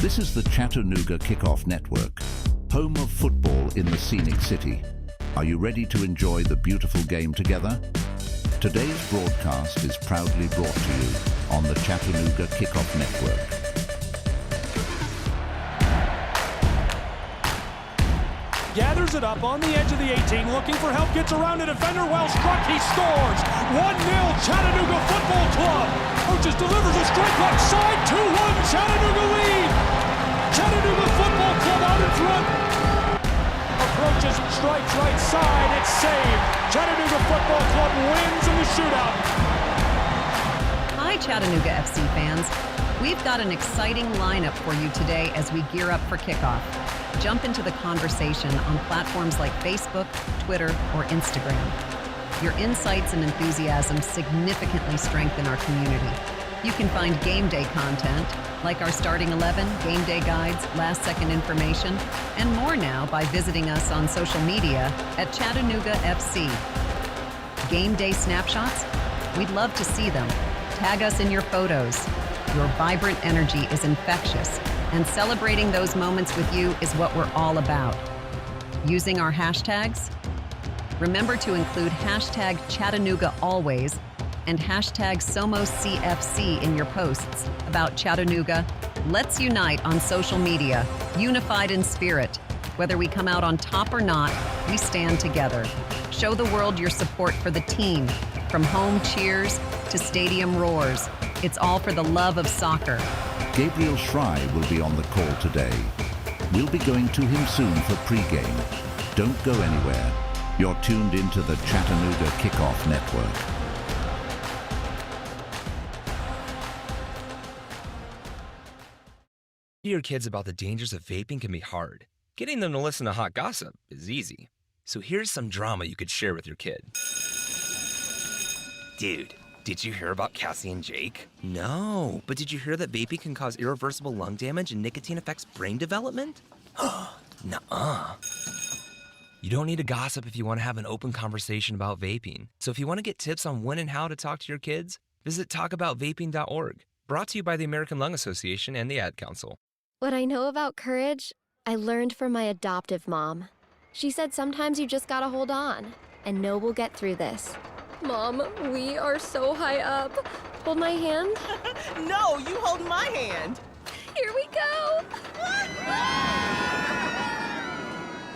This is the Chattanooga Kickoff Network, home of football in the scenic city. Are you ready to enjoy the beautiful game together? Today's broadcast is proudly brought to you on the Chattanooga Kickoff Network. Gathers it up on the edge of the 18, looking for help, gets around a defender, well struck, he scores! 1-0 Chattanooga Football Club! Coaches delivers a strike left side, 2-1 Chattanooga lead! Chattanooga Football Club out in front! Approaches, strikes right side, it's saved! Chattanooga Football Club wins in the shootout! Hi Chattanooga FC fans! We've got an exciting lineup for you today as we gear up for kickoff. Jump into the conversation on platforms like Facebook, Twitter, or Instagram. Your insights and enthusiasm significantly strengthen our community. You can find game day content, like our starting 11, game day guides, last-second information, and more now by visiting us on social media at Chattanooga FC. Game day snapshots? We'd love to see them. Tag us in your photos. Your vibrant energy is infectious, and celebrating those moments with you is what we're all about. Using our hashtags? Remember to include hashtag Chattanooga always and hashtag SomosCFC in your posts about Chattanooga. Let's unite on social media, unified in spirit. Whether we come out on top or not, we stand together. Show the world your support for the team, from home cheers to stadium roars. It's all for the love of soccer. Gabriel Schrei will be on the call today. We'll be going to him soon for pregame. Don't go anywhere. You're tuned into the Chattanooga Kickoff Network. Your kids about the dangers of vaping can be hard. Getting them to listen to hot gossip is easy. So here's some drama you could share with your kid. Dude, did you hear about Cassie and Jake? No, but did you hear that vaping can cause irreversible lung damage and nicotine affects brain development? Nuh-uh. You don't need to gossip if you want to have an open conversation about vaping. So if you want to get tips on when and how to talk to your kids, visit talkaboutvaping.org. Brought to you by the American Lung Association and the Ad Council. What I know about courage, I learned from my adoptive mom. She said sometimes you just gotta hold on and know we'll get through this. Mom, we are so high up. Hold my hand. No, you hold my hand. Here we go.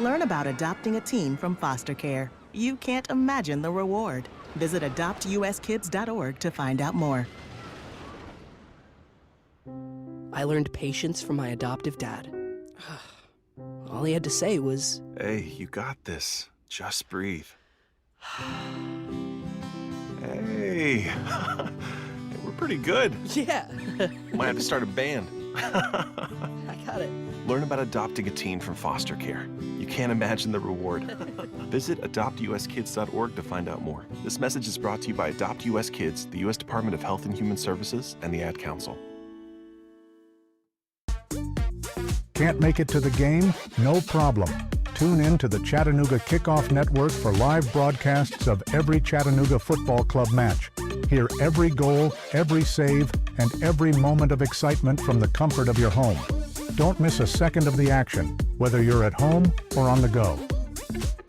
Learn about adopting a teen from foster care. You can't imagine the reward. Visit adoptuskids.org to find out more. I learned patience from my adoptive dad. All he had to say was, "Hey, you got this. Just breathe." Hey, we're pretty good. yeah, Might have to start a band. I got it. Learn about adopting a teen from foster care. You can't imagine the reward. Visit adoptuskids.org to find out more. This message is brought to you by Adopt US Kids, the U.S. Department of Health and Human Services, and the Ad Council. Can't make it to the game? No problem. Tune in to the Chattanooga Kickoff Network for live broadcasts of every Chattanooga Football Club match. Hear every goal, every save, and every moment of excitement from the comfort of your home. Don't miss a second of the action, whether you're at home or on the go.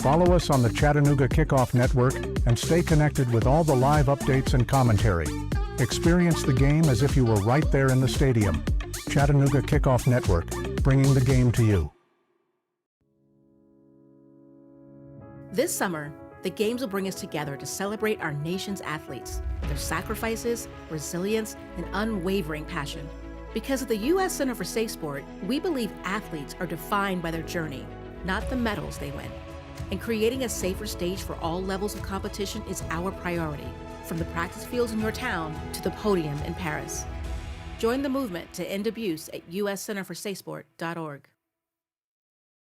Follow us on the Chattanooga Kickoff Network and stay connected with all the live updates and commentary. Experience the game as if you were right there in the stadium. Chattanooga Kickoff Network, bringing the game to you. This summer, the Games will bring us together to celebrate our nation's athletes, their sacrifices, resilience, and unwavering passion. Because at the U.S. Center for Safe Sport, we believe athletes are defined by their journey, not the medals they win. And creating a safer stage for all levels of competition is our priority, from the practice fields in your town to the podium in Paris. Join the movement to end abuse at uscenterforsafesport.org.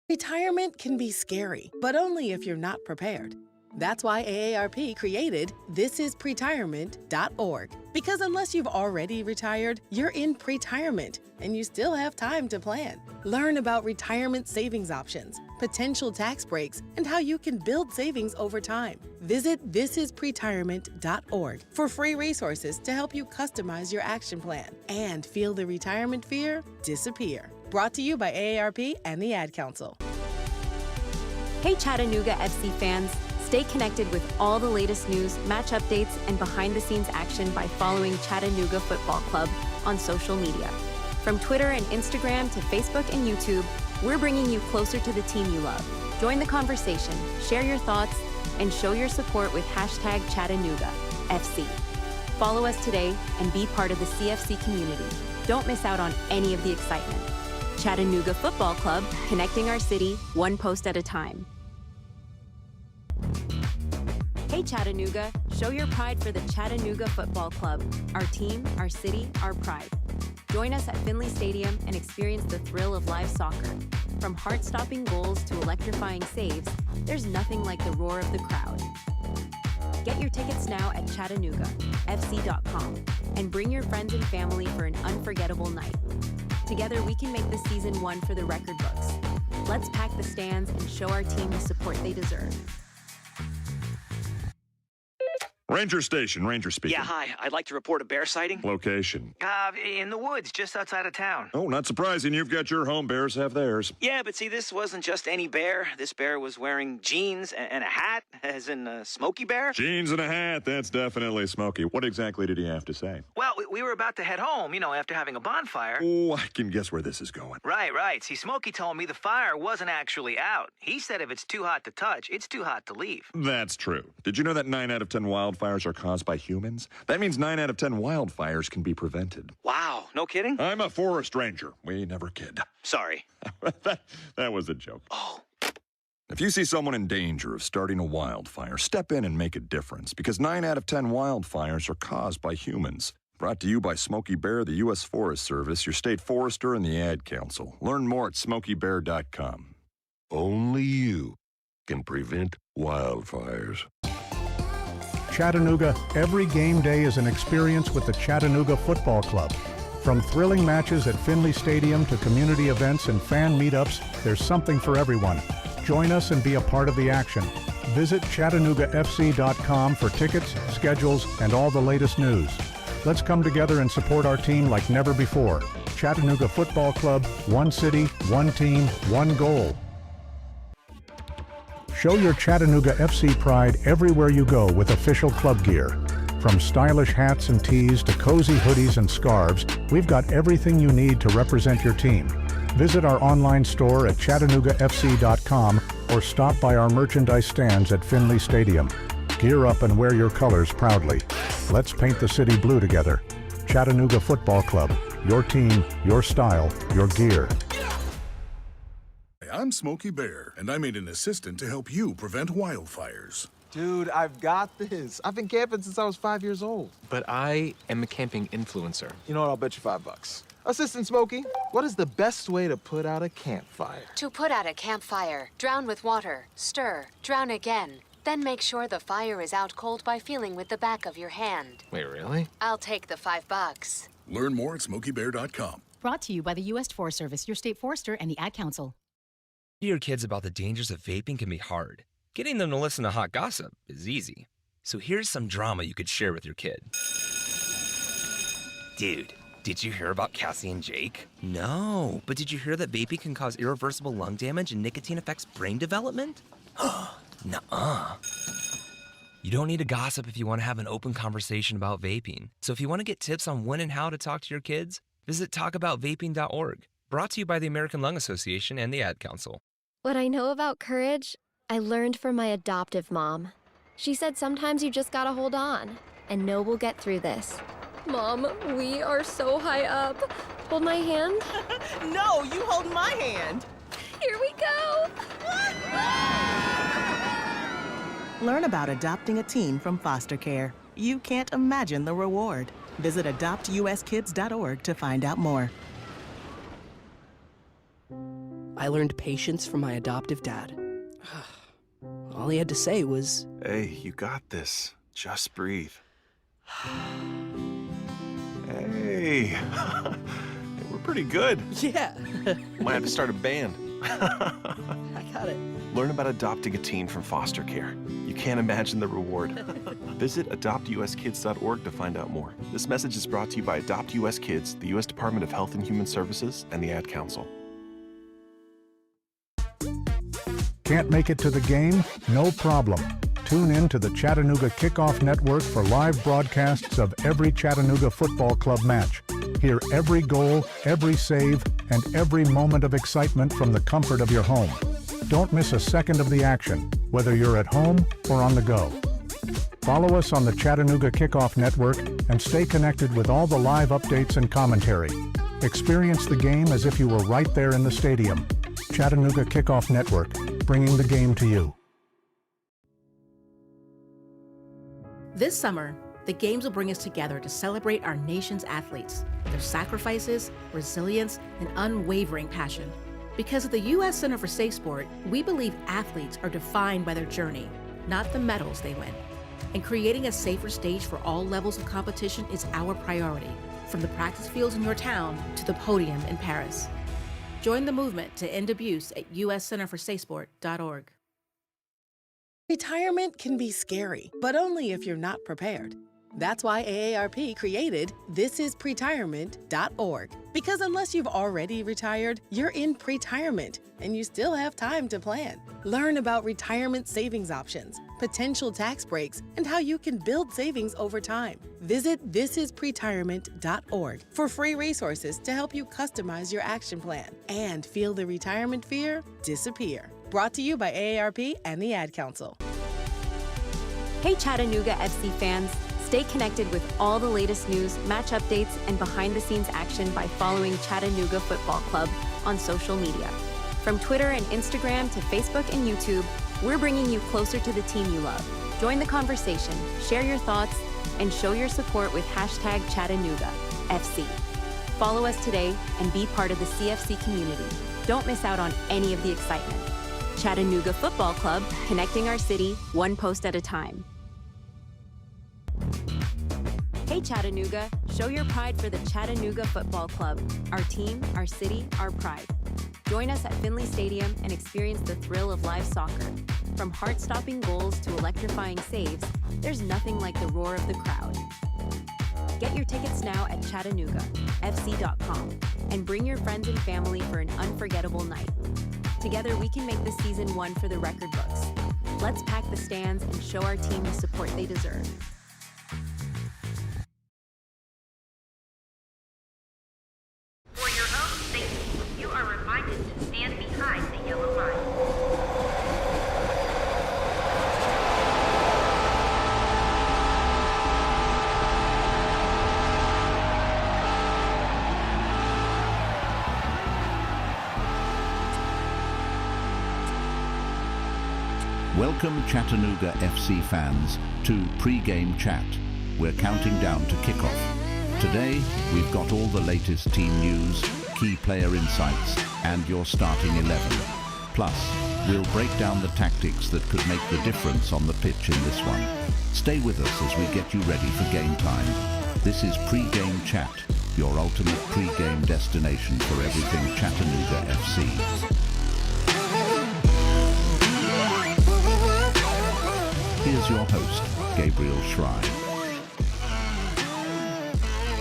Retirement can be scary, but only if you're not prepared. That's why AARP created thisispretirement.org. Because unless you've already retired, you're in pretirement, and you still have time to plan. Learn about retirement savings options, potential tax breaks, and how you can build savings over time. Visit thisispretirement.org for free resources to help you customize your action plan and feel the retirement fear disappear. Brought to you by AARP and the Ad Council. Hey Chattanooga FC fans, stay connected with all the latest news, match updates, and behind-the-scenes action by following Chattanooga Football Club on social media. From Twitter and Instagram to Facebook and YouTube, we're bringing you closer to the team you love. Join the conversation, share your thoughts, and show your support with #ChattanoogaFC. Follow us today and be part of the CFC community. Don't miss out on any of the excitement. Chattanooga Football Club, connecting our city one post at a time. Hey Chattanooga, show your pride for the Chattanooga Football Club. Our team, our city, our pride. Join us at Finley Stadium and experience the thrill of live soccer. From heart-stopping goals to electrifying saves, there's nothing like the roar of the crowd. Get your tickets now at ChattanoogaFC.com and bring your friends and family for an unforgettable night. Together, we can make this season one for the record books. Let's pack the stands and show our team the support they deserve. Ranger Station, Ranger speaking. Yeah, hi. I'd like to report a bear sighting. Location. In the woods, just outside of town. Oh, not surprising. You've got your home. Bears have theirs. Yeah, but see, this wasn't just any bear. This bear was wearing jeans and a hat, as in a Smokey Bear. Jeans and a hat. That's definitely Smokey. What exactly did he have to say? Well, we were about to head home, after having a bonfire. Oh, I can guess where this is going. Right. See, Smokey told me the fire wasn't actually out. He said if it's too hot to touch, it's too hot to leave. That's true. Did you know that 9 out of 10 wildfires are caused by humans? That means 9 out of 10 wildfires can be prevented. Wow, no kidding? I'm a forest ranger. We never kid. Sorry. that was a joke. Oh. If you see someone in danger of starting a wildfire, step in and make a difference, because 9 out of 10 wildfires are caused by humans. Brought to you by Smokey Bear, the U.S. Forest Service, your state forester, and the Ad Council. Learn more at smokeybear.com. Only you can prevent wildfires. Chattanooga, every game day is an experience with the Chattanooga Football Club. From thrilling matches at Finley Stadium to community events and fan meetups, there's something for everyone. Join us and be a part of the action. Visit ChattanoogaFC.com for tickets, schedules, and all the latest news. Let's come together and support our team like never before. Chattanooga Football Club, one city, one team, one goal. Show your Chattanooga FC pride everywhere you go with official club gear. From stylish hats and tees to cozy hoodies and scarves, we've got everything you need to represent your team. Visit our online store at ChattanoogaFC.com or stop by our merchandise stands at Finley Stadium. Gear up and wear your colors proudly. Let's paint the city blue together. Chattanooga Football Club. Your team, your style, your gear. I'm Smokey Bear, and I made an assistant to help you prevent wildfires. Dude, I've got this. I've been camping since I was 5 years old. But I am a camping influencer. You know what? I'll bet you $5. Assistant Smokey, what is the best way to put out a campfire? To put out a campfire, drown with water, stir, drown again. Then make sure the fire is out cold by feeling with the back of your hand. Wait, really? I'll take the $5. Learn more at smokeybear.com. Brought to you by the U.S. Forest Service, your state forester, and the Ad Council. Your kids about the dangers of vaping can be hard. Getting them to listen to hot gossip is easy. So here's some drama you could share with your kid. Dude, did you hear about Cassie and Jake? No, but did you hear that vaping can cause irreversible lung damage and nicotine affects brain development? Nuh-uh. You don't need to gossip if you want to have an open conversation about vaping. So if you want to get tips on when and how to talk to your kids, visit talkaboutvaping.org. Brought to you by the American Lung Association and the Ad Council. What I know about courage, I learned from my adoptive mom. She said sometimes you just gotta hold on and know we'll get through this. Mom, we are so high up. Hold my hand. No, you hold my hand. Here we go. Learn about adopting a teen from foster care. You can't imagine the reward. Visit adoptuskids.org to find out more. I learned patience from my adoptive dad. All he had to say was, "Hey, you got this. Just breathe." Hey, we're pretty good. Yeah. Might have to start a band. I got it. Learn about adopting a teen from foster care. You can't imagine the reward. Visit adoptuskids.org to find out more. This message is brought to you by Adopt US Kids, the U.S. Department of Health and Human Services, and the Ad Council. Can't make it to the game? No problem. Tune in to the Chattanooga Kickoff Network for live broadcasts of every Chattanooga football club match. Hear every goal, every save, and every moment of excitement from the comfort of your home. Don't miss a second of the action, whether you're at home or on the go. Follow us on the Chattanooga Kickoff Network and stay connected with all the live updates and commentary. Experience the game as if you were right there in the stadium. Chattanooga Kickoff Network, bringing the game to you. This summer, the Games will bring us together to celebrate our nation's athletes, their sacrifices, resilience, and unwavering passion. Because at the U.S. Center for Safe Sport, we believe athletes are defined by their journey, not the medals they win. And creating a safer stage for all levels of competition is our priority, from the practice fields in your town to the podium in Paris. Join the movement to end abuse at uscenterforsafesport.org. Retirement can be scary, but only if you're not prepared. That's why AARP created thisispretirement.org. Because unless you've already retired, you're in pretirement, and you still have time to plan. Learn about retirement savings options, potential tax breaks, and how you can build savings over time. Visit thisispretirement.org for free resources to help you customize your action plan and feel the retirement fear disappear. Brought to you by AARP and the Ad Council. Hey Chattanooga FC fans, stay connected with all the latest news, match updates, and behind-the-scenes action by following Chattanooga Football Club on social media. From Twitter and Instagram to Facebook and YouTube, we're bringing you closer to the team you love. Join the conversation, share your thoughts, and show your support with #ChattanoogaFC. Follow us today and be part of the CFC community. Don't miss out on any of the excitement. Chattanooga Football Club, connecting our city one post at a time. Hey Chattanooga, show your pride for the Chattanooga Football Club. Our team, our city, our pride. Join us at Finley Stadium and experience the thrill of live soccer. From heart-stopping goals to electrifying saves, there's nothing like the roar of the crowd. Get your tickets now at ChattanoogaFC.com and bring your friends and family for an unforgettable night. Together, we can make this season one for the record books. Let's pack the stands and show our team the support they deserve. For your own safety, you are reminded to stand behind the yellow line. Welcome Chattanooga FC fans to Pre-Game Chat. We're counting down to kickoff. Today, we've got all the latest team news, key player insights, and your starting 11. Plus, we'll break down the tactics that could make the difference on the pitch in this one. Stay with us as we get you ready for game time. This is Pre-Game Chat, your ultimate pre-game destination for everything Chattanooga FC. Here's your host, Gabriel Schrei.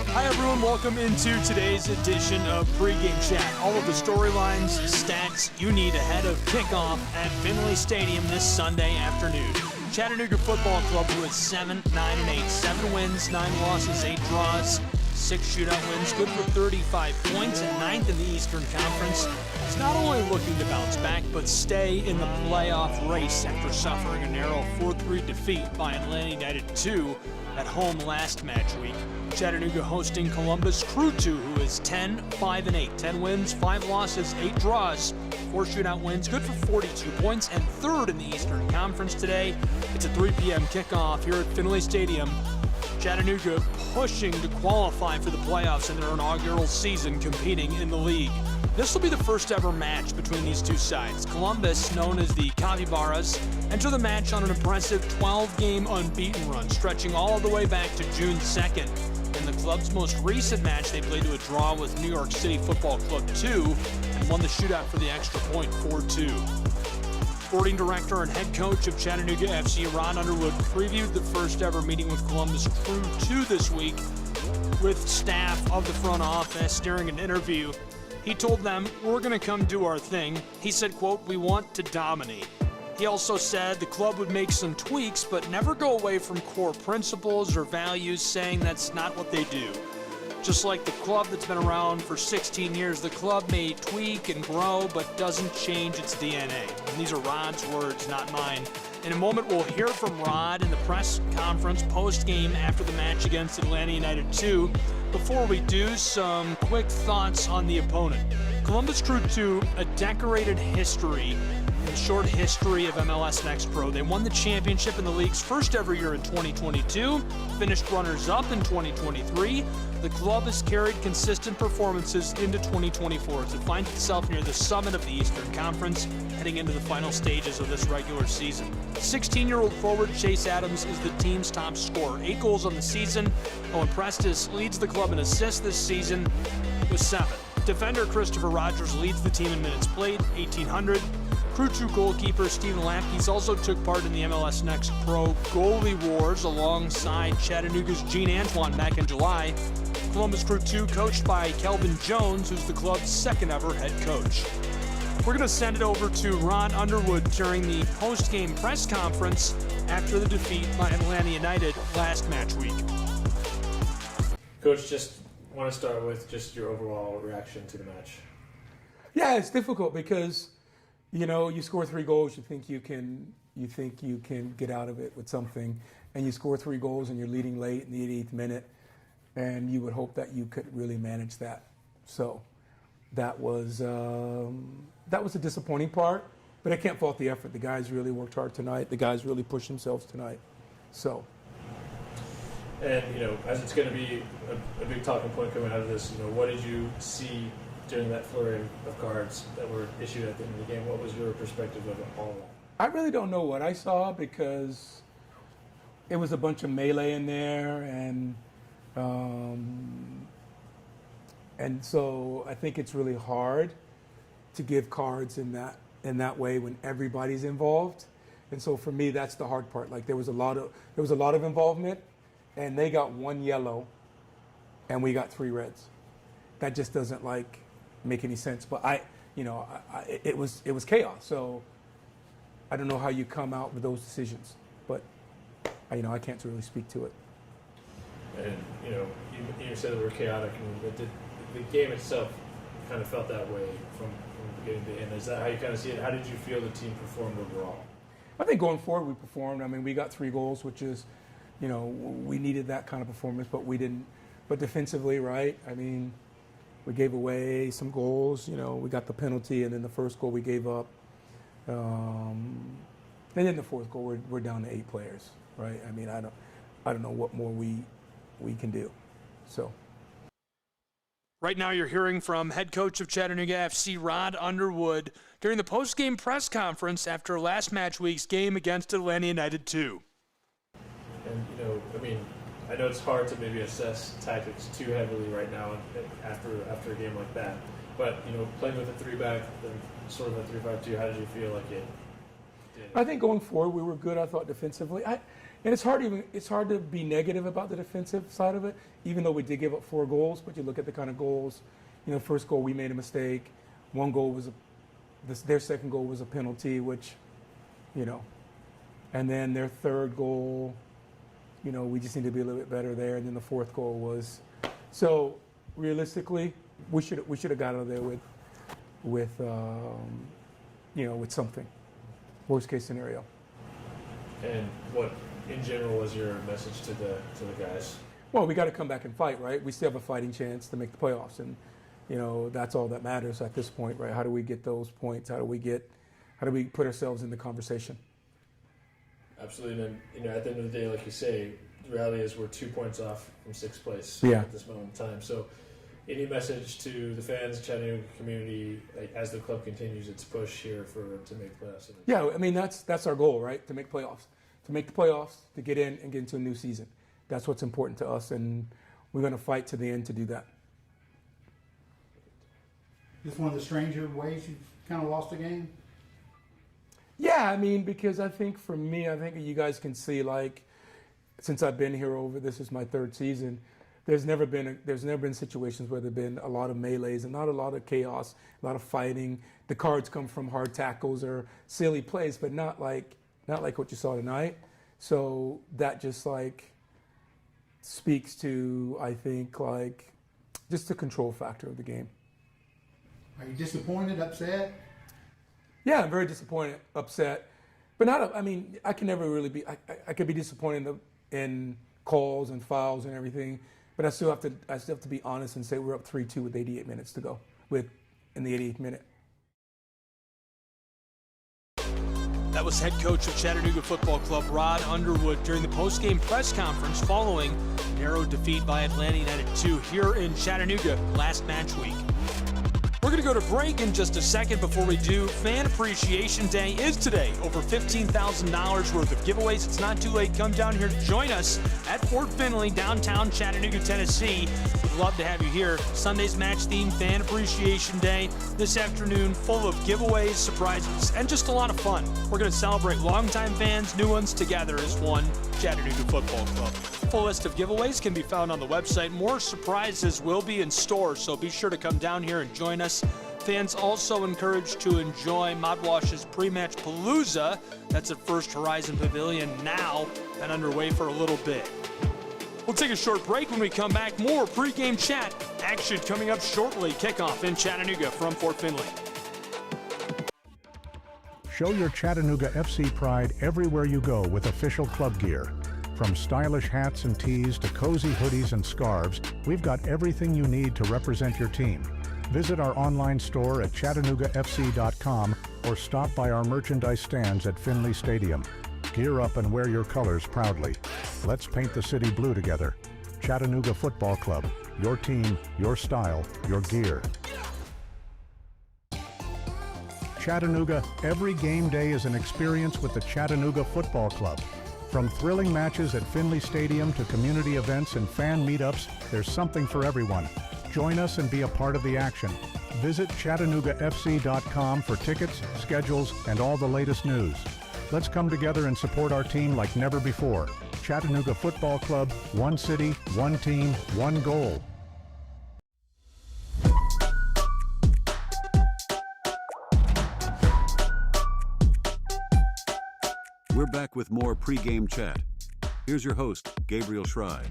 Hi everyone, welcome into today's edition of Pre-Game Chat. All of the storylines, stats you need ahead of kickoff at Finley Stadium this Sunday afternoon. Chattanooga Football Club with 7-9-8, 7 wins, 9 losses, 8 draws, 6 shootout wins, good for 35 points, and 9th in the Eastern Conference. It's not only looking to bounce back, but stay in the playoff race after suffering a narrow 4-3 defeat by Atlanta United 2 at home last match week. Chattanooga hosting Columbus Crew 2, who is 10-5-8, 10 wins, 5 losses, 8 draws, 4 shootout wins, good for 42 points, and 3rd in the Eastern Conference today. It's a 3 p.m. kickoff here at Finley Stadium. Chattanooga pushing to qualify for the playoffs in their inaugural season competing in the league. This will be the first ever match between these two sides. Columbus, known as the Capybaras, enter the match on an impressive 12-game unbeaten run, stretching all the way back to June 2nd. In the club's most recent match, they played to a draw with New York City Football Club 2 and won the shootout for the extra point 4-2. Sporting director and head coach of Chattanooga FC, Ron Underwood, previewed the first ever meeting with Columbus Crew 2 this week with staff of the front office. During an interview, he told them, "We're going to come do our thing." He said, quote, "We want to dominate." He also said the club would make some tweaks, but never go away from core principles or values, saying that's not what they do. Just like the club that's been around for 16 years, the club may tweak and grow, but doesn't change its DNA. And these are Rod's words, not mine. In a moment, we'll hear from Rod in the press conference post-game after the match against Atlanta United 2. Before we do, some quick thoughts on the opponent. Columbus Crew 2, a decorated history in the short history of MLS Next Pro. They won the championship in the league's first ever year in 2022, finished runners-up in 2023. The club has carried consistent performances into 2024 as it finds itself near the summit of the Eastern Conference, heading into the final stages of this regular season. 16-year-old forward Chase Adams is the team's top scorer, 8 goals on the season. Owen Prestis leads the club in assists this season with 7. Defender Christopher Rogers leads the team in minutes played, 1,800. Crew 2 goalkeeper Steven Lampkes also took part in the MLS Next Pro goalie wars alongside Chattanooga's Gene Antoine back in July. Columbus Crew 2 coached by Kelvin Jones, who's the club's second ever head coach. We're going to send it over to Ron Underwood during the post-game press conference after the defeat by Atlanta United last match week. Coach, just want to start with just your overall reaction to the match. Yeah, it's difficult because, you know, you score 3 goals, you think you can get out of it with something, and you score 3 goals and you're leading late in the 88th minute, and you would hope that you could really manage that. So that was a disappointing part, but I can't fault the effort. The guys really worked hard tonight. The guys really pushed themselves tonight. So. And, you know, as it's going to be a big talking point coming out of this, you know, what did you see during that flurry of cards that were issued at the end of the game? What was your perspective of all of that? I really don't know what I saw because it was a bunch of melee in there, and so I think it's really hard to give cards in that way when everybody's involved. And so for me, that's the hard part. Like there was a lot of involvement, and they got 1 yellow, and we got 3 reds. That just doesn't make any sense. But it was chaos. So I don't know how you come out with those decisions, but I can't really speak to it. And you said it were chaotic, and the game itself kind of felt that way from beginning to end. Is that how you kind of see it? How did you feel the team performed overall? I think going forward we performed. I mean, we got 3 goals, which is, we needed that kind of performance, but we didn't. But defensively, right? I mean, we gave away some goals. We got the penalty, and then the first goal we gave up. And then the fourth goal, we're down to 8 players, right? I mean, I don't know what more we can do. So. Right now you're hearing from head coach of Chattanooga FC, Rod Underwood, during the post-game press conference after last match week's game against Atlanta United 2. And, I know it's hard to maybe assess tactics too heavily right now after a game like that. But, playing with a 3-back, then sort of a 3-5-2, how did you feel like it did? I think going forward we were good, I thought, defensively. And it's hard to be negative about the defensive side of it, even though we did give up 4 goals. But you look at the kind of goals, first goal we made a mistake. 1 goal was their second goal was a penalty, which, and then their third goal, we just need to be a little bit better there. And then the fourth goal was, so realistically, we should have got out of there with something. Worst case scenario. And what, in general, was your message to the guys? Well, we got to come back and fight, right? We still have a fighting chance to make the playoffs, and that's all that matters at this point, right? How do we get those points? How do we put ourselves in the conversation? Absolutely, and at the end of the day, like you say, the reality is we're 2 points off from 6th place at this moment in time. So, any message to the fans, Chattanooga community, as the club continues its push here to make playoffs? Yeah, I mean that's our goal, right? To make playoffs, to get in and get into a new season. That's what's important to us, and we're going to fight to the end to do that. Just one of the stranger ways you've kind of lost a game? Yeah, I mean, because I think for me, I think you guys can see, like, since I've been here this is my third season, there's never been situations where there've been a lot of melees and not a lot of chaos, a lot of fighting. The cards come from hard tackles or silly plays, but not like what you saw tonight. So that just like speaks to, I think, like just the control factor of the game. Are you disappointed, upset? Yeah, I'm very disappointed, upset, but not. I mean, I can never really be. I could be disappointed in calls and fouls and everything, but I still have to be honest and say we're up 3-2 with 88 minutes to go. In the 88th minute. That was head coach of Chattanooga Football Club, Rod Underwood, during the post-game press conference following narrow defeat by Atlanta United 2 here in Chattanooga last match week. We're going to go to break in just a second. Before we do, Fan Appreciation Day is today. Over $15,000 worth of giveaways. It's not too late. Come down here to join us at Fort Finley, downtown Chattanooga, Tennessee. We'd love to have you here. Sunday's match theme, Fan Appreciation Day. This afternoon, full of giveaways, surprises, and just a lot of fun. We're going to celebrate longtime fans, new ones, together as one Chattanooga Football Club. Full list of giveaways can be found on the website. More surprises will be in store, so be sure to come down here and join us. Fans also encouraged to enjoy Modwash's pre-match Palooza. That's at First Horizon Pavilion now, and underway for a little bit. We'll take a short break. When we come back, more pregame chat. Action coming up shortly. Kickoff in Chattanooga from Fort Finley. Show your Chattanooga FC pride everywhere you go with official club gear. From stylish hats and tees to cozy hoodies and scarves, we've got everything you need to represent your team. Visit our online store at ChattanoogaFC.com or stop by our merchandise stands at Finley Stadium. Gear up and wear your colors proudly. Let's paint the city blue together. Chattanooga Football Club. Your team, your style, your gear. Chattanooga, every game day is an experience with the Chattanooga Football Club. From thrilling matches at Finley Stadium to community events and fan meetups, there's something for everyone. Join us and be a part of the action. Visit ChattanoogaFC.com for tickets, schedules, and all the latest news. Let's come together and support our team like never before. Chattanooga Football Club, one city, one team, one goal. We're back with more pregame chat. Here's your host, Gabriel Schrei.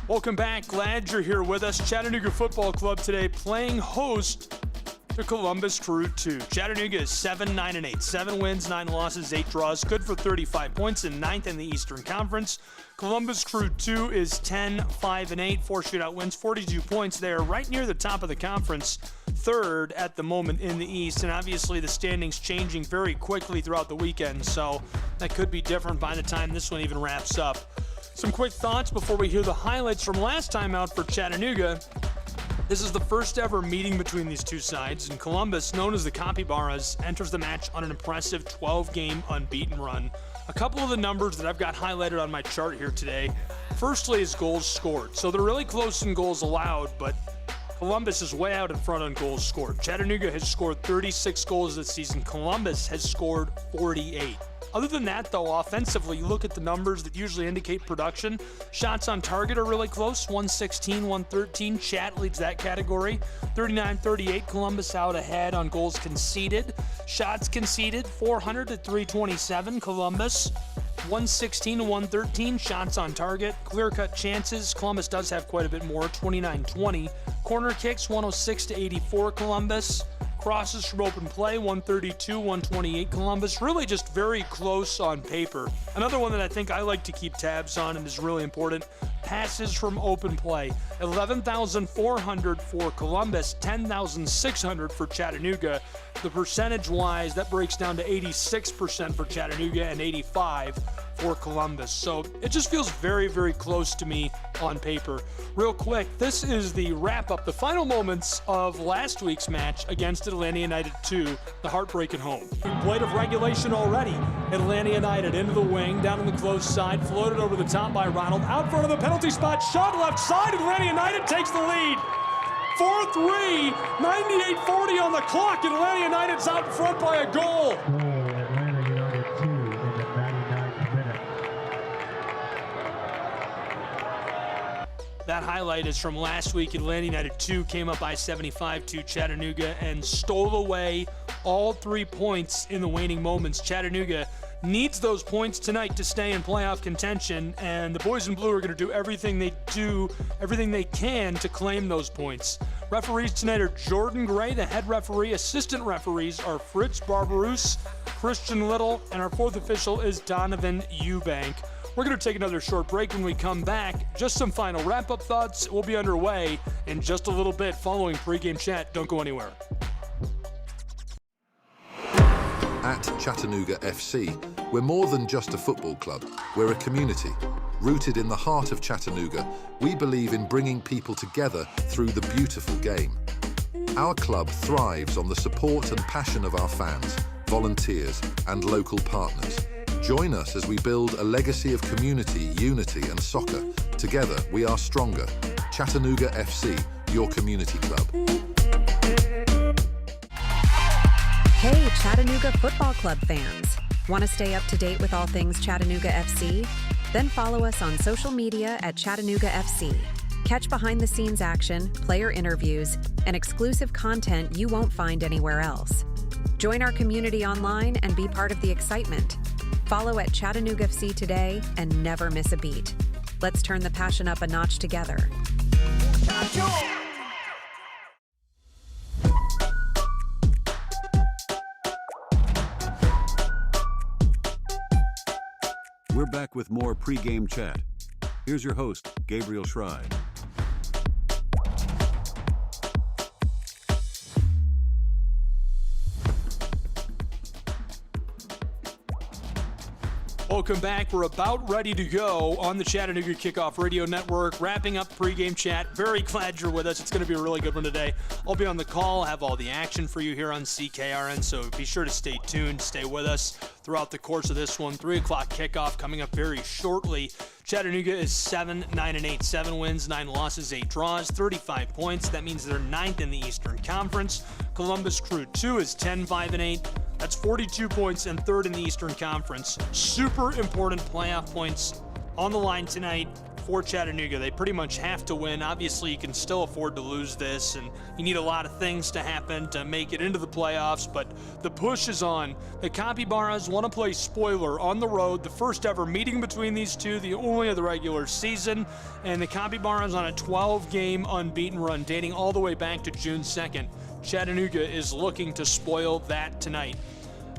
Welcome back. Glad you're here with us. Chattanooga Football Club today playing host to Columbus Crew 2. Chattanooga is 7-9-8. 7 wins, 9 losses, 8 draws. Good for 35 points and 9th in the Eastern Conference. Columbus Crew 2 is 10-5-8. 4 shootout wins, 42 points. They are right near the top of the conference. 3rd at the moment in the East. And obviously the standings changing very quickly throughout the weekend. So that could be different by the time this one even wraps up. Some quick thoughts before we hear the highlights from last time out for Chattanooga. This is the first ever meeting between these two sides, and Columbus, known as the Capybaras, enters the match on an impressive 12-game unbeaten run. A couple of the numbers that I've got highlighted on my chart here today. Firstly is goals scored. So they're really close in goals allowed, but Columbus is way out in front on goals scored. Chattanooga has scored 36 goals this season. Columbus has scored 48. Other than that, though, offensively, you look at the numbers that usually indicate production. Shots on target are really close, 116, 113. Chat leads that category. 39-38, Columbus out ahead on goals conceded. Shots conceded, 400 to 327, Columbus. 116 to 113, shots on target. Clear-cut chances, Columbus does have quite a bit more, 29-20. Corner kicks, 106 to 84, Columbus. Crosses from open play, 132, 128 Columbus. Really just very close on paper. Another one that I think I like to keep tabs on and is really important, passes from open play. 11,400 for Columbus, 10,600 for Chattanooga. The percentage-wise, that breaks down to 86% for Chattanooga and 85% for Columbus. So it just feels very, very close to me on paper. Real quick, this is the wrap-up, the final moments of last week's match against Atlanta United 2, the heartbreak at home. In play of regulation already, Atlanta United into the wing, down on the close side, floated over the top by Ronald, out front of the penalty spot, shot left side, Atlanta United takes the lead. 4-3, 98-40 on the clock, and Atlanta United's out in front by a goal. That highlight is from last week. Atlanta United 2 came up by 75 to Chattanooga and stole away all 3 points in the waning moments. Chattanooga needs those points tonight to stay in playoff contention, and the boys in blue are going to do everything they can to claim those points. Referees tonight are Jordan Gray, the head referee. Assistant referees are Fritz Barbarouse, Christian Little, and our fourth official is Donovan Eubank. We're going to take another short break. When we come back, just some final wrap-up thoughts. We'll be underway in just a little bit following pregame chat. Don't go anywhere. At Chattanooga FC, we're more than just a football club. We're a community. Rooted in the heart of Chattanooga, we believe in bringing people together through the beautiful game. Our club thrives on the support and passion of our fans, volunteers, and local partners. Join us as we build a legacy of community, unity, and soccer. Together, we are stronger. Chattanooga FC, your community club. Hey, Chattanooga Football Club fans. Want to stay up to date with all things Chattanooga FC? Then follow us on social media at Chattanooga FC. Catch behind-the-scenes action, player interviews, and exclusive content you won't find anywhere else. Join our community online and be part of the excitement. Follow at Chattanooga FC today and never miss a beat. Let's turn the passion up a notch together. We're back with more pregame chat. Here's your host, Gabriel Schride. Welcome back. We're about ready to go on the Chattanooga Kickoff Radio Network, wrapping up pregame chat. Very glad you're with us. It's going to be a really good one today. I'll be on the call, have all the action for you here on CKRN, so be sure to stay tuned, stay with us throughout the course of this one. 3 o'clock kickoff coming up very shortly. Chattanooga is 7-9-8, 7 wins, 9 losses, 8 draws, 35 points. That means they're 9th in the Eastern Conference. Columbus Crew 2 is 10-5-8. That's 42 points and 3rd in the Eastern Conference. Super important playoff points on the line tonight for Chattanooga. They pretty much have to win. Obviously, you can still afford to lose this, and you need a lot of things to happen to make it into the playoffs, but the push is on. The Capybaras want to play spoiler on the road, the first ever meeting between these two, the only of the regular season, and the Capybaras on a 12-game unbeaten run dating all the way back to June 2nd. Chattanooga is looking to spoil that tonight.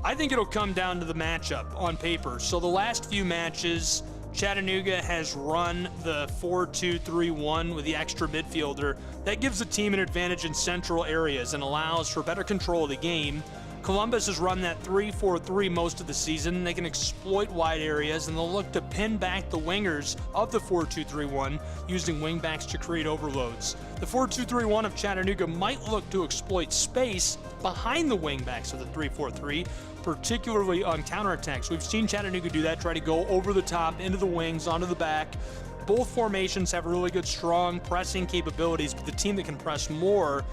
I think it'll come down to the matchup on paper. So the last few matches, Chattanooga has run the 4-2-3-1 with the extra midfielder. That gives the team an advantage in central areas and allows for better control of the game. Columbus has run that 3-4-3 most of the season. They can exploit wide areas, and they'll look to pin back the wingers of the 4-2-3-1 using wingbacks to create overloads. The 4-2-3-1 of Chattanooga might look to exploit space behind the wingbacks of the 3-4-3, particularly on counterattacks. We've seen Chattanooga do that, try to go over the top, into the wings, onto the back. Both formations have really good, strong pressing capabilities, but the team that can press more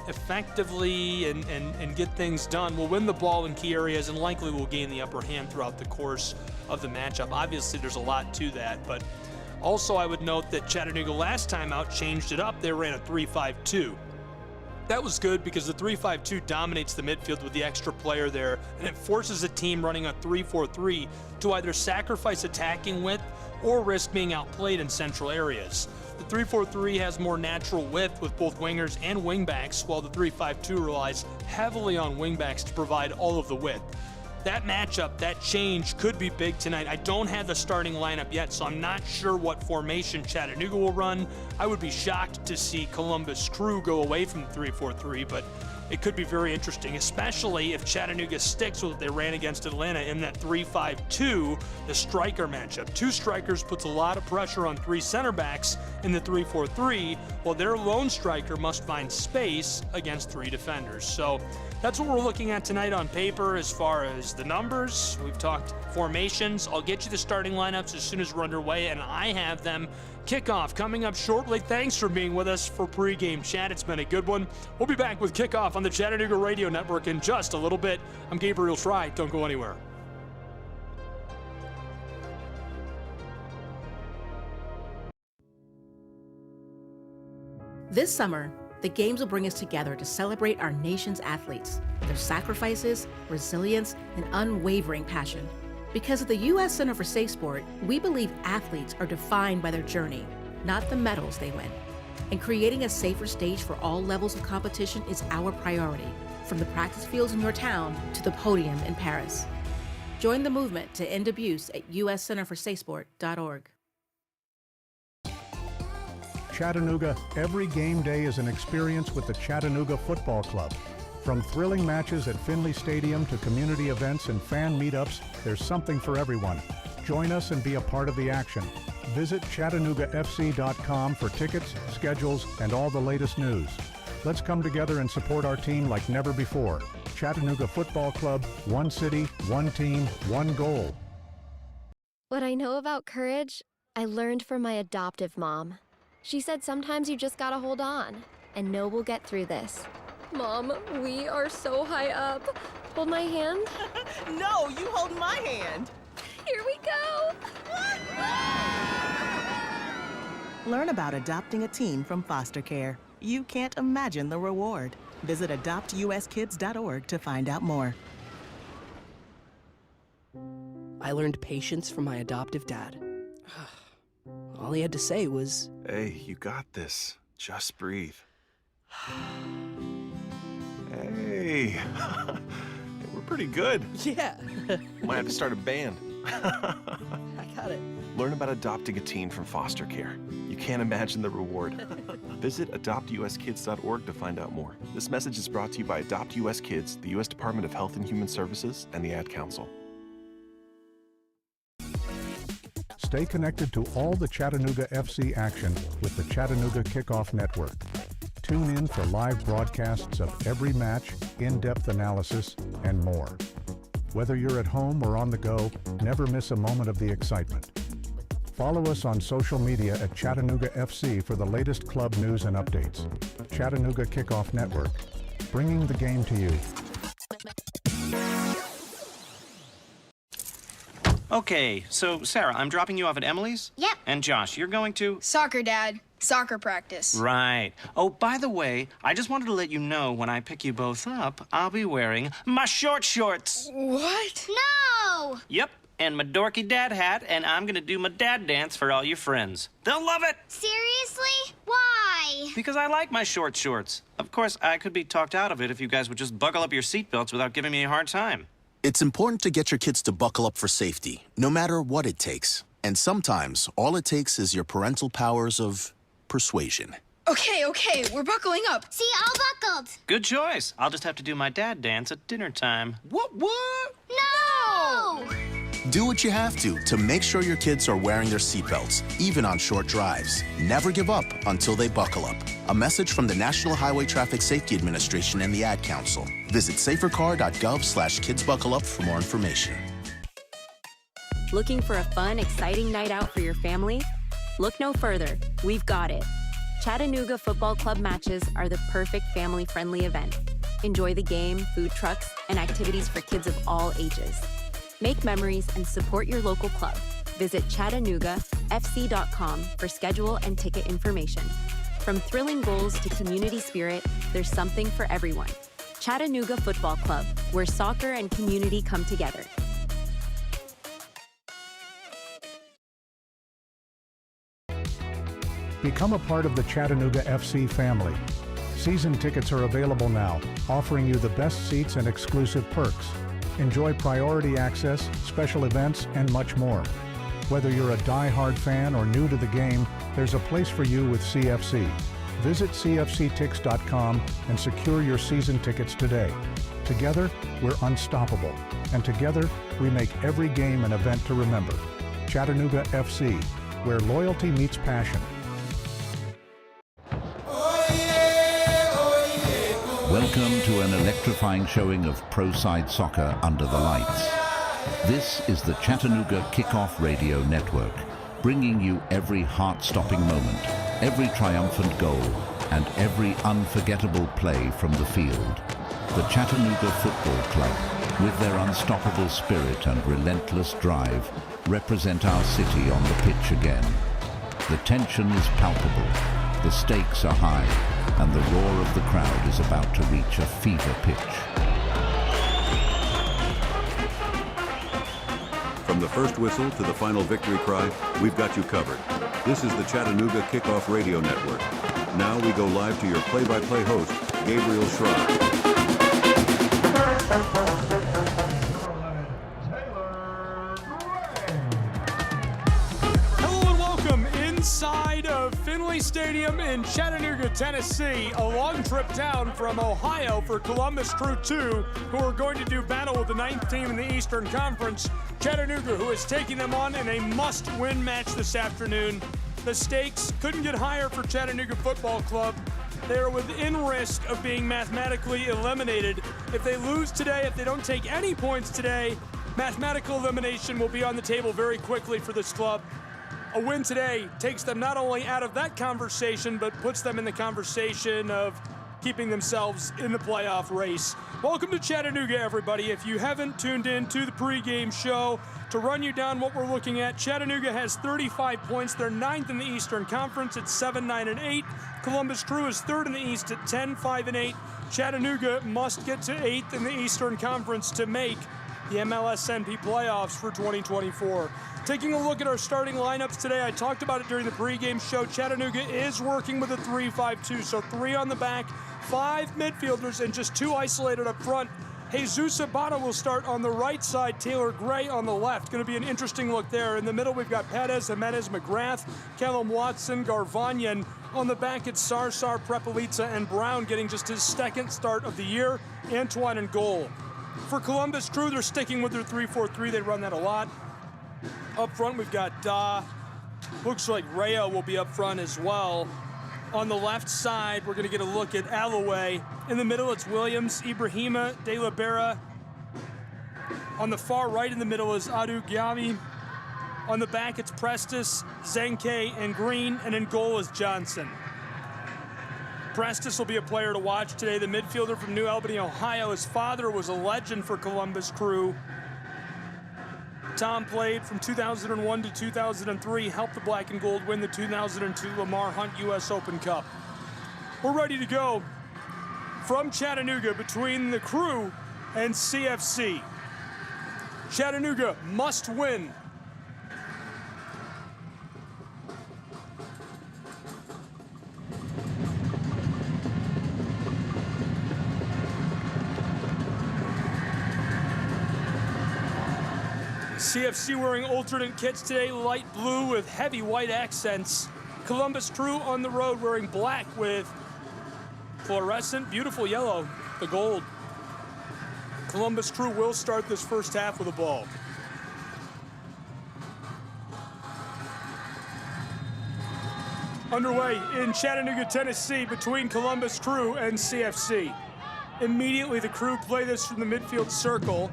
effectively and get things done will win the ball in key areas and likely will gain the upper hand throughout the course of the matchup. Obviously, there's a lot to that, but also I would note that Chattanooga last time out changed it up. They ran a 3-5-2. That was good because the 3-5-2 dominates the midfield with the extra player there, and it forces a team running a 3-4-3 to either sacrifice attacking width or risk being outplayed in central areas. The 3-4-3 has more natural width with both wingers and wingbacks, while the 3-5-2 relies heavily on wingbacks to provide all of the width. That matchup, that change could be big tonight. I don't have the starting lineup yet, so I'm not sure what formation Chattanooga will run. I would be shocked to see Columbus Crew go away from the 3-4-3, but it could be very interesting, especially if Chattanooga sticks with what they ran against Atlanta in that 3-5-2, the striker matchup. Two strikers puts a lot of pressure on three center backs in the 3-4-3, while their lone striker must find space against three defenders. So that's what we're looking at tonight on paper as far as the numbers. We've talked formations. I'll get you the starting lineups as soon as we're underway, and I have them. Kickoff coming up shortly. Thanks for being with us for pregame chat. It's been a good one. We'll be back with Kickoff on the Chattanooga Radio Network in just a little bit. I'm Gabriel Fry. Don't go anywhere. This summer, the Games will bring us together to celebrate our nation's athletes, their sacrifices, resilience, and unwavering passion. Because at the U.S. Center for Safe Sport, we believe athletes are defined by their journey, not the medals they win. And creating a safer stage for all levels of competition is our priority, from the practice fields in your town to the podium in Paris. Join the movement to end abuse at uscenterforsafesport.org. Chattanooga, every game day is an experience with the Chattanooga Football Club. From thrilling matches at Finley Stadium to community events and fan meetups, there's something for everyone. Join us and be a part of the action. Visit ChattanoogaFC.com for tickets, schedules, and all the latest news. Let's come together and support our team like never before. Chattanooga Football Club, one city, one team, one goal. What I know about courage, I learned from my adoptive mom. She said sometimes you just gotta hold on and know we'll get through this. Mom, we are so high up. Hold my hand. No, you hold my hand. Here we go. Learn about adopting a teen from foster care. You can't imagine the reward. Visit adoptuskids.org to find out more. I learned patience from my adoptive dad. All he had to say was, Hey, you got this. Just breathe. Hey, we're pretty good. Yeah. Might have to start a band. I got it. Learn about adopting a teen from foster care. You can't imagine the reward. Visit adoptuskids.org to find out more. This message is brought to you by Adopt US Kids, the U.S. Department of Health and Human Services, and the Ad Council. Stay connected to all the Chattanooga FC action with the Chattanooga Kickoff Network. Tune in for live broadcasts of every match, in-depth analysis, and more. Whether you're at home or on the go, never miss a moment of the excitement. Follow us on social media at Chattanooga FC for the latest club news and updates. Chattanooga Kickoff Network, bringing the game to you. Okay, so Sarah, I'm dropping you off at Emily's? Yep. And Josh, you're going to? Soccer, Dad. Soccer practice. Right. Oh, by the way, I just wanted to let you know when I pick you both up, I'll be wearing my short shorts. What? No! Yep, and my dorky dad hat, and I'm gonna do my dad dance for all your friends. They'll love it! Seriously? Why? Because I like my short shorts. Of course, I could be talked out of it if you guys would just buckle up your seatbelts without giving me a hard time. It's important to get your kids to buckle up for safety, no matter what it takes. And sometimes, all it takes is your parental powers of persuasion. Okay, we're buckling up. See, all buckled. Good choice. I'll just have to do my dad dance at dinner time. What? No! Do what you have to make sure your kids are wearing their seatbelts, even on short drives. Never give up until they buckle up. A message from the National Highway Traffic Safety Administration and the Ad Council. Visit safercar.gov/kidsbuckleup for more information. Looking for a fun, exciting night out for your family? Look no further. We've got it. Chattanooga Football Club matches are the perfect family-friendly event. Enjoy the game, food trucks, and activities for kids of all ages. Make memories and support your local club. Visit ChattanoogaFC.com for schedule and ticket information. From thrilling goals to community spirit, there's something for everyone. Chattanooga Football Club, where soccer and community come together. Become a part of the Chattanooga FC family. Season tickets are available now, offering you the best seats and exclusive perks. Enjoy priority access, special events, and much more. Whether you're a die-hard fan or new to the game, there's a place for you with CFC. Visit cfctix.com and secure your season tickets today. Together, we're unstoppable, and together, we make every game an event to remember. Chattanooga FC, where loyalty meets passion. Welcome to an electrifying showing of pro-side soccer under the lights. This is the Chattanooga Kickoff Radio Network, bringing you every heart-stopping moment, every triumphant goal, and every unforgettable play from the field. The Chattanooga Football Club, with their unstoppable spirit and relentless drive, represent our city on the pitch again. The tension is palpable, the stakes are high, and the roar of the crowd is about to reach a fever pitch. From the first whistle to the final victory cry, we've got you covered. This is the Chattanooga Kickoff Radio Network. Now we go live to your play-by-play host, Gabriel Schreiber. Hello and welcome inside of Finley Stadium in Chattanooga, Tennessee. A long trip down from Ohio for Columbus Crew 2, who are going to do battle with the 9th team in the Eastern Conference, Chattanooga, who is taking them on in a must-win match this afternoon. The stakes couldn't get higher for Chattanooga Football Club. They are within risk of being mathematically eliminated. If they lose today, if they don't take any points today, mathematical elimination will be on the table very quickly for this club. A win today takes them not only out of that conversation, but puts them in the conversation of keeping themselves in the playoff race. Welcome to Chattanooga, everybody. If you haven't tuned in to the pregame show, to run you down what we're looking at, Chattanooga has 35 points. They're 9th in the Eastern Conference at 7-9-8. Columbus Crew is 3rd in the East at 10-5-8. Chattanooga must get to 8th in the Eastern Conference to make the MLSNP playoffs for 2024. Taking a look at our starting lineups today, I talked about it during the pregame show. Chattanooga is working with a 3-5-2, so 3 on the back, 5 midfielders, and just 2 isolated up front. Jesus Abada will start on the right side, Taylor Gray on the left. Going to be an interesting look there. In the middle, we've got Perez, Jimenez, McGrath, Callum Watson, Garvanyan. On the back, it's Sarsar, Prepelica, and Brown getting just his 2nd start of the year. Antoine in goal. For Columbus Crew, they're sticking with their 3-4-3. They run that a lot. Up front, we've got Da. Looks like Rayo will be up front as well. On the left side, we're going to get a look at Alloway. In the middle, it's Williams, Ibrahima, De La Vera. On the far right in the middle is Adu Gyami. On the back, it's Prestis, Zenke, and Green. And in goal is Johnson. Prestis will be a player to watch today. The midfielder from New Albany, Ohio. His father was a legend for Columbus Crew. Tom played from 2001 to 2003, helped the Black and Gold win the 2002 Lamar Hunt U.S. Open Cup. We're ready to go from Chattanooga between the Crew and CFC. Chattanooga must win. CFC wearing alternate kits today, light blue with heavy white accents. Columbus Crew on the road wearing black with fluorescent, beautiful yellow, the gold. Columbus Crew will start this first half with a ball. Underway in Chattanooga, Tennessee between Columbus Crew and CFC. Immediately the Crew play this from the midfield circle.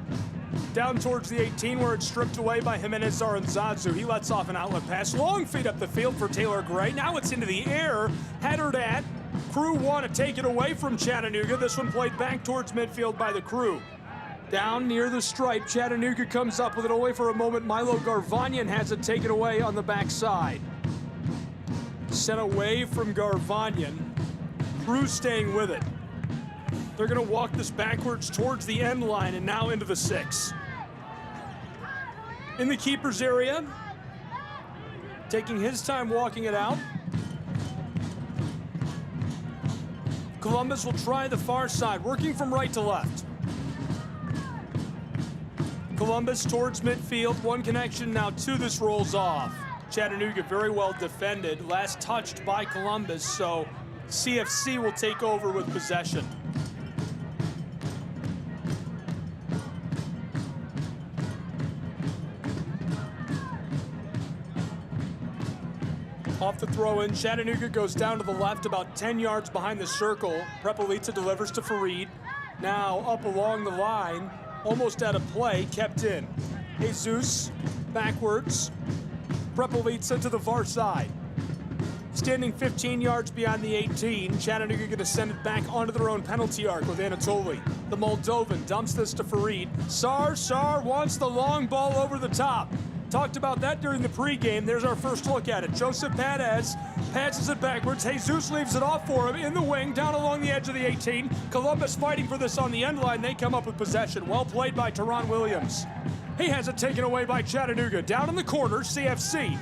Down towards the 18 where it's stripped away by Jimenez Aranzazu. He lets off an outlet pass. Long feed up the field for Taylor Gray. Now it's into the air. Headered at. Crew want to take it away from Chattanooga. This one played back towards midfield by the Crew. Down near the stripe, Chattanooga comes up with it away for a moment. Milo Garvanyan has it taken away on the backside. Sent away from Garvanyan. Crew staying with it. They're going to walk this backwards towards the end line and now into the 6. In the keeper's area, taking his time walking it out. Columbus will try the far side, working from right to left. Columbus towards midfield, one connection, now 2, this rolls off. Chattanooga very well defended, last touched by Columbus, so CFC will take over with possession. Off the throw-in, Chattanooga goes down to the left about 10 yards behind the circle. Prepelica delivers to Fareed. Now up along the line, almost out of play, kept in. Jesus backwards. Prepelica to the far side. Standing 15 yards beyond the 18, Chattanooga going to send it back onto their own penalty arc with Anatoly. The Moldovan dumps this to Fareed. Sar wants the long ball over the top. Talked about that during the pregame. There's our first look at it. Joseph Perez passes it backwards. Jesus leaves it off for him in the wing, down along the edge of the 18. Columbus fighting for this on the end line. They come up with possession. Well played by Teron Williams. He has it taken away by Chattanooga. Down in the corner, CFC.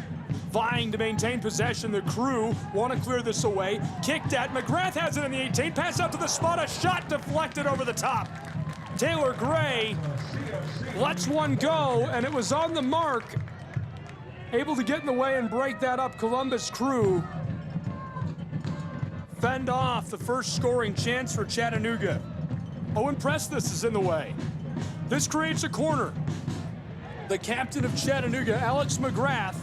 Vying to maintain possession. The Crew want to clear this away. Kicked at. McGrath has it in the 18. Pass out to the spot. A shot deflected over the top. Taylor Gray lets one go, and it was on the mark. Able to get in the way and break that up. Columbus Crew fend off the first scoring chance for Chattanooga. Owen Presthus is in the way. This creates a corner. The captain of Chattanooga, Alex McGrath,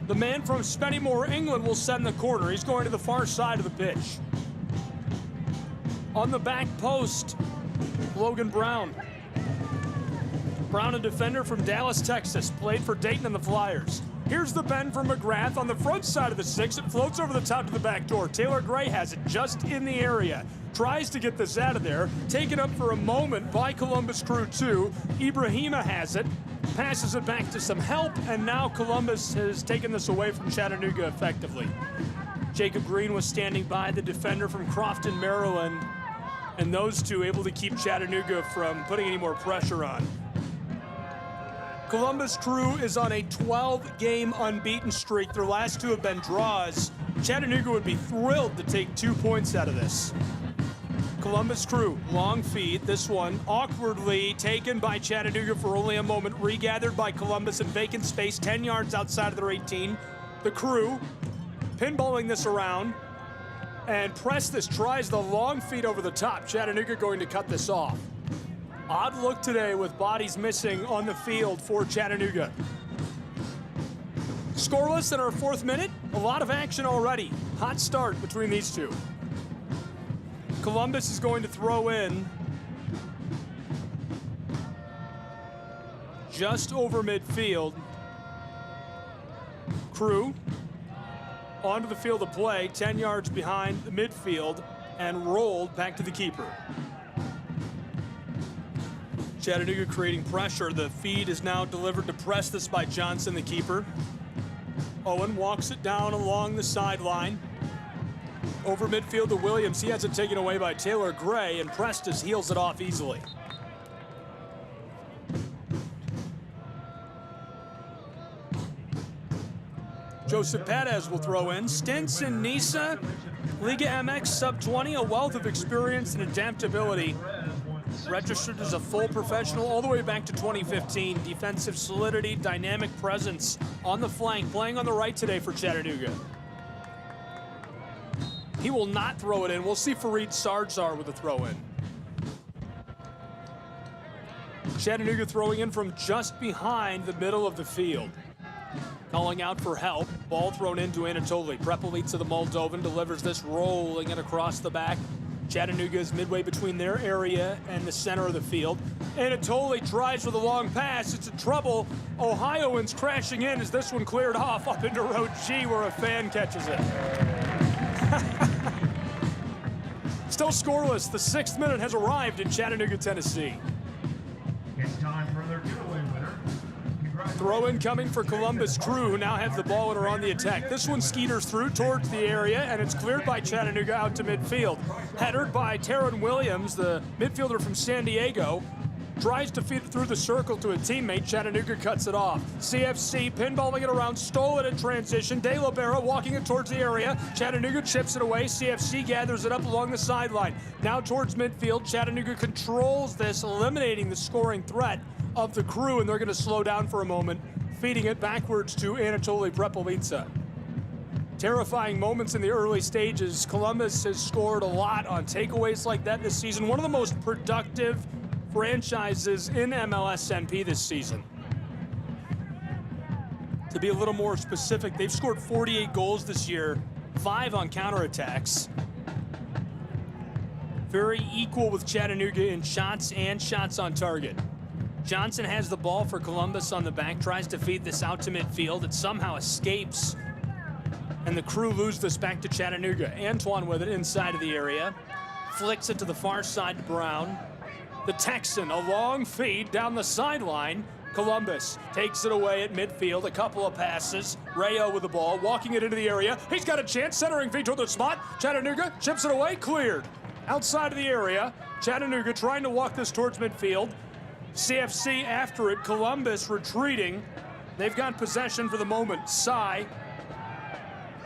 the man from Spennymoor, England, will send the corner. He's going to the far side of the pitch. On the back post, Logan Brown. Brown, a defender from Dallas, Texas, played for Dayton and the Flyers. Here's the bend from McGrath on the front side of the 6. It floats over the top to the back door. Taylor Gray has it just in the area. Tries to get this out of there. Taken up for a moment by Columbus Crew 2. Ibrahima has it. Passes it back to some help, and now Columbus has taken this away from Chattanooga effectively. Jacob Green was standing by, the defender from Crofton, Maryland, and those two able to keep Chattanooga from putting any more pressure on. Columbus Crew is on a 12-game unbeaten streak. Their last two have been draws. Chattanooga would be thrilled to take 2 points out of this. Columbus Crew, long feed. This one awkwardly taken by Chattanooga for only a moment. Regathered by Columbus in vacant space, 10 yards outside of their 18. The Crew pinballing this around. And Presthus tries the long feed over the top. Chattanooga going to cut this off. Odd look today with bodies missing on the field for Chattanooga. Scoreless in our 4th minute. A lot of action already. Hot start between these two. Columbus is going to throw in just over midfield. Crew onto the field of play, 10 yards behind the midfield, and rolled back to the keeper. Chattanooga creating pressure. The feed is now delivered to Presthus by Johnson, the keeper. Owen walks it down along the sideline. Over midfield to Williams. He has it taken away by Taylor Gray, and Presthus heels it off easily. Joseph Perez will throw in. Stints in Nisa, Liga MX sub-20, a wealth of experience and adaptability. Registered as a full professional all the way back to 2015. Defensive solidity, dynamic presence on the flank, playing on the right today for Chattanooga. He will not throw it in. We'll see Fareed Sardzar with a throw in. Chattanooga throwing in from just behind the middle of the field. Calling out for help. Ball thrown into Anatoly. Prepelica, the Moldovan, delivers this, rolling it across the back. Chattanooga is midway between their area and the center of the field. Anatoly tries for the long pass. It's in trouble. Ohioans crashing in as this one cleared off up into row G where a fan catches it. Still scoreless. The 6th minute has arrived in Chattanooga, Tennessee. It's time for their giveaway winner. Throw in coming for Columbus Crew, who now have the ball and are on the attack. This one skeeters through towards the area, and it's cleared by Chattanooga out to midfield. Headed by Teron Williams, the midfielder from San Diego. Tries to feed it through the circle to a teammate. Chattanooga cuts it off. CFC pinballing it around, stole it in transition. De Libera walking it towards the area. Chattanooga chips it away. CFC gathers it up along the sideline. Now towards midfield. Chattanooga controls this, eliminating the scoring threat of the Crew, and they're going to slow down for a moment, feeding it backwards to Anatoly Prepelica. Terrifying moments in the early stages. Columbus has scored a lot on takeaways like that this season. One of the most productive franchises in MLSNP this season. To be a little more specific, they've scored 48 goals this year, 5 on counterattacks. Very equal with Chattanooga in shots and shots on target. Johnson has the ball for Columbus on the back, tries to feed this out to midfield. It somehow escapes, and the Crew lose this back to Chattanooga. Antoine with it inside of the area. Flicks it to the far side to Brown. The Texan, a long feed down the sideline. Columbus takes it away at midfield, a couple of passes. Rayo with the ball, walking it into the area. He's got a chance, centering feed toward the spot. Chattanooga chips it away, cleared. Outside of the area, Chattanooga trying to walk this towards midfield. CFC after it, Columbus retreating. They've got possession for the moment. Sai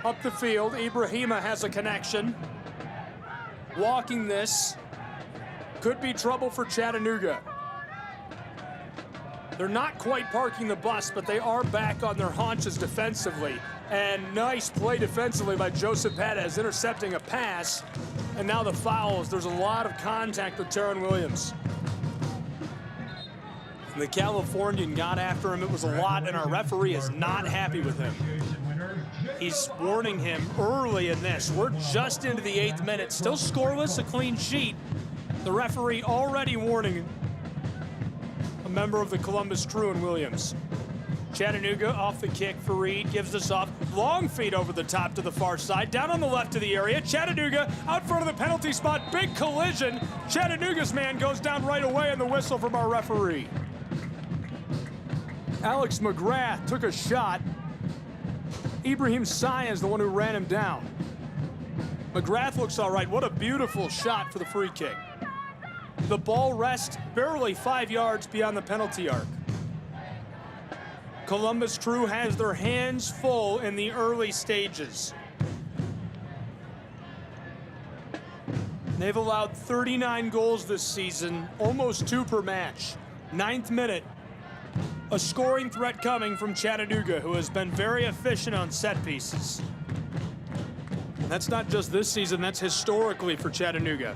up the field, Ibrahima has a connection. Walking this, could be trouble for Chattanooga. They're not quite parking the bus, but they are back on their haunches defensively. And nice play defensively by Joseph Perez, intercepting a pass. And now the fouls. There's a lot of contact with Teron Williams. The Californian got after him. It was a lot, and our referee is not happy with him. He's warning him early in this. We're just into the 8th minute. Still scoreless, a clean sheet. The referee already warning a member of the Columbus Crew and Williams. Chattanooga off the kick. Fareed gives this off. Long feed over the top to the far side. Down on the left of the area. Chattanooga out front of the penalty spot. Big collision. Chattanooga's man goes down right away on the whistle from our referee. Alex McGrath took a shot. Ibrahim Sai is the one who ran him down. McGrath looks all right. What a beautiful shot for the free kick. The ball rests barely 5 yards beyond the penalty arc. Columbus Crew has their hands full in the early stages. They've allowed 39 goals this season, almost 2 per match. 9th minute, a scoring threat coming from Chattanooga, who has been very efficient on set pieces. That's not just this season, that's historically for Chattanooga.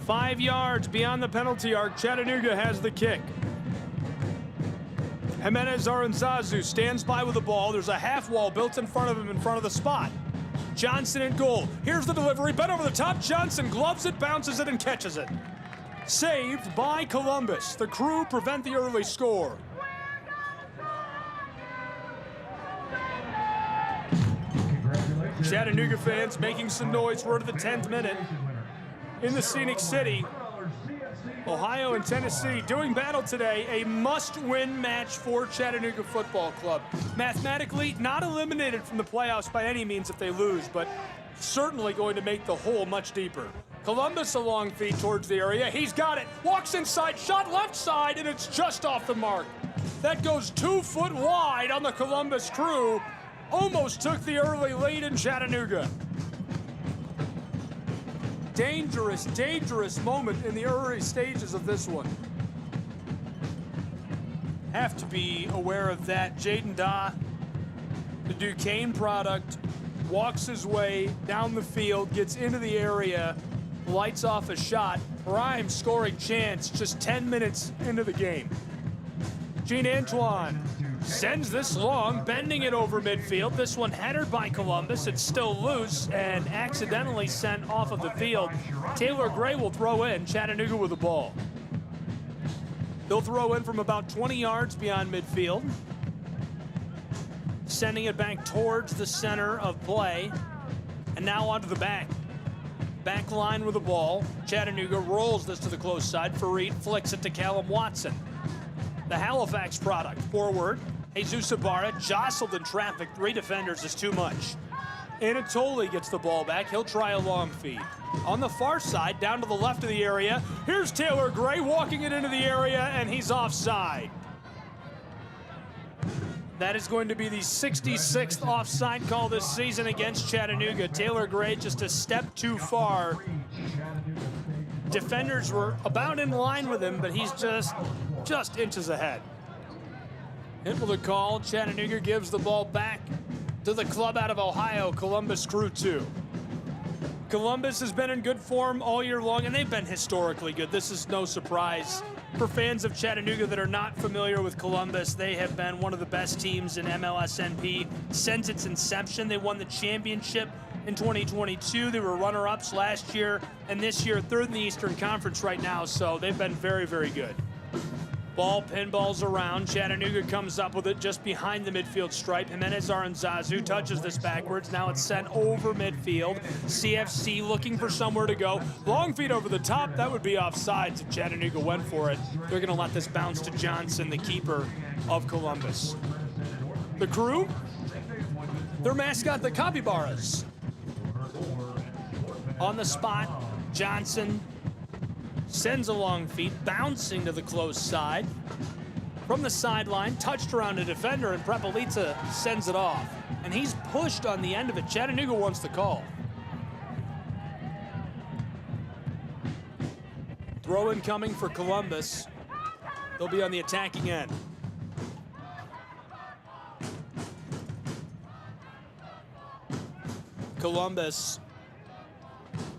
5 yards beyond the penalty arc, Chattanooga has the kick. Jimenez Aranzazu stands by with the ball. There's a half wall built in front of him in front of the spot. Johnson in goal. Here's the delivery, bent over the top. Johnson gloves it, bounces it, and catches it. Saved by Columbus. The Crew prevent the early score. Chattanooga fans making some noise. We're at the 10th minute in the Scenic City. Ohio and Tennessee doing battle today. A must-win match for Chattanooga Football Club. Mathematically, not eliminated from the playoffs by any means if they lose, but certainly going to make the hole much deeper. Columbus a long feed towards the area. He's got it. Walks inside, shot left side, and it's just off the mark. That goes 2 foot wide on the Columbus Crew. Almost took the early lead in Chattanooga. Dangerous, dangerous moment in the early stages of this one. Have to be aware of that. Jaden Daw, the Duquesne product, walks his way down the field, gets into the area, lights off a shot. Prime scoring chance just 10 minutes into the game. Jean Antoine sends this long, bending it over midfield. This one headed by Columbus. It's still loose and accidentally sent off of the field. Taylor Gray will throw in. Chattanooga with the ball. They'll throw in from about 20 yards beyond midfield, sending it back towards the center of play. And now onto the back. Back line with the ball. Chattanooga rolls this to the close side. Fareed flicks it to Callum Watson. The Halifax product forward. Jesus Ibarra jostled in traffic. 3 defenders is too much. Anatoly gets the ball back. He'll try a long feed. On the far side, down to the left of the area, here's Taylor Gray walking it into the area, and he's offside. That is going to be the 66th offside call this season against Chattanooga. Taylor Gray just a step too far. Defenders were about in line with him, but he's just inches ahead. Hit with a call. Chattanooga gives the ball back to the club out of Ohio, Columbus Crew 2. Columbus has been in good form all year long, and they've been historically good. This is no surprise. For fans of Chattanooga that are not familiar with Columbus, they have been one of the best teams in MLSNP since its inception. They won the championship in 2022. They were runner-ups last year, and this year, third in the Eastern Conference right now, so they've been very, very good. Ball pinballs around. Chattanooga comes up with it just behind the midfield stripe. Jimenez Aranzazu touches this backwards. Now it's sent over midfield. CFC looking for somewhere to go. Long feed over the top. That would be offsides if Chattanooga went for it. They're going to let this bounce to Johnson, the keeper of Columbus. The Crew, their mascot, the Capybaras. On the spot, Johnson sends a long feed, bouncing to the close side. From the sideline, touched around a defender, and Prepelica sends it off. And he's pushed on the end of it. Chattanooga wants the call. Throw in coming for Columbus. They'll be on the attacking end. Columbus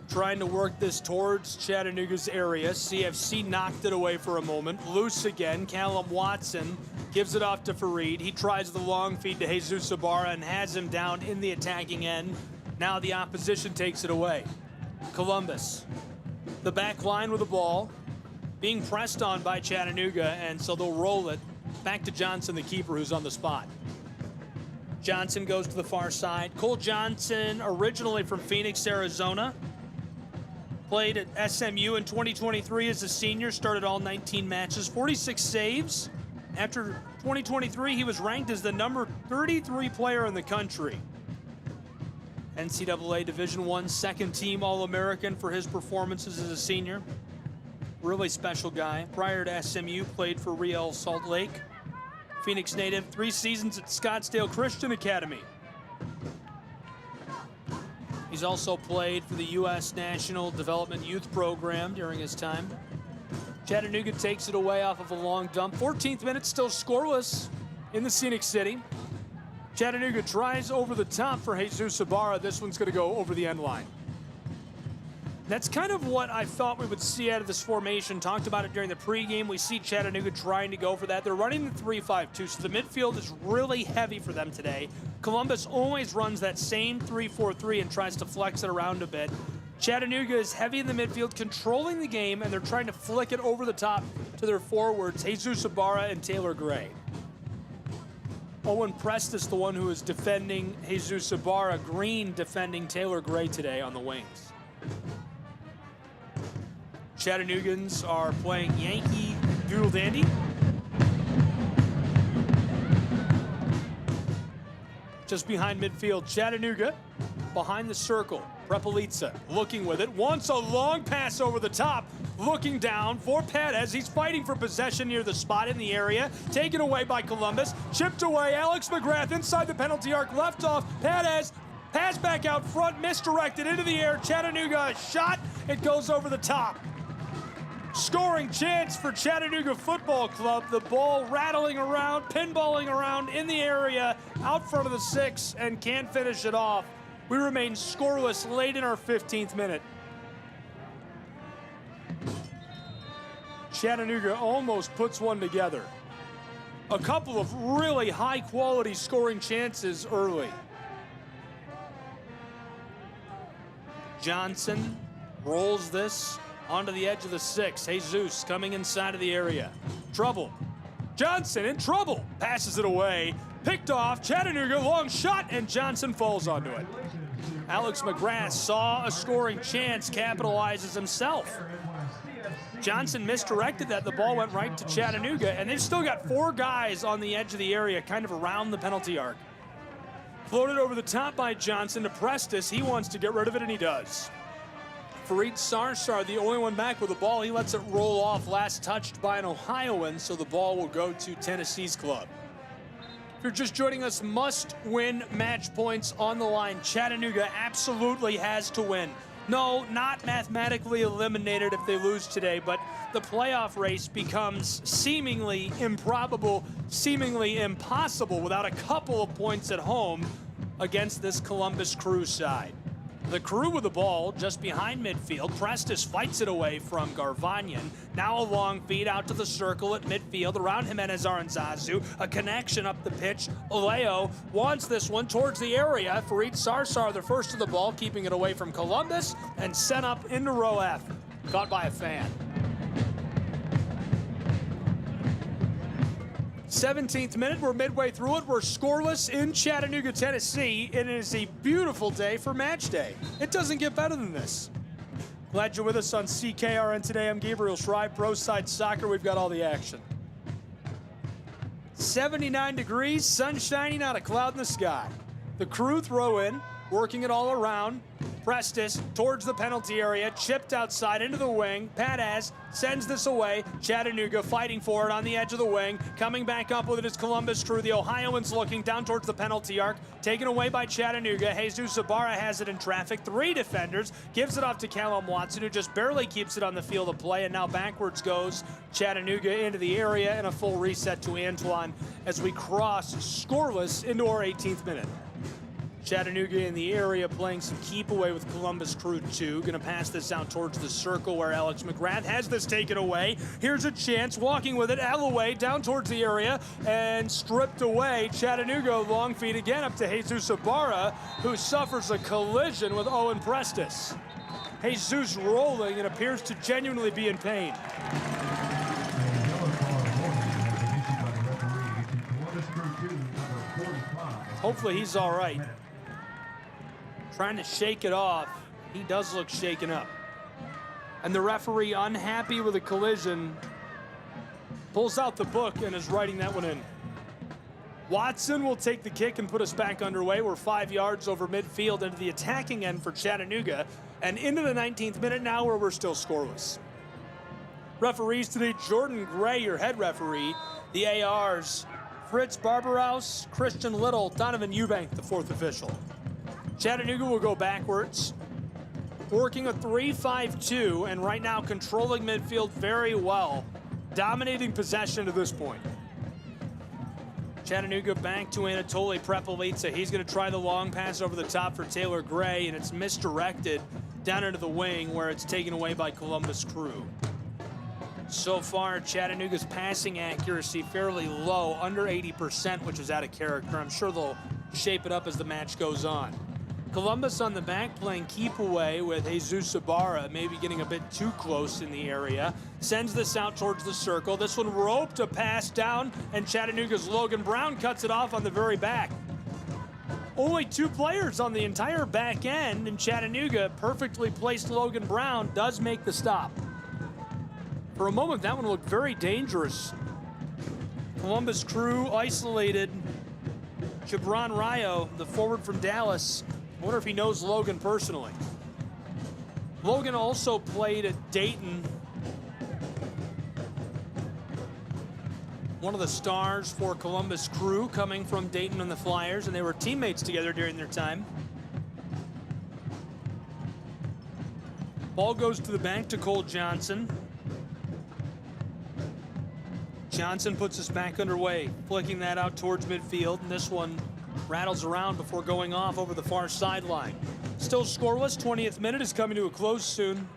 trying to work this towards Chattanooga's area. CFC knocked it away for a moment. Loose again. Callum Watson gives it off to Fareed. He tries the long feed to Jesus Ibarra and has him down in the attacking end. Now the opposition takes it away. Columbus, the back line with the ball, being pressed on by Chattanooga, and so they'll roll it back to Johnson, the keeper, who's on the spot. Johnson goes to the far side. Cole Johnson, originally from Phoenix, Arizona, played at SMU in 2023 as a senior, started all 19 matches, 46 saves. After 2023, he was ranked as the number 33 player in the country. NCAA Division I second team All-American for his performances as a senior. Really special guy. Prior to SMU, played for Real Salt Lake. Phoenix native, 3 seasons at Scottsdale Christian Academy. He's also played for the U.S. National Development Youth Program during his time. Chattanooga takes it away off of a long dump. 14th minute, still scoreless in the Scenic City. Chattanooga tries over the top for Jesus Ibarra. This one's going to go over the end line. That's kind of what I thought we would see out of this formation. Talked about it during the pregame. We see Chattanooga trying to go for that. They're running the 3-5-2, so the midfield is really heavy for them today. Columbus always runs that same 3-4-3 and tries to flex it around a bit. Chattanooga is heavy in the midfield, controlling the game, and they're trying to flick it over the top to their forwards, Jesus Ibarra and Taylor Gray. Owen Prestis, the one who is defending Jesus Ibarra. Green defending Taylor Gray today on the wings. Chattanoogans are playing Yankee Doodle Dandy. Just behind midfield, Chattanooga behind the circle. Prepelica looking with it, wants a long pass over the top, looking down for Perez. He's fighting for possession near the spot in the area, taken away by Columbus, chipped away. Alex McGrath inside the penalty arc, left off. Perez, pass back out front, misdirected into the air. Chattanooga, a shot, it goes over the top. Scoring chance for Chattanooga Football Club. The ball rattling around, pinballing around in the area, out front of the 6, and can't finish it off. We remain scoreless late in our 15th minute. Chattanooga almost puts one together. A couple of really high-quality scoring chances early. Johnson rolls this onto the edge of the 6. Jesus coming inside of the area. Trouble. Johnson in trouble. Passes it away. Picked off. Chattanooga, long shot, and Johnson falls onto it. Alex McGrath saw a scoring chance, capitalizes himself. Johnson misdirected that. The ball went right to Chattanooga, and they've still got 4 guys on the edge of the area, kind of around the penalty arc. Floated over the top by Johnson to Prestis. He wants to get rid of it, and he does. Fareed Sarsar, the only one back with the ball. He lets it roll off, last touched by an Ohioan, so the ball will go to Tennessee's club. If you're just joining us, must-win match points on the line. Chattanooga absolutely has to win. No, not mathematically eliminated if they lose today, but the playoff race becomes seemingly improbable, seemingly impossible without a couple of points at home against this Columbus Crew side. The Crew with the ball just behind midfield. Prestis fights it away from Garvanyan. Now a long feed out to the circle at midfield. Around Jimenez Aranzazu. A connection up the pitch. Leo wants this one towards the area. Farid Sarsar, the first of the ball, keeping it away from Columbus and sent up into row F. Caught by a fan. 17th minute, we're midway through it. We're scoreless in Chattanooga, Tennessee. It is a beautiful day for match day. It doesn't get better than this. Glad you're with us on CKRN today. I'm Gabriel Schreib, Pro Side Soccer. We've got all the action. 79 degrees, sun shining, not a cloud in the sky. The Crew throw in, working it all around. Prestis towards the penalty area, chipped outside into the wing. Padaz sends this away. Chattanooga fighting for it on the edge of the wing. Coming back up with it is Columbus Crew. The Ohioans looking down towards the penalty arc. Taken away by Chattanooga. Jesus Ibarra has it in traffic. 3 defenders. Gives it off to Callum Watson, who just barely keeps it on the field of play. And now backwards goes Chattanooga into the area, and a full reset to Antoine as we cross scoreless into our 18th minute. Chattanooga in the area playing some keep away with Columbus Crew 2. Gonna pass this out towards the circle where Alex McGrath has this taken away. Here's a chance, walking with it, Alloway down towards the area and stripped away. Chattanooga long feed again up to Jesus Ibarra, who suffers a collision with Owen Prestis. Jesus rolling and appears to genuinely be in pain. Hopefully he's all right. Trying to shake it off. He does look shaken up. And the referee, unhappy with the collision, pulls out the book and is writing that one in. Watson will take the kick and put us back underway. We're 5 yards over midfield into the attacking end for Chattanooga and into the 19th minute now where we're still scoreless. Referees today, Jordan Gray, your head referee. The ARs, Fritz Barberhaus, Christian Little, Donovan Eubank, the 4th official. Chattanooga will go backwards, working a 3-5-2, and right now controlling midfield very well, dominating possession to this point. Chattanooga back to Anatoly Prepelica. He's going to try the long pass over the top for Taylor Gray, and it's misdirected down into the wing where it's taken away by Columbus Crew. So far, Chattanooga's passing accuracy fairly low, under 80%, which is out of character. I'm sure they'll shape it up as the match goes on. Columbus on the back playing keep away with Jesus Ibarra, maybe getting a bit too close in the area. Sends this out towards the circle. This one roped, a pass down, and Chattanooga's Logan Brown cuts it off on the very back. Only 2 players on the entire back end, and Chattanooga, perfectly placed Logan Brown, does make the stop. For a moment, that one looked very dangerous. Columbus Crew isolated. Gibran Rayo, the forward from Dallas. I wonder if he knows Logan personally. Logan also played at Dayton. One of the stars for Columbus Crew, coming from Dayton and the Flyers, and they were teammates together during their time. Ball goes to the bank to Cole Johnson. Johnson puts us back underway, flicking that out towards midfield, and this one rattles around before going off over the far sideline. Still scoreless, 20th minute is coming to a close soon.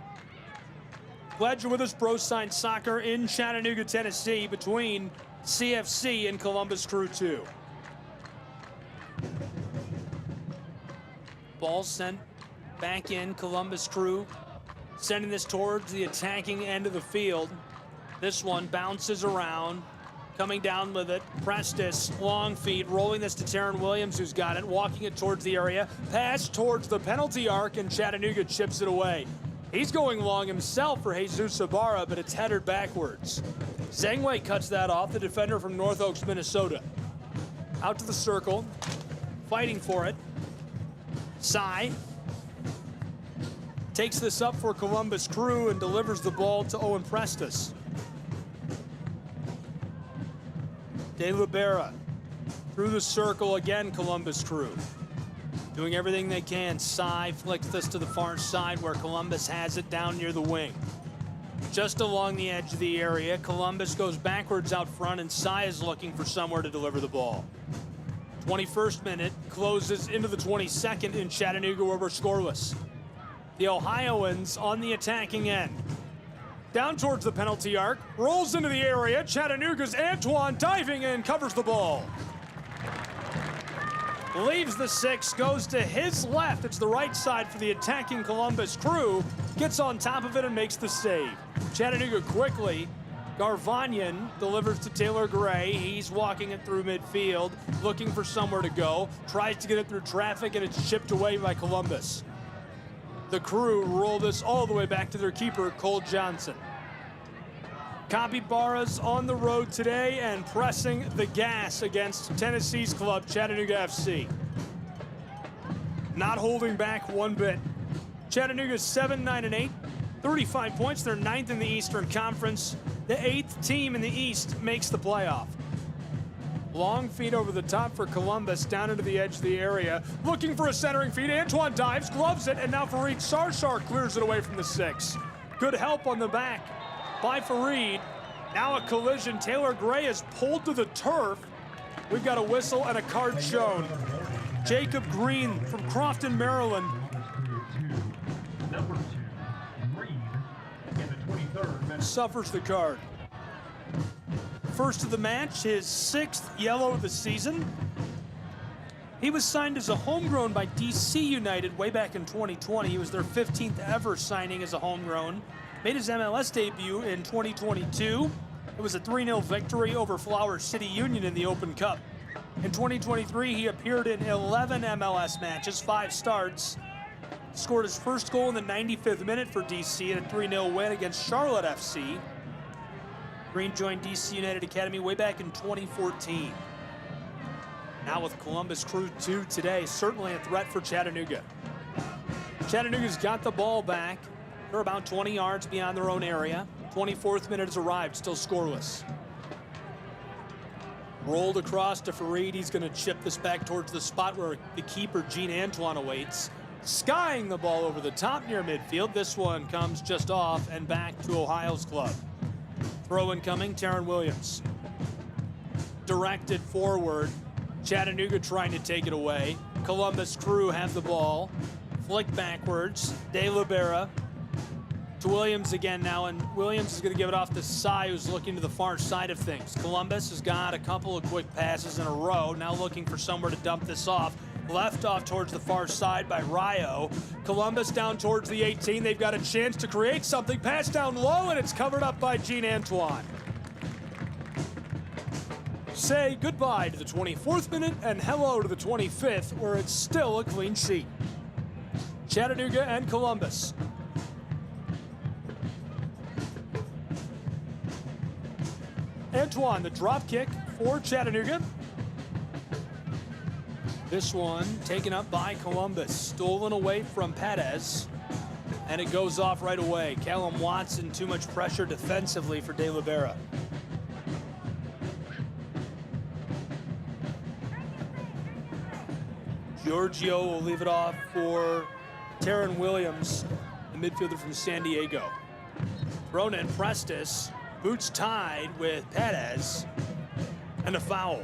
Glad you're with us, Pro Side Soccer in Chattanooga, Tennessee, between CFC and Columbus Crew 2. Ball sent back in, Columbus Crew sending this towards the attacking end of the field. This one bounces around, coming down with it. Prestis, long feed, rolling this to Taron Williams, who's got it, walking it towards the area. Pass towards the penalty arc, and Chattanooga chips it away. He's going long himself for Jesus Ibarra, but it's headed backwards. Zangway cuts that off, the defender from North Oaks, Minnesota. Out to the circle, fighting for it. Sai takes this up for Columbus Crew and delivers the ball to Owen Prestis. De Libera through the circle again, Columbus Crew. Doing everything they can. Sy flicks this to the far side where Columbus has it down near the wing. Just along the edge of the area, Columbus goes backwards out front, and Sy is looking for somewhere to deliver the ball. 21st minute closes into the 22nd in Chattanooga, where we're scoreless. The Ohioans on the attacking end. Down towards the penalty arc, rolls into the area. Chattanooga's Antoine diving in, covers the ball. Leaves the 6, goes to his left. It's the right side for the attacking Columbus Crew. Gets on top of it and makes the save. Chattanooga quickly. Garvanyan delivers to Taylor Gray. He's walking it through midfield, looking for somewhere to go. Tries to get it through traffic, and it's chipped away by Columbus. The Crew roll this all the way back to their keeper, Cole Johnson. Capybaras on the road today and pressing the gas against Tennessee's club, Chattanooga FC. Not holding back one bit. Chattanooga's 7-9-8, 35 points. They're 9th in the Eastern Conference. The 8th team in the East makes the playoff. Long feed over the top for Columbus, down into the edge of the area. Looking for a centering feed. Antoine dives, gloves it, and now Fareed Sarshar clears it away from the 6. Good help on the back by Fareed. Now a collision. Taylor Gray is pulled to the turf. We've got a whistle and a card shown. Jacob Green from Crofton, Maryland. Number 2, Green, in the 23rd minute. Suffers the card. First of the match, his 6th yellow of the season. He was signed as a homegrown by DC United way back in 2020. He was their 15th ever signing as a homegrown. Made his MLS debut in 2022. It was a 3-0 victory over Flower City Union in the Open Cup. In 2023, he appeared in 11 MLS matches, 5 starts. Scored his first goal in the 95th minute for DC in a 3-0 win against Charlotte FC. Green joined DC United Academy way back in 2014. Now with Columbus Crew 2 today, certainly a threat for Chattanooga. Chattanooga's got the ball back. They're about 20 yards beyond their own area. 24th minute has arrived, still scoreless. Rolled across to Fareed. He's going to chip this back towards the spot where the keeper, Gene Antoine, awaits. Skying the ball over the top near midfield. This one comes just off and back to Ohio's club. Throw incoming, Taryn Williams. Directed forward. Chattanooga trying to take it away. Columbus Crew have the ball. Flick backwards. De Libera to Williams again now, and Williams is going to give it off to Sy, who's looking to the far side of things. Columbus has got a couple of quick passes in a row, now looking for somewhere to dump this off. Left off towards the far side by Rayo. Columbus down towards the 18. They've got a chance to create something. Pass down low, and it's covered up by Gene Antoine. Say goodbye to the 24th minute and hello to the 25th, where it's still a clean sheet. Chattanooga and Columbus. Antoine, the drop kick for Chattanooga. This one taken up by Columbus, stolen away from Perez, and it goes off right away. Callum Watson, too much pressure defensively for De Libera. Giorgio will leave it off for Taryn Williams, the midfielder from San Diego. Thrown in Prestis, boots tied with Perez, and a foul.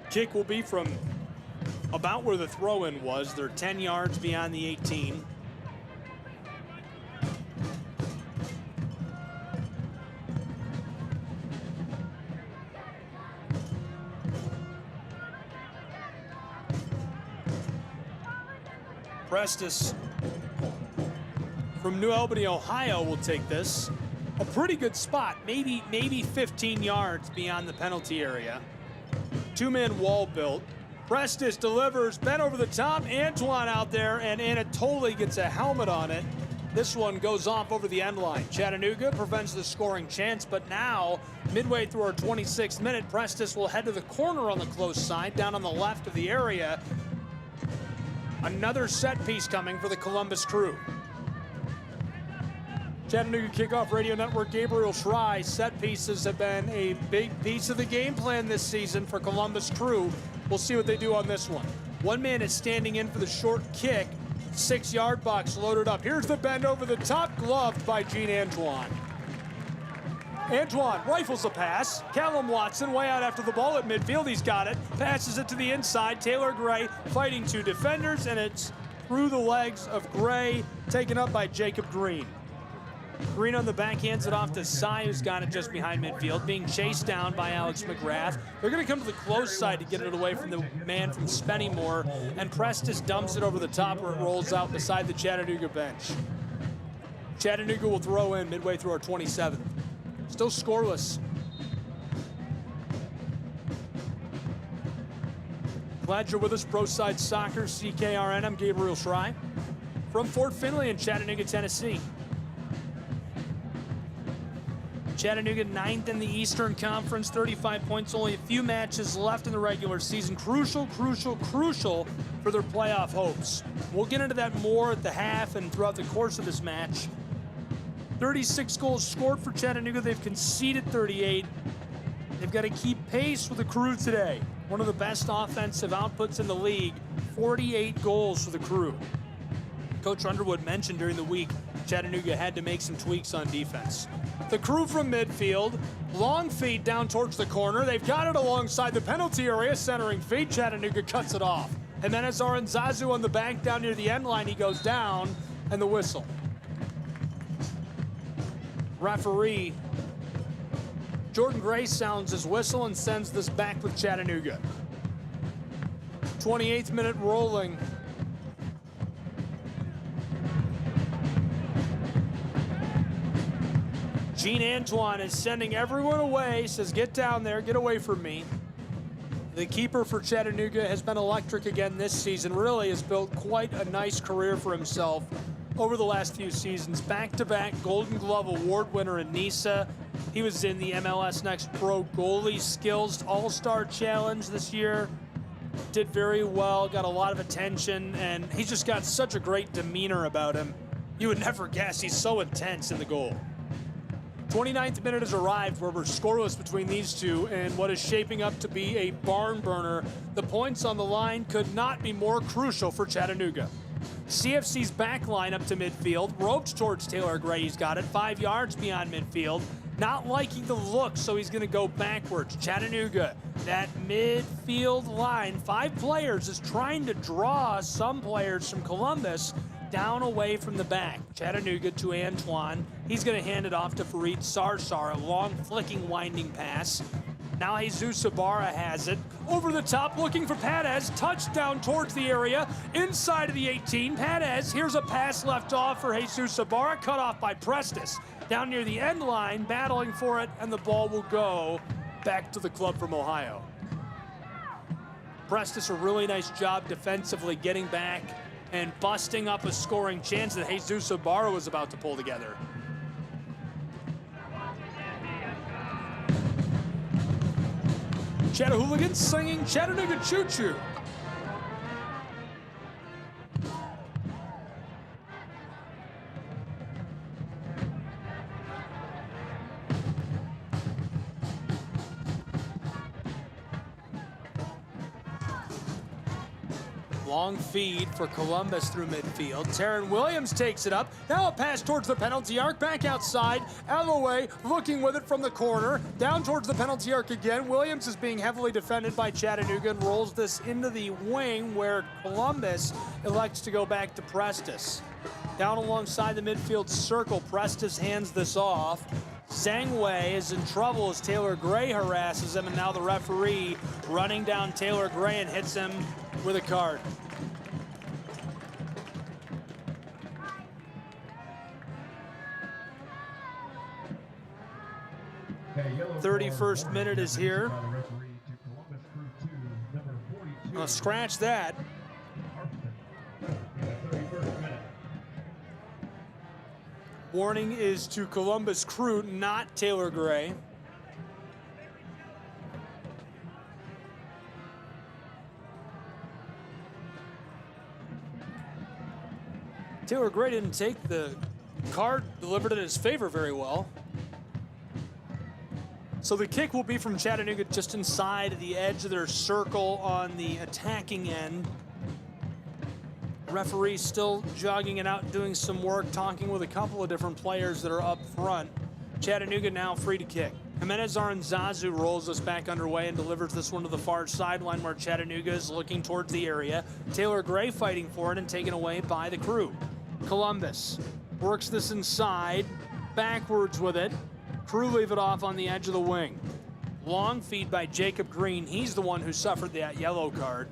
Kick will be from about where the throw-in was. They're 10 yards beyond the 18. Prestis from New Albany, Ohio will take this. A pretty good spot, maybe 15 yards beyond the penalty area. Two-man wall built. Prestis delivers, bent over the top. Antoine out there, and Anatoly gets a helmet on it. This one goes off over the end line. Chattanooga prevents the scoring chance, but now, midway through our 26th minute, Prestis will head to the corner on the close side, down on the left of the area. Another set piece coming for the Columbus Crew. Chattanooga Kickoff Radio Network, Gabriel Schry. Set pieces have been a big piece of the game plan this season for Columbus Crew. We'll see what they do on this one. One man is standing in for the short kick. 6-yard box loaded up. Here's the bend over the top, gloved by Gene Antoine. Antoine rifles the pass. Callum Watson way out after the ball at midfield. He's got it. Passes it to the inside. Taylor Gray fighting two defenders, and it's through the legs of Gray, taken up by Jacob Green. Green on the back hands it off to Sy, who's got it just behind midfield, being chased down by Alex McGrath. They're going to come to the close side to get it away from the man from Spennymoor, and Prestis dumps it over the top where it rolls out beside the Chattanooga bench. Chattanooga will throw in midway through our 27th. Still scoreless. Glad you're with us, Pro Side Soccer, CKRN. I'm Gabriel Schry from Fort Finley in Chattanooga, Tennessee. Chattanooga 9th in the Eastern Conference, 35 points, only a few matches left in the regular season. Crucial for their playoff hopes. We'll get into that more at the half and throughout the course of this match. 36 goals scored for Chattanooga. They've conceded 38. They've got to keep pace with the Crew today. One of the best offensive outputs in the league, 48 goals for the Crew. Coach Underwood mentioned during the week Chattanooga had to make some tweaks on defense. The Crew from midfield, long feed down towards the corner. They've got it alongside the penalty area, centering feed. Chattanooga cuts it off. And then it's Aranzazu on the bank down near the end line. He goes down, and the whistle. Referee Jordan Gray sounds his whistle and sends this back with Chattanooga. 28th minute rolling. Gene Antoine is sending everyone away, says get down there, get away from me. The keeper for Chattanooga has been electric again this season, really has built quite a nice career for himself over the last few seasons. Back-to-back Golden Glove Award winner in Nisa. He was in the MLS Next Pro Goalie Skills All-Star Challenge this year. Did very well, got a lot of attention, and he's just got such a great demeanor about him. You would never guess he's so intense in the goal. 29th minute has arrived where we're scoreless between these two and what is shaping up to be a barn burner. The points on the line could not be more crucial for Chattanooga. CFC's back line up to midfield, roped towards Taylor Gray. He's got it 5 yards beyond midfield. Not liking the look, so he's going to go backwards. Chattanooga, that midfield line, 5 players, is trying to draw some players from Columbus down away from the back. Chattanooga to Antoine. He's going to hand it off to Farid Sarsar, a long, flicking, winding pass. Now Jesus Ibarra has it. Over the top, looking for Padez. Touchdown towards the area, inside of the 18. Padez, here's a pass left off for Jesus Ibarra, cut off by Prestis. Down near the end line, battling for it, and the ball will go back to the club from Ohio. Prestis, a really nice job defensively, getting back and busting up a scoring chance that Jesus Ibarra was about to pull together. Chattahooligans singing Chattanooga Choo Choo. Long feed for Columbus through midfield. Taryn Williams takes it up. Now a pass towards the penalty arc. Back outside. Alloway looking with it from the corner. Down towards the penalty arc again. Williams is being heavily defended by Chattanooga and rolls this into the wing where Columbus elects to go back to Prestis. Down alongside the midfield circle, Prestis hands this off. Zhang Wei is in trouble as Taylor Gray harasses him, and now the referee running down Taylor Gray and hits him with a card. Okay, 31st minute is here. I'll scratch that. Warning is to Columbus Crew, not Taylor Gray. Taylor Gray didn't take the Card delivered in his favor very well. So the kick will be from Chattanooga just inside the edge of their circle on the attacking end. Referee still jogging it out, doing some work, talking with a couple of different players that are up front. Chattanooga now free to kick. Jimenez Aranzazu rolls us back underway and delivers this one to the far sideline where Chattanooga is looking towards the area. Taylor Gray fighting for it and taken away by the Crew. Columbus works this inside, backwards with it. Crew leave it off on the edge of the wing. Long feed by Jacob Green. He's the one who suffered that yellow card.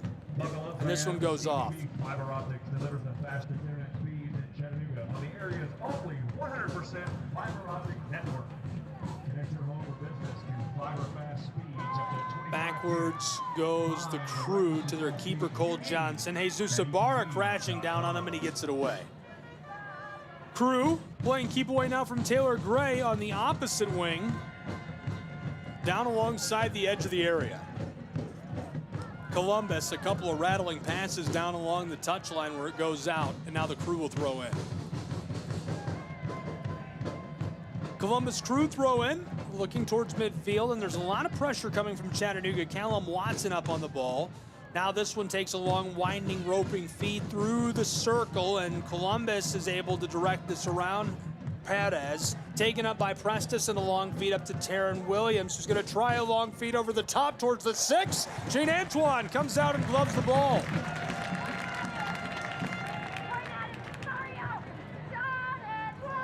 And this one goes off. Fiber optics delivers the fastest internet speeds in Chattanooga on the area's only 100% fiber optic network. Connect your home or business to fiber fast speeds up to 20. Backwards goes the Crew to their keeper, Cole Johnson. Jesus Ibarra crashing down on him, and he gets it away. Crew playing keep away now from Taylor Gray on the opposite wing, down alongside the edge of the area. Columbus, a couple of rattling passes down along the touchline where it goes out, and now the Crew will throw in. Columbus Crew throw in, looking towards midfield, and there's a lot of pressure coming from Chattanooga. Callum Watson up on the ball. Now this one takes a long winding roping feed through the circle, and Columbus is able to direct this around. Perez taken up by Prestis, and a long feed up to Taryn Williams, who's going to try a long feed over the top towards the 6. Gene Antoine comes out and gloves the ball.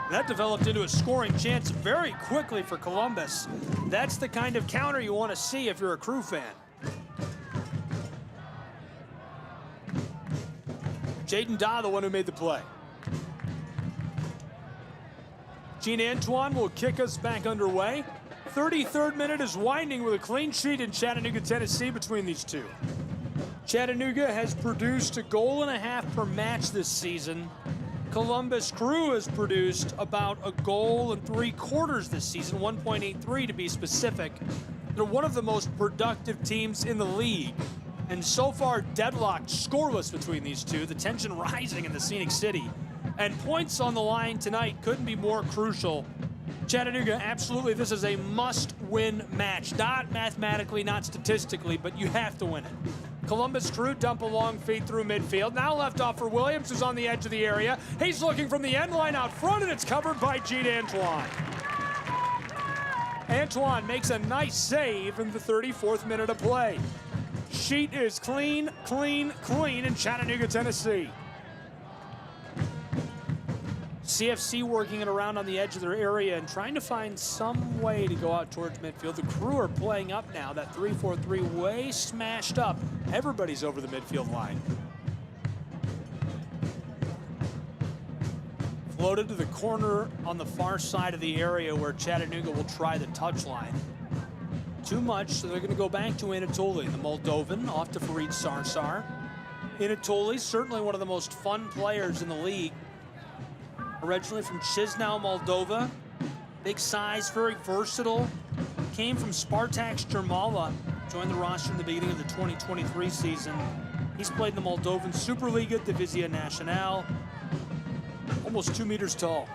That developed into a scoring chance very quickly for Columbus. That's the kind of counter you want to see if you're a Crew fan. Jaden Daw, the one who made the play. Gene Antoine will kick us back underway. 33rd minute is winding with a clean sheet in Chattanooga, Tennessee between these two. Chattanooga has produced a goal and a half per match this season. Columbus Crew has produced about a goal and 3/4 this season, 1.83 to be specific. They're one of the most productive teams in the league. And so far, deadlocked, scoreless between these two. The tension rising in the Scenic City. And points on the line tonight couldn't be more crucial. Chattanooga, absolutely, this is a must-win match. Not mathematically, not statistically, but you have to win it. Columbus Crew dump a long feed through midfield. Now left off for Williams, who's on the edge of the area. He's looking from the end line out front, and it's covered by Gene Antoine. Antoine makes a nice save in the 34th minute of play. Sheet is clean, clean, clean in Chattanooga, Tennessee. CFC working it around on the edge of their area and trying to find some way to go out towards midfield. The Crew are playing up now. That 3-4-3 way smashed up. Everybody's over the midfield line. Floated to the corner on the far side of the area where Chattanooga will try the touchline. Too much, so they're going to go back to Anatoly, the Moldovan, off to Farid Sarsar. Anatoly, certainly one of the most fun players in the league. Originally from Chisinau, Moldova. Big size, very versatile. Came from Spartak Chermala. Joined the roster in the beginning of the 2023 season. He's played in the Moldovan Superliga, Divizia Națională. Almost 2 meters tall.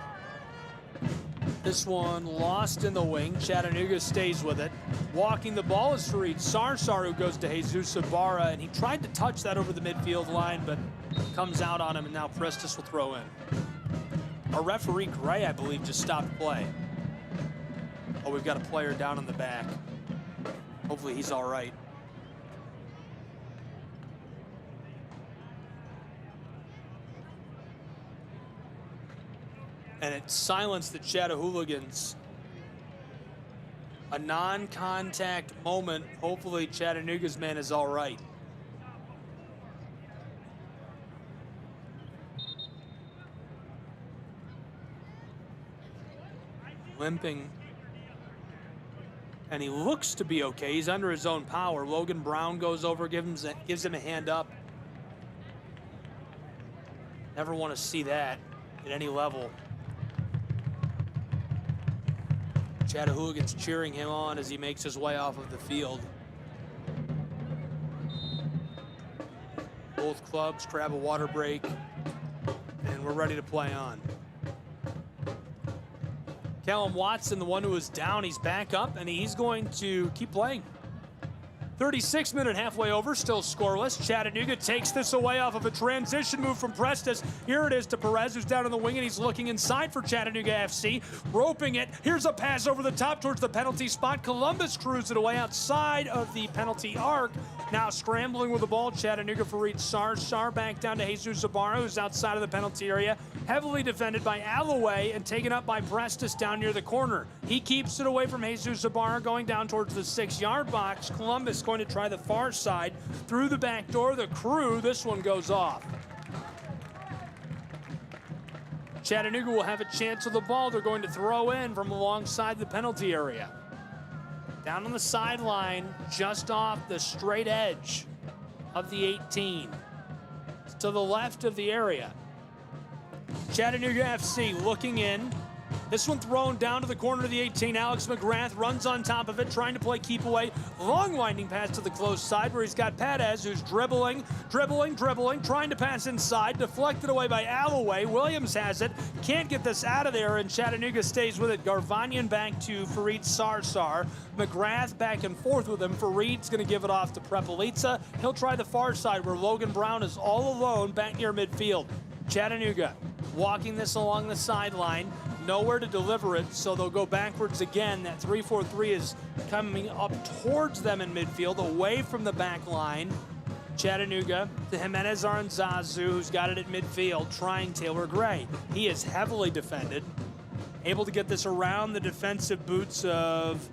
This one lost in the wing. Chattanooga stays with it. Walking the ball is Farid Sarsar, who goes to Jesus Ibarra, and he tried to touch that over the midfield line, but comes out on him, and now Prestis will throw in. Our referee, Gray, I believe, just stopped play. Oh, we've got a player down in the back. Hopefully he's all right. And it silenced the Chattahooligans. A non-contact moment. Hopefully Chattanooga's man is all right. Limping. And he looks to be okay. He's under his own power. Logan Brown goes over, gives him a hand up. Never want to see that at any level. Chattahooligans cheering him on as he makes his way off of the field. Both clubs grab a water break, and we're ready to play on. Callum Watson, the one who was down, he's back up, and he's going to keep playing. 36-minute halfway over, still scoreless. Chattanooga takes this away off of a transition move from Prestes. Here it is to Perez, who's down in the wing, and he's looking inside for Chattanooga FC. Roping it. Here's a pass over the top towards the penalty spot. Columbus crews it away outside of the penalty arc. Now scrambling with the ball, Chattanooga for Reed Sar. Sar back down to Jesus Ibarra, who's outside of the penalty area. Heavily defended by Alloway and taken up by Prestes down near the corner. He keeps it away from Jesus Ibarra, going down towards the 6-yard box. Columbus going to try the far side through the back door. The crew, this one goes off. Chattanooga will have a chance with the ball. They're going to throw in from alongside the penalty area. Down on the sideline, just off the straight edge of the 18. It's to the left of the area. Chattanooga FC looking in. This one thrown down to the corner of the 18. Alex McGrath runs on top of it, trying to play keep away. Long winding pass to the close side where he's got Perez, who's dribbling, trying to pass inside. Deflected away by Alloway. Williams has it. Can't get this out of there, and Chattanooga stays with it. Garvanyan back to Fareed Sarsar. McGrath back and forth with him. Fareed's going to give it off to Prepelica. He'll try the far side where Logan Brown is all alone back near midfield. Chattanooga walking this along the sideline. Nowhere to deliver it, so they'll go backwards again. That 3-4-3 is coming up towards them in midfield, away from the back line. Chattanooga to Jimenez Aranzazu, who's got it at midfield, trying Taylor Gray. He is heavily defended, able to get this around the defensive boots of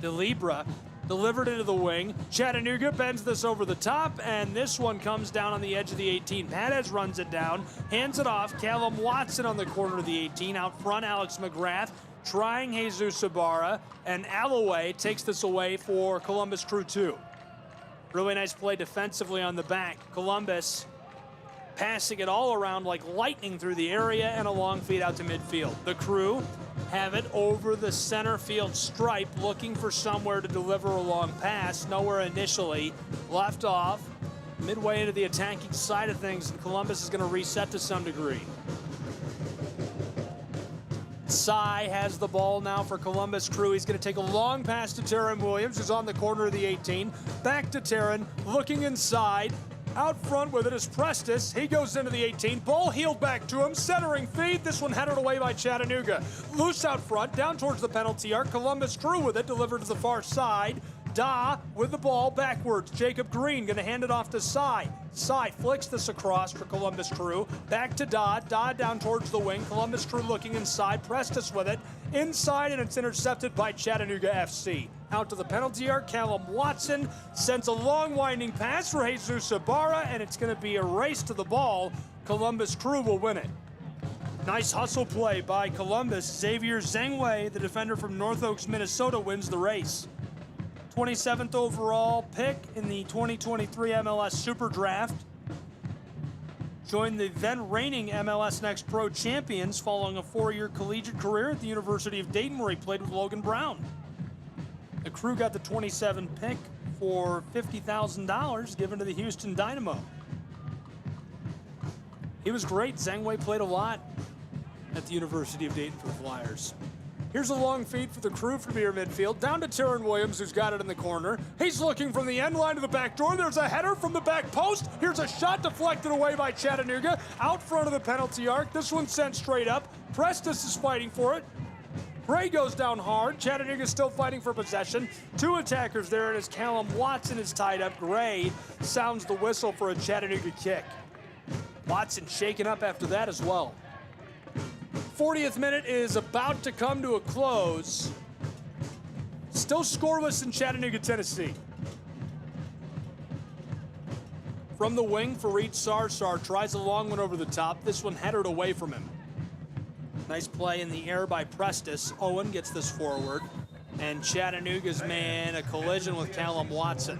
DeLibra. Delivered into the wing. Chattanooga bends this over the top, and this one comes down on the edge of the 18. Perez runs it down, hands it off. Callum Watson on the corner of the 18. Out front, Alex McGrath trying Jesus Ibarra, and Alloway takes this away for Columbus Crew 2. Really nice play defensively on the back. Columbus passing it all around like lightning through the area, and a long feed out to midfield. The Crew have it over the center field stripe, looking for somewhere to deliver a long pass. Nowhere initially. Left off midway into the attacking side of things, and Columbus is going to reset to some degree. Sy has the ball now for Columbus Crew. He's going to take a long pass to Taron Williams, who's on the corner of the 18. Back to Taron, looking inside. Out front with it is Prestes. He goes into the 18. Ball heeled back to him. Centering feed. This one headed away by Chattanooga. Loose out front, down towards the penalty arc. Columbus Crew with it, delivered to the far side. Da with the ball backwards. Jacob Green going to hand it off to Sy. Sy flicks this across for Columbus Crew. Back to Da. Da down towards the wing. Columbus Crew looking inside. Prestes with it. Inside, and it's intercepted by Chattanooga FC. Out to the penalty arc, Callum Watson sends a long winding pass for Jesus Ibarra, and it's going to be a race to the ball. Columbus Crew will win it. Nice hustle play by Columbus. Xavier Zengwei, the defender from North Oaks, Minnesota, wins the race. 27th overall pick in the 2023 MLS Super Draft. Joined the then reigning MLS Next Pro champions following a 4-year collegiate career at the University of Dayton, where he played with Logan Brown. The Crew got the 27 pick for $50,000 given to the Houston Dynamo. He was great. Zengwei played a lot at the University of Dayton for the Flyers. Here's a long feed for the Crew from near midfield. Down to Taron Williams, who's got it in the corner. He's looking from the end line to the back door. There's a header from the back post. Here's a shot deflected away by Chattanooga. Out front of the penalty arc. This one's sent straight up. Prestes is fighting for it. Gray goes down hard. Chattanooga's still fighting for possession. Two attackers there, and as Callum Watson is tied up, Gray sounds the whistle for a Chattanooga kick. Watson shaken up after that as well. 40th minute is about to come to a close. Still scoreless in Chattanooga, Tennessee. From the wing, Fareed Sarsar tries a long one over the top. This one headed away from him. Nice play in the air by Prestes. Owen gets this forward. And Chattanooga's man, a collision with Callum Watson.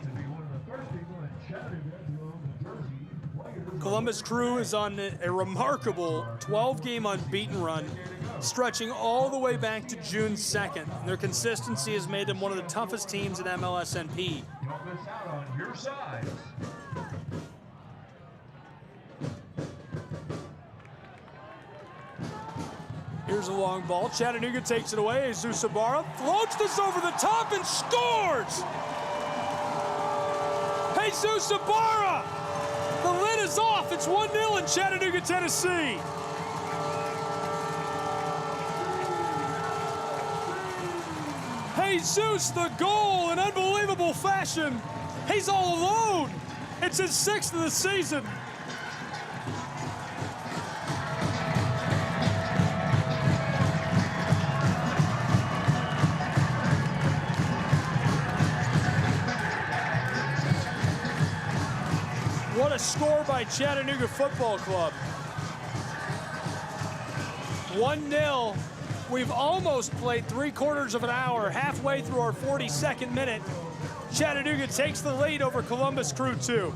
Columbus Crew is on a remarkable 12-game unbeaten run, stretching all the way back to June 2nd. Their consistency has made them one of the toughest teams in MLSNP. Don't miss out on your size. Here's Here's a long ball. Chattanooga takes it away. Jesus Ibarra floats this over the top and scores! Jesus Ibarra! The lid is off. It's 1-0 in Chattanooga, Tennessee. Jesus, the goal in unbelievable fashion. He's all alone. It's his 6th of the season. What a score by Chattanooga Football Club. 1-0. We've almost played 3/4 of an hour, halfway through our 42nd minute. Chattanooga takes the lead over Columbus Crew 2.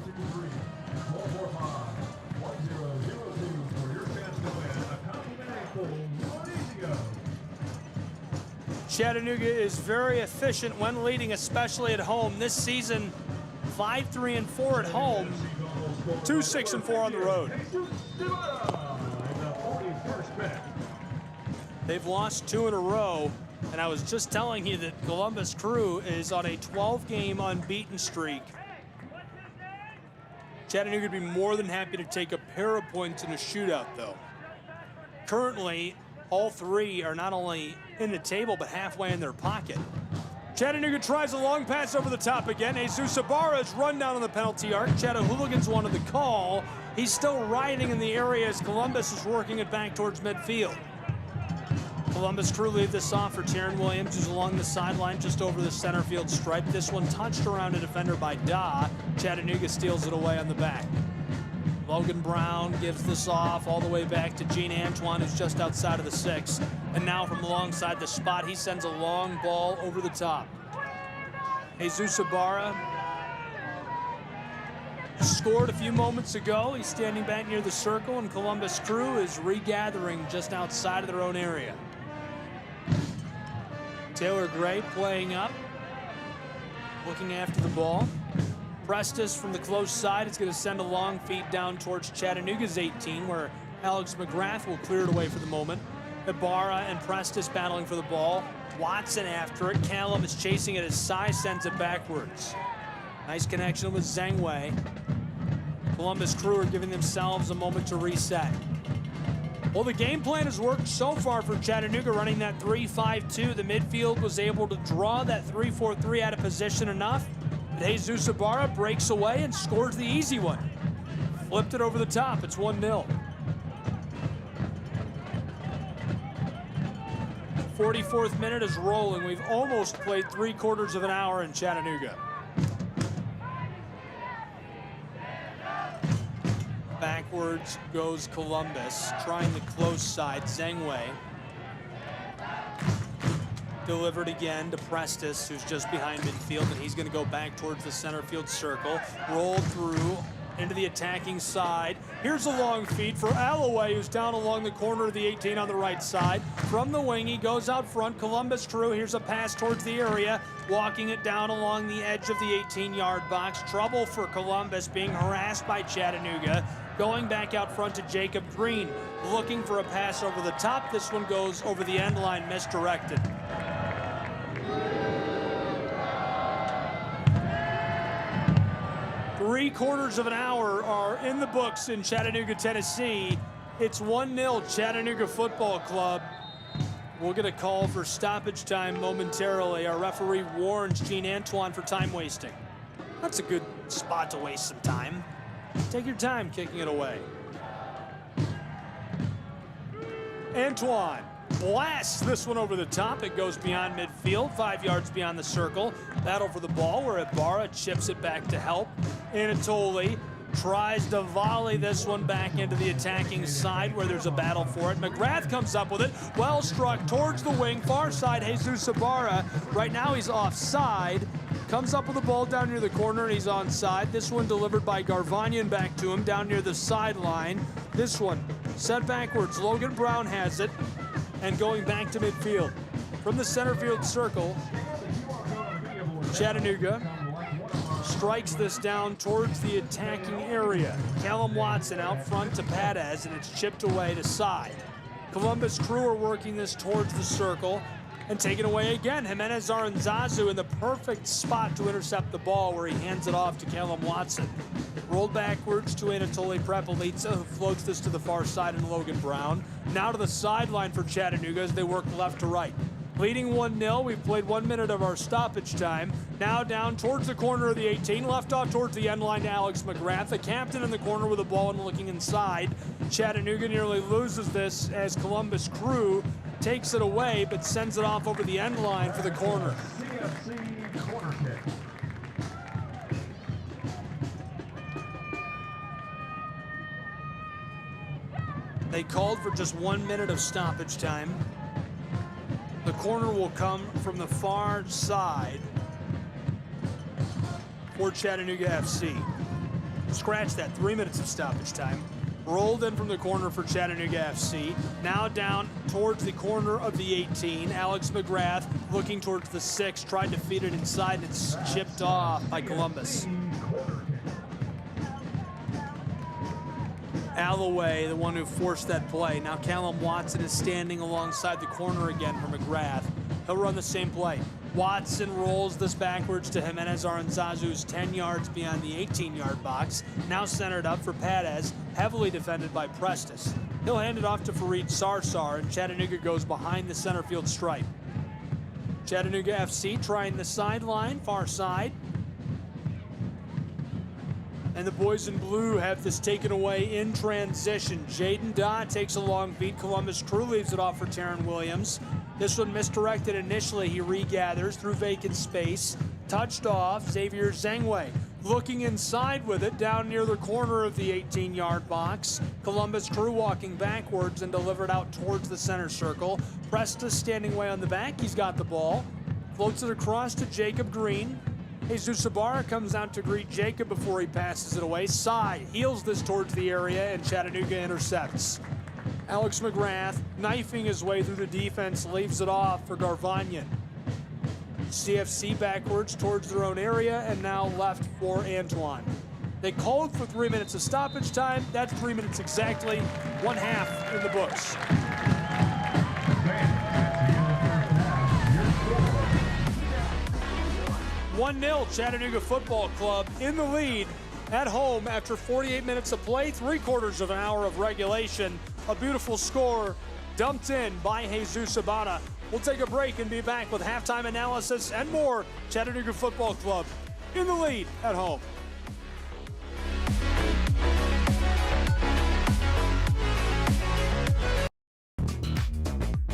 Chattanooga is very efficient when leading, especially at home. This season, 5-3-4 at home, 2-6-4 on the road. They've lost 2 in a row, and I was just telling you that Columbus Crew is on a 12-game unbeaten streak. Chattanooga would be more than happy to take a pair of points in a shootout, though. Currently, all 3 are not only in the table, but halfway in their pocket. Chattanooga tries a long pass over the top again. Jesus Ibarra is run down on the penalty arc. Chattahooligans wanted the call. He's still riding in the area as Columbus is working it back towards midfield. Columbus Crew lead this off for Taryn Williams, who's along the sideline just over the center field stripe. This one touched around a defender by Da. Chattanooga steals it away on the back. Logan Brown gives this off all the way back to Gene Antoine, who's just outside of the 6. And now from alongside the spot, he sends a long ball over the top. Jesus Ibarra scored a few moments ago. He's standing back near the circle, and Columbus Crew is regathering just outside of their own area. Taylor Gray playing up, looking after the ball. Prestis from the close side is going to send a long feed down towards Chattanooga's 18, where Alex McGrath will clear it away for the moment. Ibarra and Prestis battling for the ball. Watson after it. Callum is chasing it as Sai sends it backwards. Nice connection with Zhengwei. Columbus Crew are giving themselves a moment to reset. Well, the game plan has worked so far for Chattanooga, running that 3-5-2. The midfield was able to draw that 3-4-3 out of position enough. But Jesus Ibarra breaks away and scores the easy one. Flipped it over the top. It's 1-0. 44th minute is rolling. We've almost played 3/4 of an hour in Chattanooga. Backwards goes Columbus, trying the close side. Zhengwei delivered again to Prestis, who's just behind midfield, and he's going to go back towards the center field circle. Rolled through into the attacking side. Here's a long feed for Alloway, who's down along the corner of the 18 on the right side. From the wing, he goes out front. Columbus Crew, here's a pass towards the area, walking it down along the edge of the 18-yard box. Trouble for Columbus, being harassed by Chattanooga. Going back out front to Jacob Green, looking for a pass over the top. This one goes over the end line, misdirected. Three-quarters of an hour are in the books in Chattanooga, Tennessee. It's 1-0 Chattanooga Football Club. We'll get a call for stoppage time momentarily. Our referee warns Gene Antoine for time wasting. That's a good spot to waste some time. Take your time kicking it away. Antoine blasts this one over the top. It goes beyond midfield, 5 yards beyond the circle. Battle for the ball where Ibarra chips it back to help. Anatoly tries to volley this one back into the attacking side where there's a battle for it. McGrath comes up with it. Well struck towards the wing. Far side, Jesus Ibarra. Right now he's offside. Comes up with the ball down near the corner and he's onside. This one delivered by Garvanyan back to him down near the sideline. This one sent backwards. Logan Brown has it and going back to midfield. From the center field circle, Chattanooga strikes this down towards the attacking area. Callum Watson out front to Padez, and it's chipped away to side. Columbus Crew are working this towards the circle and taken away again. Jimenez Aranzazu in the perfect spot to intercept the ball where he hands it off to Callum Watson. Rolled backwards to Anatoly Prepelica, who floats this to the far side, and Logan Brown. Now to the sideline for Chattanooga as they work left to right. Leading 1-0, we've played 1 minute of our stoppage time. Now down towards the corner of the 18, left off towards the end line to Alex McGrath. The captain in the corner with the ball and looking inside. Chattanooga nearly loses this as Columbus Crew takes it away, but sends it off over the end line for the corner. CFC corner kick. They called for just 1 minute of stoppage time. The corner will come from the far side for Chattanooga FC. Scratch that, 3 minutes of stoppage time. Rolled in from the corner for Chattanooga FC. Now down towards the corner of the 18. Alex McGrath looking towards the 6, tried to feed it inside. It's chipped off by Columbus. Alloway, the one who forced that play. Now Callum Watson is standing alongside the corner again for McGrath. He'll run the same play. Watson rolls this backwards to Jimenez Aranzazu, who's 10 yards beyond the 18-yard box. Now centered up for Padez, heavily defended by Prestis. He'll hand it off to Fareed Sarsar, and Chattanooga goes behind the center field stripe. Chattanooga FC trying the sideline, far side. And the boys in blue have this taken away in transition. Jaden Dodd takes a long beat. Columbus Crew leaves it off for Taron Williams. This one misdirected initially. He regathers through vacant space. Touched off, Xavier Zengway looking inside with it down near the corner of the 18-yard box. Columbus Crew walking backwards and delivered out towards the center circle. Prestis standing way on the back. He's got the ball. Floats it across to Jacob Green. Jesus Ibarra comes out to greet Jacob before he passes it away. Sai heels this towards the area, and Chattanooga intercepts. Alex McGrath, knifing his way through the defense, leaves it off for Garvanyan. CFC backwards towards their own area, and now left for Antoine. They called for 3 minutes of stoppage time. That's 3 minutes exactly. 1/2 in the books. 1-0 Chattanooga Football Club in the lead at home after 48 minutes of play, 3/4 of an hour of regulation. A beautiful score dumped in by Jesus Ibarra. We'll take a break and be back with halftime analysis and more. Chattanooga Football Club in the lead at home.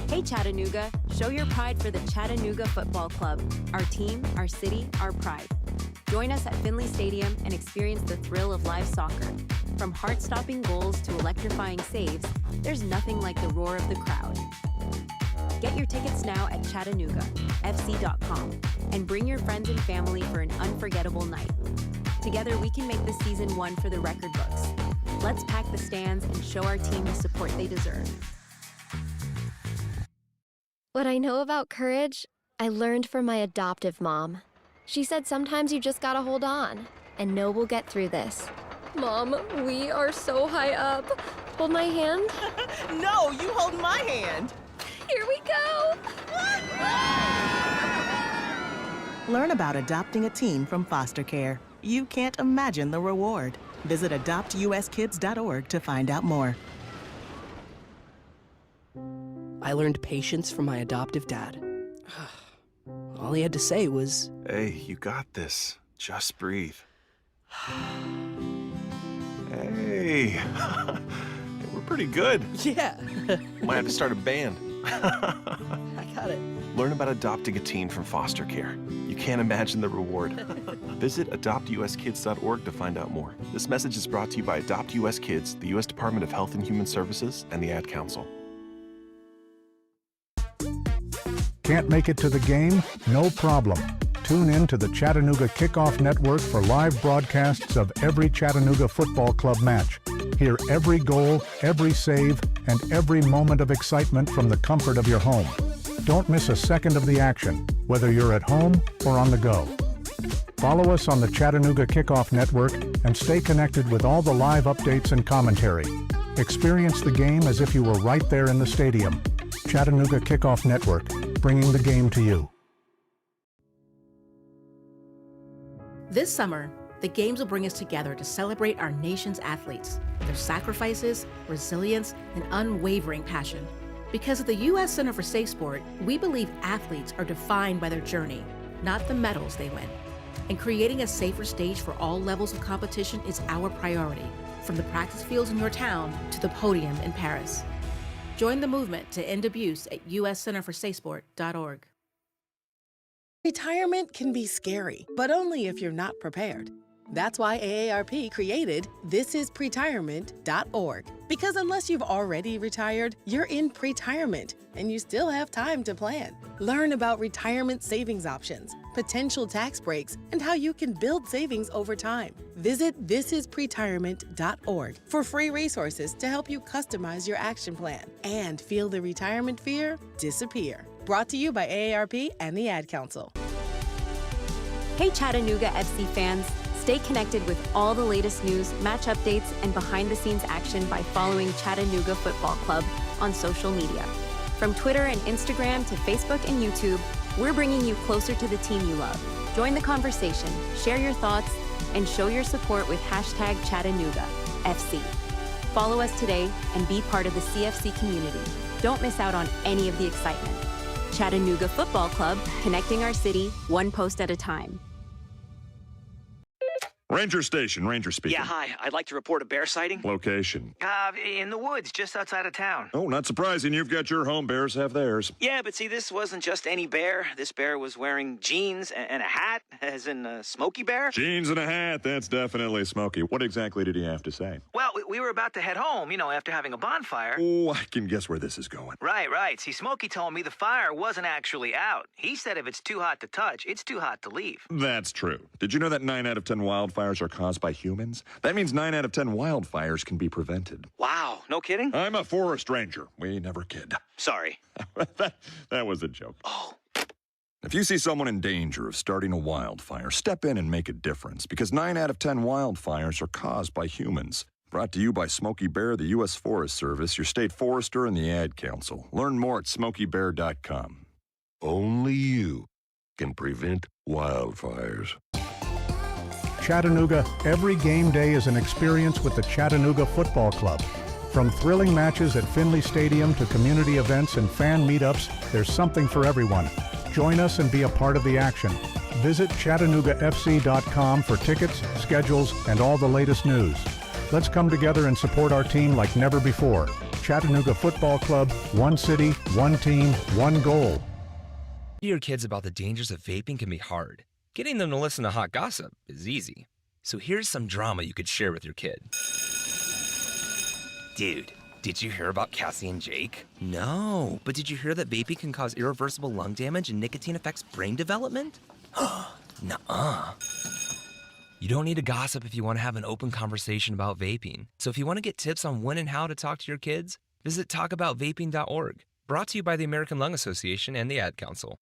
Hey Chattanooga, show your pride for the Chattanooga Football Club. Our team, our city, our pride. Join us at Finley Stadium and experience the thrill of live soccer. From heart-stopping goals to electrifying saves, there's nothing like the roar of the crowd. Get your tickets now at ChattanoogaFC.com and bring your friends and family for an unforgettable night. Together we can make this season one for the record books. Let's pack the stands and show our team the support they deserve. What I know about courage, I learned from my adoptive mom. She said sometimes you just gotta hold on and know we'll get through this. Mom, we are so high up. Hold my hand. No, you hold my hand. Here we go. Learn about adopting a teen from foster care. You can't imagine the reward. Visit adoptuskids.org to find out more. I learned patience from my adoptive dad. All he had to say was, "Hey, you got this. Just breathe." Hey, we're pretty good. Yeah. Might have to start a band. I got it. Learn about adopting a teen from foster care. You can't imagine the reward. Visit adoptuskids.org to find out more. This message is brought to you by Adopt US Kids, the U.S. Department of Health and Human Services, and the Ad Council. Can't make it to the game? No problem. Tune in to the Chattanooga Kickoff Network for live broadcasts of every Chattanooga Football Club match. Hear every goal, every save, and every moment of excitement from the comfort of your home. Don't miss a second of the action, whether you're at home or on the go. Follow us on the Chattanooga Kickoff Network and stay connected with all the live updates and commentary. Experience the game as if you were right there in the stadium. Chattanooga Kickoff Network, bringing the game to you. This summer, the Games will bring us together to celebrate our nation's athletes, their sacrifices, resilience, and unwavering passion. Because at the U.S. Center for Safe Sport, we believe athletes are defined by their journey, not the medals they win. And creating a safer stage for all levels of competition is our priority, from the practice fields in your town to the podium in Paris. Join the movement to end abuse at uscenterforsafesport.org. Retirement can be scary, but only if you're not prepared. That's why AARP created thisispretirement.org. Because unless you've already retired, you're in pretirement, and you still have time to plan. Learn about retirement savings options, potential tax breaks, and how you can build savings over time. Visit thisispretirement.org for free resources to help you customize your action plan and feel the retirement fear disappear. Brought to you by AARP and the Ad Council. Hey Chattanooga FC fans, stay connected with all the latest news, match updates, and behind-the-scenes action by following Chattanooga Football Club on social media. From Twitter and Instagram to Facebook and YouTube, we're bringing you closer to the team you love. Join the conversation, share your thoughts, and show your support with #ChattanoogaFC. Follow us today and be part of the CFC community. Don't miss out on any of the excitement. Chattanooga Football Club, connecting our city one post at a time. Ranger Station, Ranger speaking. Yeah, hi. I'd like to report a bear sighting. Location. In the woods, just outside of town. Oh, not surprising. You've got your home. Bears have theirs. Yeah, but see, this wasn't just any bear. This bear was wearing jeans and a hat, as in a Smokey Bear. Jeans and a hat. That's definitely Smokey. What exactly did he have to say? Well, we were about to head home, after having a bonfire. Oh, I can guess where this is going. Right. See, Smokey told me the fire wasn't actually out. He said if it's too hot to touch, it's too hot to leave. That's true. Did you know that 9 out of 10 wildfires are caused by humans? That means 9 out of 10 wildfires can be prevented. Wow, no kidding? I'm a forest ranger. We never kid. Sorry. that was a joke. Oh. If you see someone in danger of starting a wildfire, step in and make a difference, because 9 out of 10 wildfires are caused by humans. Brought to you by Smokey Bear, the U.S. Forest Service, your state forester, and the Ad Council. Learn more at smokeybear.com. Only you can prevent wildfires. Chattanooga, every game day is an experience with the Chattanooga Football Club. From thrilling matches at Finley Stadium to community events and fan meetups, there's something for everyone. Join us and be a part of the action. Visit ChattanoogaFC.com for tickets, schedules, and all the latest news. Let's come together and support our team like never before. Chattanooga Football Club, one city, one team, one goal. Your kids about the dangers of vaping can be hard. Getting them to listen to hot gossip is easy. So here's some drama you could share with your kid. Dude, did you hear about Cassie and Jake? No, but did you hear that vaping can cause irreversible lung damage and nicotine affects brain development? Nuh-uh. You don't need to gossip if you want to have an open conversation about vaping. So if you want to get tips on when and how to talk to your kids, visit talkaboutvaping.org. Brought to you by the American Lung Association and the Ad Council.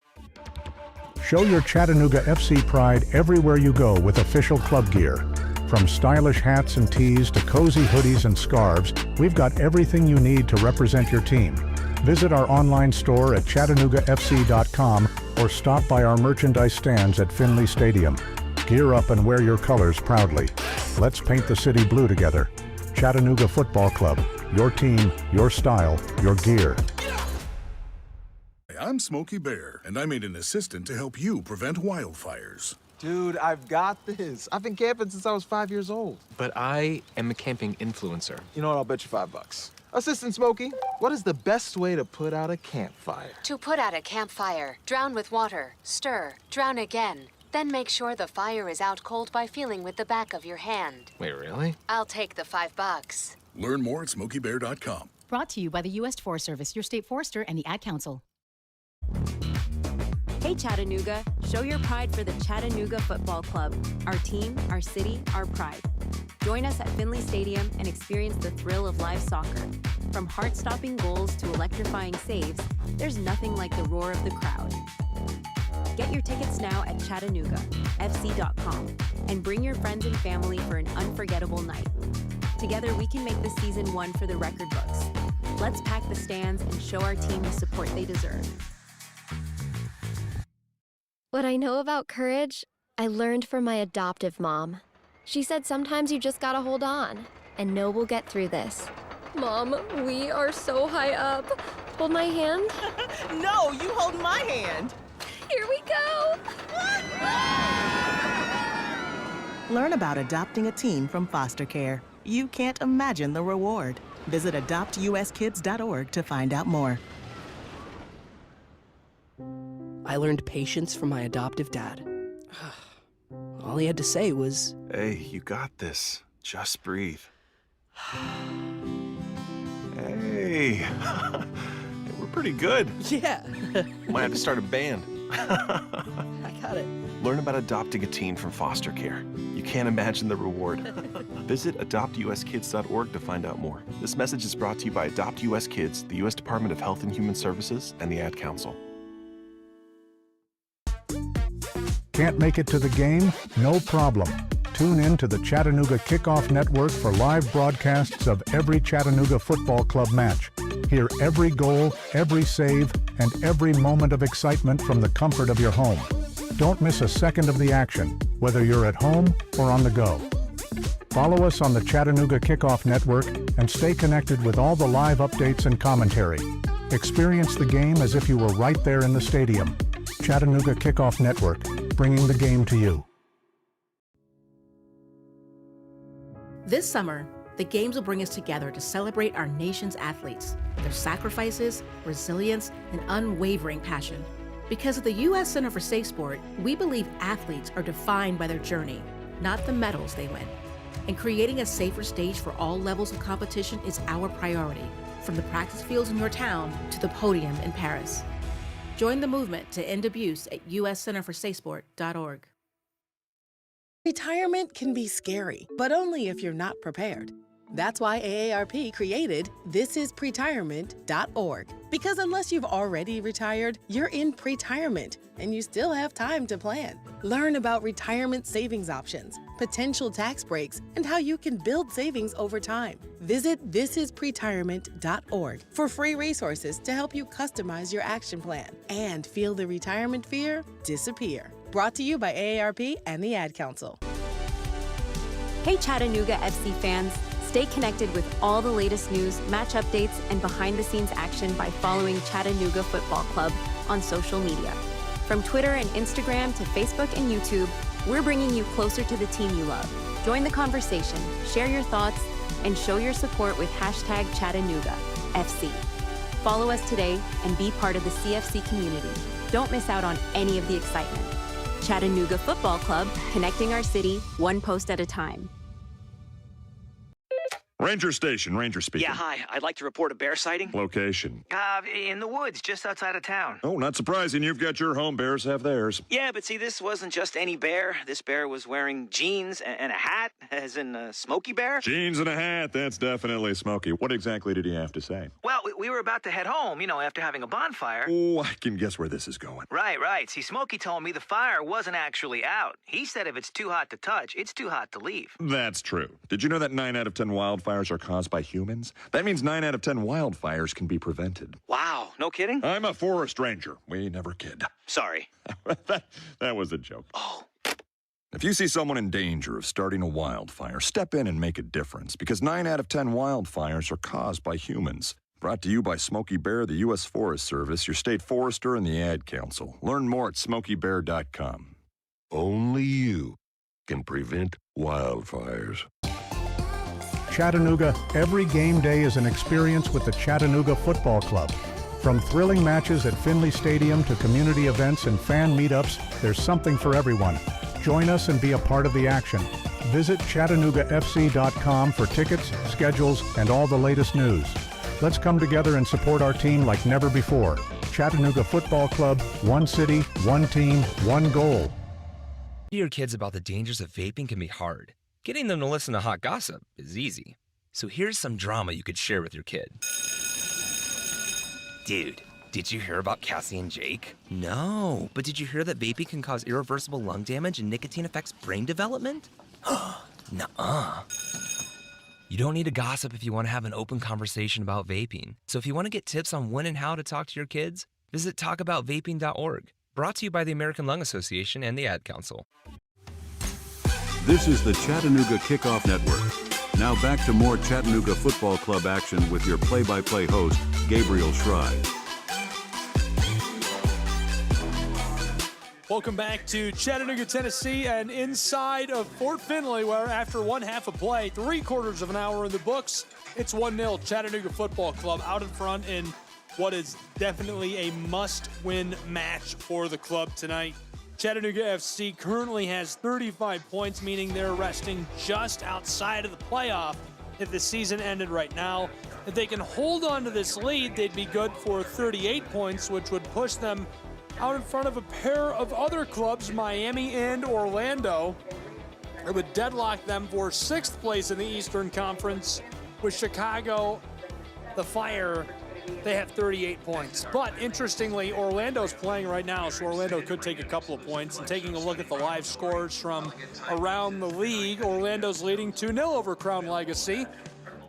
Show your Chattanooga FC pride everywhere you go with official club gear. From stylish hats and tees to cozy hoodies and scarves, we've got everything you need to represent your team. Visit our online store at ChattanoogaFC.com or stop by our merchandise stands at Finley Stadium. Gear up and wear your colors proudly. Let's paint the city blue together. Chattanooga Football Club. Your team, your style, your gear. I'm Smokey Bear, and I made an assistant to help you prevent wildfires. Dude, I've got this. I've been camping since I was 5 years old. But I am a camping influencer. You know what? I'll bet you $5. Assistant Smokey, what is the best way to put out a campfire? To put out a campfire, drown with water, stir, drown again. Then make sure the fire is out cold by feeling with the back of your hand. Wait, really? I'll take the $5. Learn more at smokeybear.com. Brought to you by the U.S. Forest Service, your state forester, and the Ad Council. Hey Chattanooga, show your pride for the Chattanooga Football Club. Our team, our city, our pride. Join us at Finley Stadium and experience the thrill of live soccer. From heart-stopping goals to electrifying saves, there's nothing like the roar of the crowd. Get your tickets now at ChattanoogaFC.com and bring your friends and family for an unforgettable night. Together, we can make this season one for the record books. Let's pack the stands and show our team the support they deserve. What I know about courage, I learned from my adoptive mom. She said sometimes you just gotta hold on, and know we'll get through this. Mom, we are so high up. Hold my hand. No, you hold my hand. Here we go. Learn about adopting a teen from foster care. You can't imagine the reward. Visit adoptuskids.org to find out more. I learned patience from my adoptive dad. All he had to say was, Hey, you got this. Just breathe. Hey. We're pretty good. Yeah. Might have to start a band. I got it. Learn about adopting a teen from foster care. You can't imagine the reward. Visit adoptuskids.org to find out more. This message is brought to you by Adopt US Kids, the U.S. Department of Health and Human Services, and the Ad Council. Can't make it to the game? No problem. Tune in to the Chattanooga Kickoff Network for live broadcasts of every Chattanooga football club match. Hear every goal, every save, and every moment of excitement from the comfort of your home. Don't miss a second of the action, whether you're at home or on the go. Follow us on the Chattanooga Kickoff Network and stay connected with all the live updates and commentary. Experience the game as if you were right there in the stadium. Chattanooga Kickoff Network, bringing the game to you. This summer, the Games will bring us together to celebrate our nation's athletes, their sacrifices, resilience, and unwavering passion. Because at the U.S. Center for Safe Sport, we believe athletes are defined by their journey, not the medals they win. And creating a safer stage for all levels of competition is our priority, from the practice fields in your town to the podium in Paris. Join the movement to end abuse at uscenterforsafesport.org. Retirement can be scary, but only if you're not prepared. That's why AARP created thisispretirement.org. Because unless you've already retired, you're in pretirement, and you still have time to plan. Learn about retirement savings options, potential tax breaks, and how you can build savings over time. Visit thisispretirement.org for free resources to help you customize your action plan and feel the retirement fear disappear. Brought to you by AARP and the Ad Council. Hey Chattanooga FC fans, stay connected with all the latest news, match updates, and behind-the-scenes action by following Chattanooga Football Club on social media. From Twitter and Instagram to Facebook and YouTube, we're bringing you closer to the team you love. Join the conversation, share your thoughts, and show your support with #ChattanoogaFC. Follow us today and be part of the CFC community. Don't miss out on any of the excitement. Chattanooga Football Club, connecting our city one post at a time. Ranger Station, Ranger speaking. Yeah, hi. I'd like to report a bear sighting. Location. In the woods, just outside of town. Oh, not surprising. You've got your home. Bears have theirs. Yeah, but see, this wasn't just any bear. This bear was wearing jeans and a hat, as in Smokey Bear. Jeans and a hat. That's definitely Smokey. What exactly did he have to say? Well, we were about to head home, after having a bonfire. Oh, I can guess where this is going. Right. See, Smokey told me the fire wasn't actually out. He said if it's too hot to touch, it's too hot to leave. That's true. Did you know that 9 out of 10 wildfires are caused by humans? That means 9 out of 10 wildfires can be prevented. Wow, no kidding? I'm a forest ranger. We never kid. Sorry. that was a joke. Oh. If you see someone in danger of starting a wildfire, step in and make a difference, because 9 out of 10 wildfires are caused by humans. Brought to you by Smokey Bear, the U.S. Forest Service, your state forester, and the Ad Council. Learn more at smokeybear.com. Only you can prevent wildfires. Chattanooga, every game day is an experience with the Chattanooga Football Club. From thrilling matches at Finley Stadium to community events and fan meetups, there's something for everyone. Join us and be a part of the action. Visit ChattanoogaFC.com for tickets, schedules, and all the latest news. Let's come together and support our team like never before. Chattanooga Football Club, one city, one team, one goal. Your kids about the dangers of vaping can be hard. Getting them to listen to hot gossip is easy. So here's some drama you could share with your kid. Dude, did you hear about Cassie and Jake? No, but did you hear that vaping can cause irreversible lung damage and nicotine affects brain development? Nuh-uh. You don't need to gossip if you want to have an open conversation about vaping. So if you want to get tips on when and how to talk to your kids, visit talkaboutvaping.org. Brought to you by the American Lung Association and the Ad Council. This is the Chattanooga Kickoff Network. Now back to more Chattanooga Football Club action with your play-by-play host, Gabriel Schrei. Welcome back to Chattanooga, Tennessee, and inside of Fort Finley, where after one half of play, 3/4 of an hour in the books, it's 1-0 Chattanooga Football Club out in front in what is definitely a must-win match for the club tonight. Chattanooga FC currently has 35 points, meaning they're resting just outside of the playoff if the season ended right now. If they can hold on to this lead, they'd be good for 38 points, which would push them out in front of a pair of other clubs, Miami and Orlando. It would deadlock them for 6th place in the Eastern Conference. With Chicago, the Fire, they have 38 points. But interestingly, Orlando's playing right now, so Orlando could take a couple of points. And taking a look at the live scores from around the league, Orlando's leading 2-0 over Crown Legacy.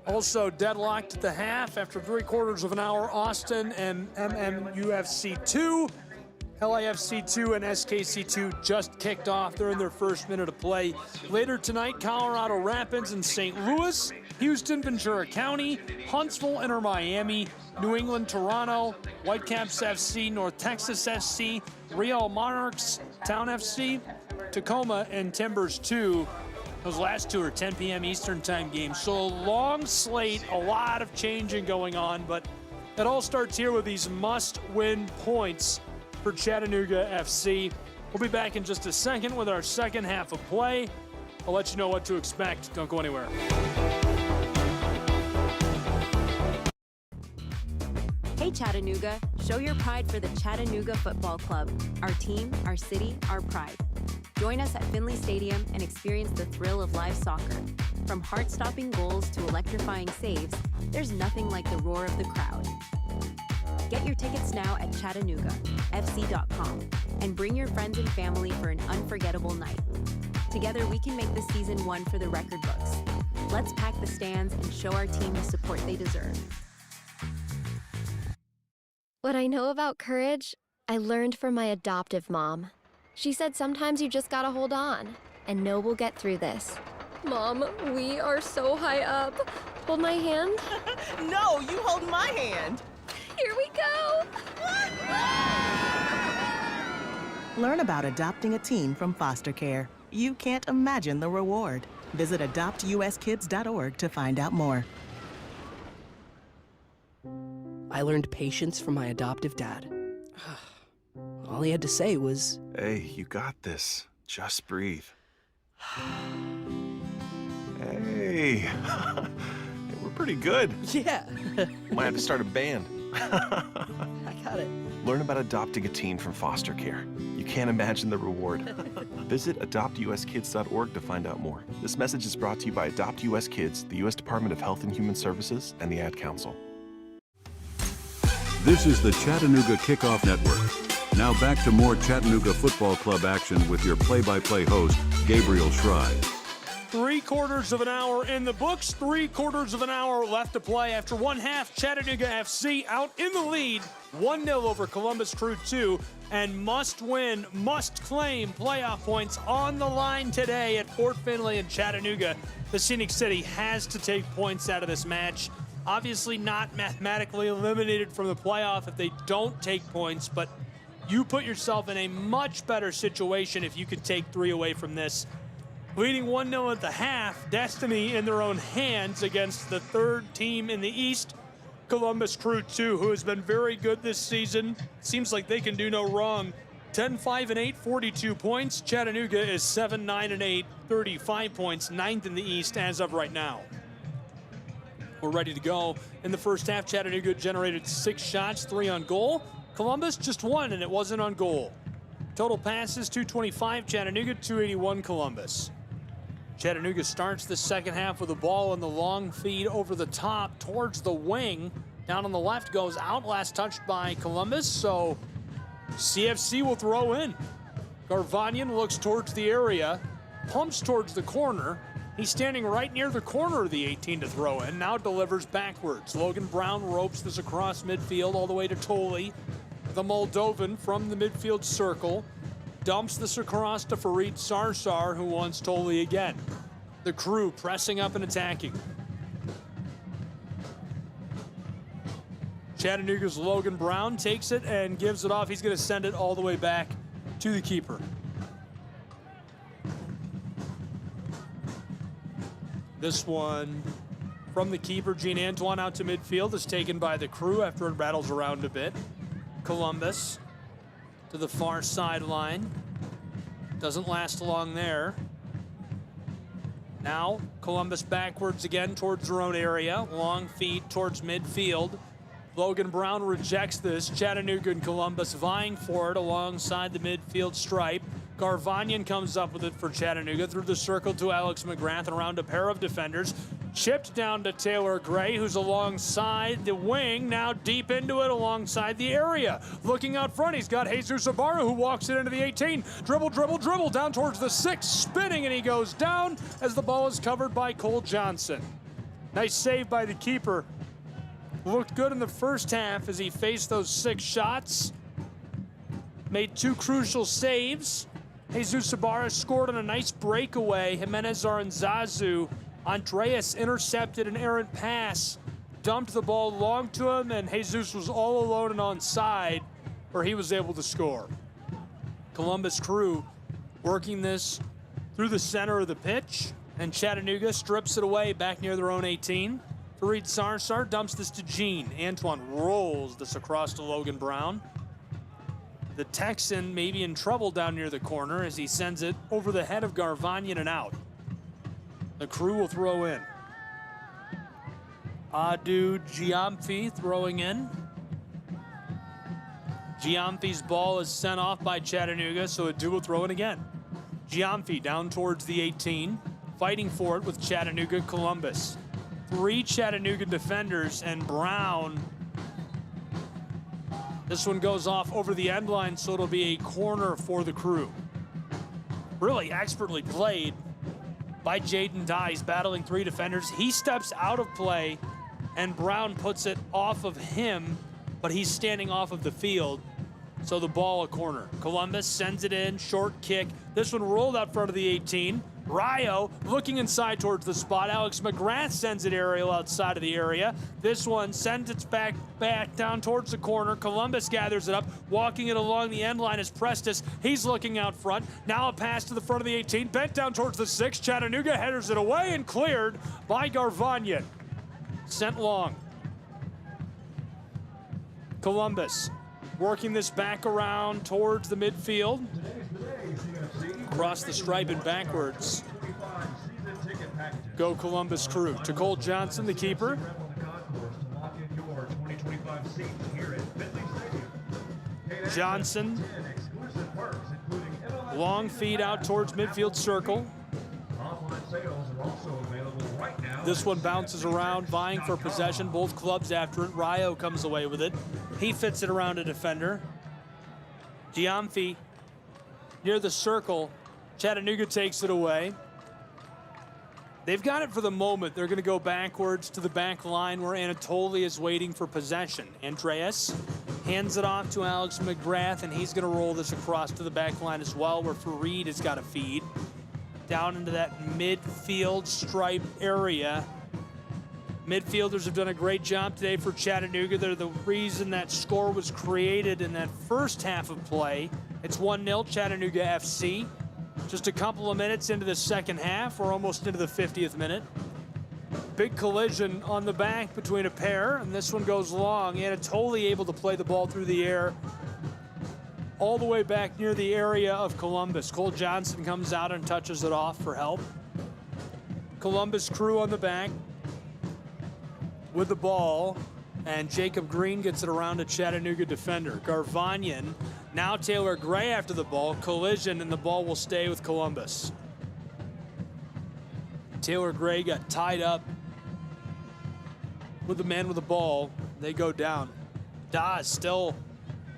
Also deadlocked at the half after 3/4 of an hour, Austin and MMUFC 2. LAFC 2 and SKC 2 just kicked off. They're in their first minute of play. Later tonight, Colorado Rapids and St. Louis, Houston, Ventura County, Huntsville, Inter Miami, New England, Toronto, Whitecaps FC, North Texas FC, Real Monarchs, Town FC, Tacoma, and Timbers 2. Those last two are 10 p.m. Eastern time games. So a long slate, a lot of changing going on, but it all starts here with these must-win points for Chattanooga FC. We'll be back in just a second with our second half of play. I'll let you know what to expect. Don't go anywhere. Hey Chattanooga, show your pride for the Chattanooga Football Club. Our team, our city, our pride. Join us at Finley Stadium and experience the thrill of live soccer. From heart-stopping goals to electrifying saves, there's nothing like the roar of the crowd. Get your tickets now at ChattanoogaFC.com and bring your friends and family for an unforgettable night. Together, we can make this season one for the record books. Let's pack the stands and show our team the support they deserve. What I know about courage, I learned from my adoptive mom. She said sometimes you just gotta hold on and know we'll get through this. Mom, we are so high up. Hold my hand. No, you hold my hand. Here we go! Learn about adopting a teen from foster care. You can't imagine the reward. Visit adoptuskids.org to find out more. I learned patience from my adoptive dad. All he had to say was, Hey, you got this. Just breathe. Hey. We're pretty good. Yeah. Might have to start a band. I got it. Learn about adopting a teen from foster care. You can't imagine the reward. Visit adoptuskids.org to find out more. This message is brought to you by Adopt US Kids, the U.S. Department of Health and Human Services, and the Ad Council. This is the Chattanooga Kickoff Network. Now back to more Chattanooga Football Club action with your play-by-play host, Gabriel Schrei. 3/4 of an hour in the books, 3/4 of an hour left to play after one half. Chattanooga FC out in the lead, 1-0 over Columbus Crew 2, and must win, must claim playoff points on the line today at Fort Finley in Chattanooga. The Scenic City has to take points out of this match. Obviously not mathematically eliminated from the playoff if they don't take points, but you put yourself in a much better situation if you could take 3 away from this. Leading 1-0 at the half, destiny in their own hands against the third team in the East, Columbus Crew 2, who has been very good this season. Seems like they can do no wrong. 10-5-8, 42 points. Chattanooga is 7-9-8, 35 points, 9th in the East as of right now. We're ready to go. In the first half, Chattanooga generated 6 shots, 3 on goal. Columbus just 1, and it wasn't on goal. Total passes, 225 Chattanooga, 281 Columbus. Chattanooga starts the second half with a ball in the long feed over the top towards the wing. Down on the left, goes out, last touched by Columbus, so CFC will throw in. Garvanian looks towards the area, pumps towards the corner. He's standing right near the corner of the 18 to throw in. Now delivers backwards. Logan Brown ropes this across midfield all the way to Tolley. The Moldovan from the midfield circle dumps this across to Fareed Sarsar, who wants Tolley again. The Crew pressing up and attacking. Chattanooga's Logan Brown takes it and gives it off. He's going to send it all the way back to the keeper. This one from the keeper, Gene Antoine, out to midfield, is taken by the Crew after it rattles around a bit. Columbus to the far sideline. Doesn't last long there. Now Columbus backwards again towards their own area. Long feed towards midfield. Logan Brown rejects this. Chattanooga and Columbus vying for it alongside the midfield stripe. Garvanyan comes up with it for Chattanooga through the circle to Alex McGrath and around a pair of defenders. Chipped down to Taylor Gray, who's alongside the wing, now deep into it alongside the area. Looking out front, he's got Jesus Ibarra, who walks it into the 18. Dribble, down towards the 6, spinning, and he goes down as the ball is covered by Cole Johnson. Nice save by the keeper. Looked good in the first half as he faced those 6 shots. Made 2 crucial saves. Jesus Ibarra scored on a nice breakaway. Jimenez Aranzazu. Andreas intercepted an errant pass, dumped the ball long to him, and Jesus was all alone and onside, where he was able to score. Columbus Crew working this through the center of the pitch, and Chattanooga strips it away back near their own 18. Fareed Sarsar dumps this to Gene. Antoine rolls this across to Logan Brown. The Texan may be in trouble down near the corner as he sends it over the head of Garvanyan and out. The Crew will throw in. Adu Giamfi throwing in. Giamfi's ball is sent off by Chattanooga, so Adu will throw in again. Giamfi down towards the 18, fighting for it with Chattanooga Columbus. 3 Chattanooga defenders, and Brown. This one goes off over the end line, so it'll be a corner for the Crew. Really expertly played by Jaden Dyes, battling 3 defenders. He steps out of play, and Brown puts it off of him, but he's standing off of the field, so the ball a corner. Columbus sends it in, short kick. This one rolled out front of the 18. Rayo looking inside towards the spot. Alex McGrath sends it aerial outside of the area. This one sends it back down towards the corner. Columbus gathers it up, walking it along the end line is Prestis. He's looking out front. Now a pass to the front of the 18, bent down towards the 6. Chattanooga headers it away and cleared by Garvanyan. Sent long. Columbus working this back around towards the midfield. Across the stripe and backwards. Go Columbus Crew. To Cole Johnson, the keeper. Johnson. Long feed out towards midfield circle. This one bounces around, vying for possession. Both clubs after it. Rayo comes away with it. He fits it around a defender. Giamfi near the circle. Chattanooga takes it away. They've got it for the moment. They're going to go backwards to the back line where Anatoly is waiting for possession. Andreas hands it off to Alex McGrath, and he's going to roll this across to the back line as well, where Fareed has got a feed. Down into that midfield stripe area. Midfielders have done a great job today for Chattanooga. They're the reason that score was created in that first half of play. It's 1-0 Chattanooga FC. Just a couple of minutes into the second half. We're almost into the 50th minute. Big collision on the back between a pair, and this one goes long. Anatoly able to play the ball through the air all the way back near the area of Columbus. Cole Johnson comes out and touches it off for help. Columbus Crew on the back with the ball, and Jacob Green gets it around a Chattanooga defender. Garvanyan, now Taylor Gray after the ball. Collision, and the ball will stay with Columbus. Taylor Gray got tied up with the man with the ball. They go down. Dawes still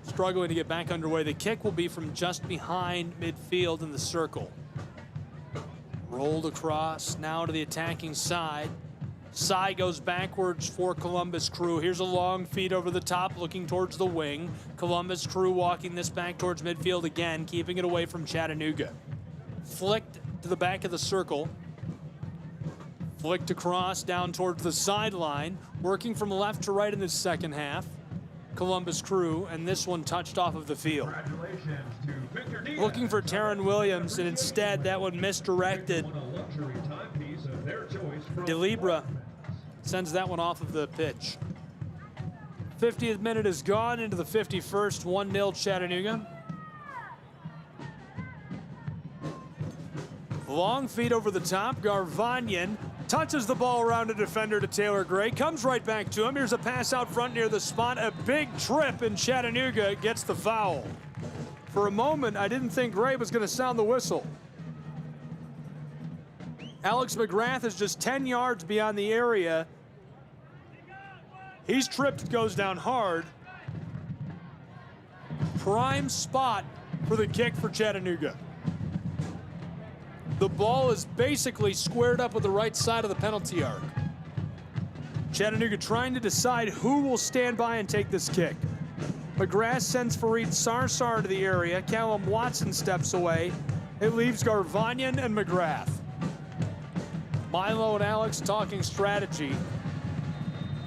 struggling to get back underway. The kick will be from just behind midfield in the circle. Rolled across, now to the attacking side. Side goes backwards for Columbus Crew. Here's a long feed over the top, looking towards the wing. Columbus Crew walking this back towards midfield again, keeping it away from Chattanooga. Flicked to the back of the circle. Flicked across down towards the sideline, working from left to right in the second half. Columbus Crew, and this one touched off of the field. Looking for Taron Williams, and instead that one misdirected. DeLibra sends that one off of the pitch. 50th minute is gone into the 51st, 1-0 Chattanooga. Long feed over the top, Garvanyan touches the ball around a defender to Taylor Gray, comes right back to him. Here's a pass out front near the spot, a big trip, and Chattanooga gets the foul. For a moment, I didn't think Gray was going to sound the whistle. Alex McGrath is just 10 yards beyond the area. He's tripped, goes down hard. Prime spot for the kick for Chattanooga. The ball is basically squared up with the right side of the penalty arc. Chattanooga trying to decide who will stand by and take this kick. McGrath sends Fareed Sarsar to the area. Callum Watson steps away. It leaves Garvanyan and McGrath. Milo and Alex talking strategy.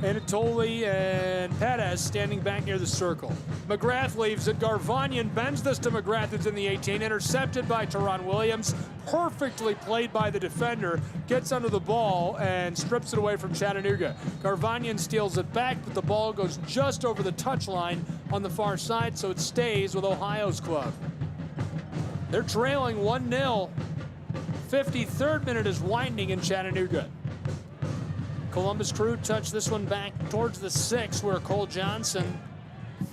Anatoly and Perez standing back near the circle. McGrath leaves it. Garvanyan bends this to McGrath, who's in the 18. Intercepted by Taron Williams. Perfectly played by the defender. Gets under the ball and strips it away from Chattanooga. Garvanyan steals it back, but the ball goes just over the touchline on the far side, so it stays with Ohio's club. They're trailing 1-0. 53rd minute is winding in Chattanooga. Columbus Crew touch this one back towards the 6, where Cole Johnson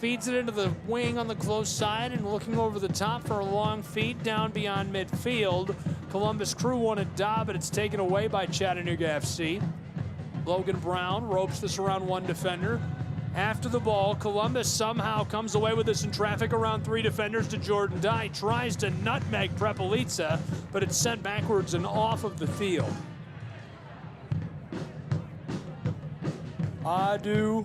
feeds it into the wing on the close side and looking over the top for a long feed down beyond midfield. Columbus Crew want a dive, but it's taken away by Chattanooga FC. Logan Brown ropes this around one defender. After the ball, Columbus somehow comes away with this in traffic around 3 defenders to Jordan Dye. Tries to nutmeg Prepelica, but it's sent backwards and off of the field. Adu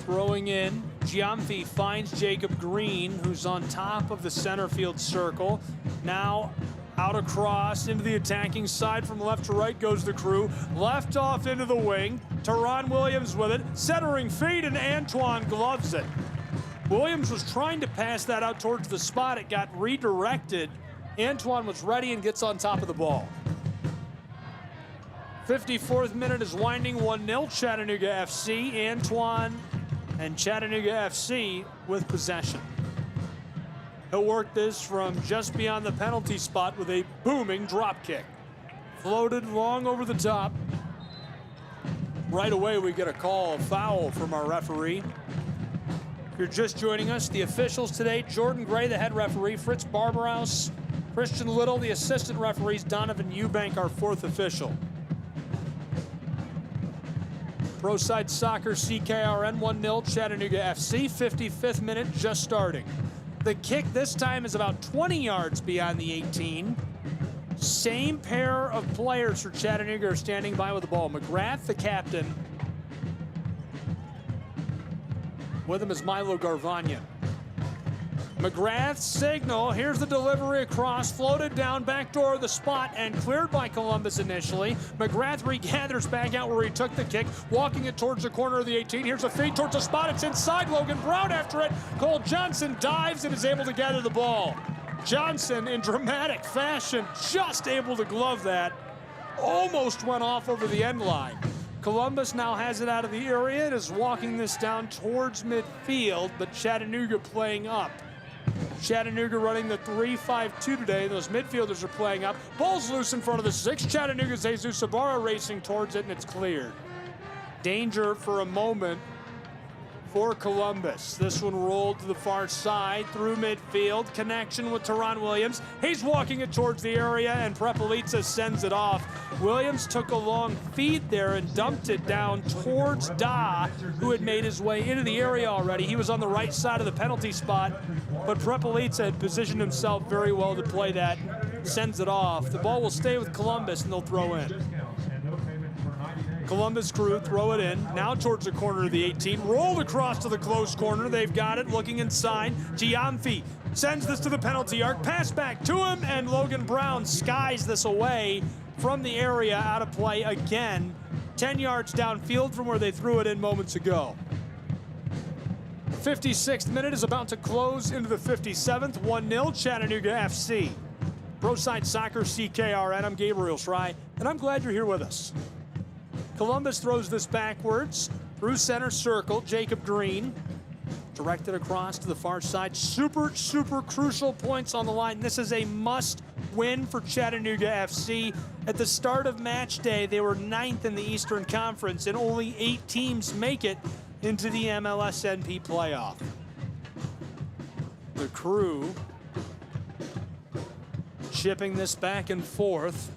throwing in. Giamfi finds Jacob Green, who's on top of the center field circle. Now out across into the attacking side from left to right goes the Crew. Left off into the wing. Taron Williams with it. Centering feed, and Antoine gloves it. Williams was trying to pass that out towards the spot. It got redirected. Antoine was ready and gets on top of the ball. 54th minute is winding, 1-0 Chattanooga FC. Antoine and Chattanooga FC with possession. He'll work this from just beyond the penalty spot with a booming drop kick. Floated long over the top. Right away we get a call, a foul from our referee. If you're just joining us, the officials today: Jordan Gray, the head referee; Fritz Barberhaus, Christian Little, the assistant referees; Donovan Eubank, our 4th official. Pro Side Soccer CKRN 1-0 Chattanooga FC, 55th minute just starting. The kick this time is about 20 yards beyond the 18. Same pair of players for Chattanooga are standing by with the ball. McGrath, the captain. With him is Milo Garvanyan. McGrath's signal. Here's the delivery across, floated down backdoor of the spot and cleared by Columbus initially. McGrath regathers back out where he took the kick, walking it towards the corner of the 18. Here's a feed towards the spot. It's inside. Logan Brown after it. Cole Johnson dives and is able to gather the ball. Johnson, in dramatic fashion, just able to glove that. Almost went off over the end line. Columbus now has it out of the area and is walking this down towards midfield, but Chattanooga playing up. Chattanooga running the 3-5-2 today. Those midfielders are playing up. Ball's loose in front of the 6. Chattanooga's Jesus Sabara racing towards it, and it's cleared. Danger for a moment for Columbus. This one rolled to the far side through midfield. Connection with Taron Williams. He's walking it towards the area, and Prepelica sends it off. Williams took a long feed there and dumped it down towards Da, who had made his way into the area already. He was on the right side of the penalty spot, but Prepelica had positioned himself very well to play that sends it off. The ball will stay with Columbus, and they'll throw in. Columbus Crew throw it in, now towards the corner of the 18, rolled across to the close corner. They've got it, looking inside. Giamfi sends this to the penalty arc, pass back to him, and Logan Brown skies this away from the area, out of play again, 10 yards downfield from where they threw it in moments ago. 56th minute is about to close into the 57th, 1-0 Chattanooga FC. ProSide Soccer CKRN, I'm Gabriel Schrei, and I'm glad you're here with us. Columbus throws this backwards through center circle. Jacob Green directed across to the far side. Super crucial points on the line. This is a must win for Chattanooga FC. At the start of match day, they were 9th in the Eastern Conference, and only 8 teams make it into the MLSNP playoff. The Crew chipping this back and forth,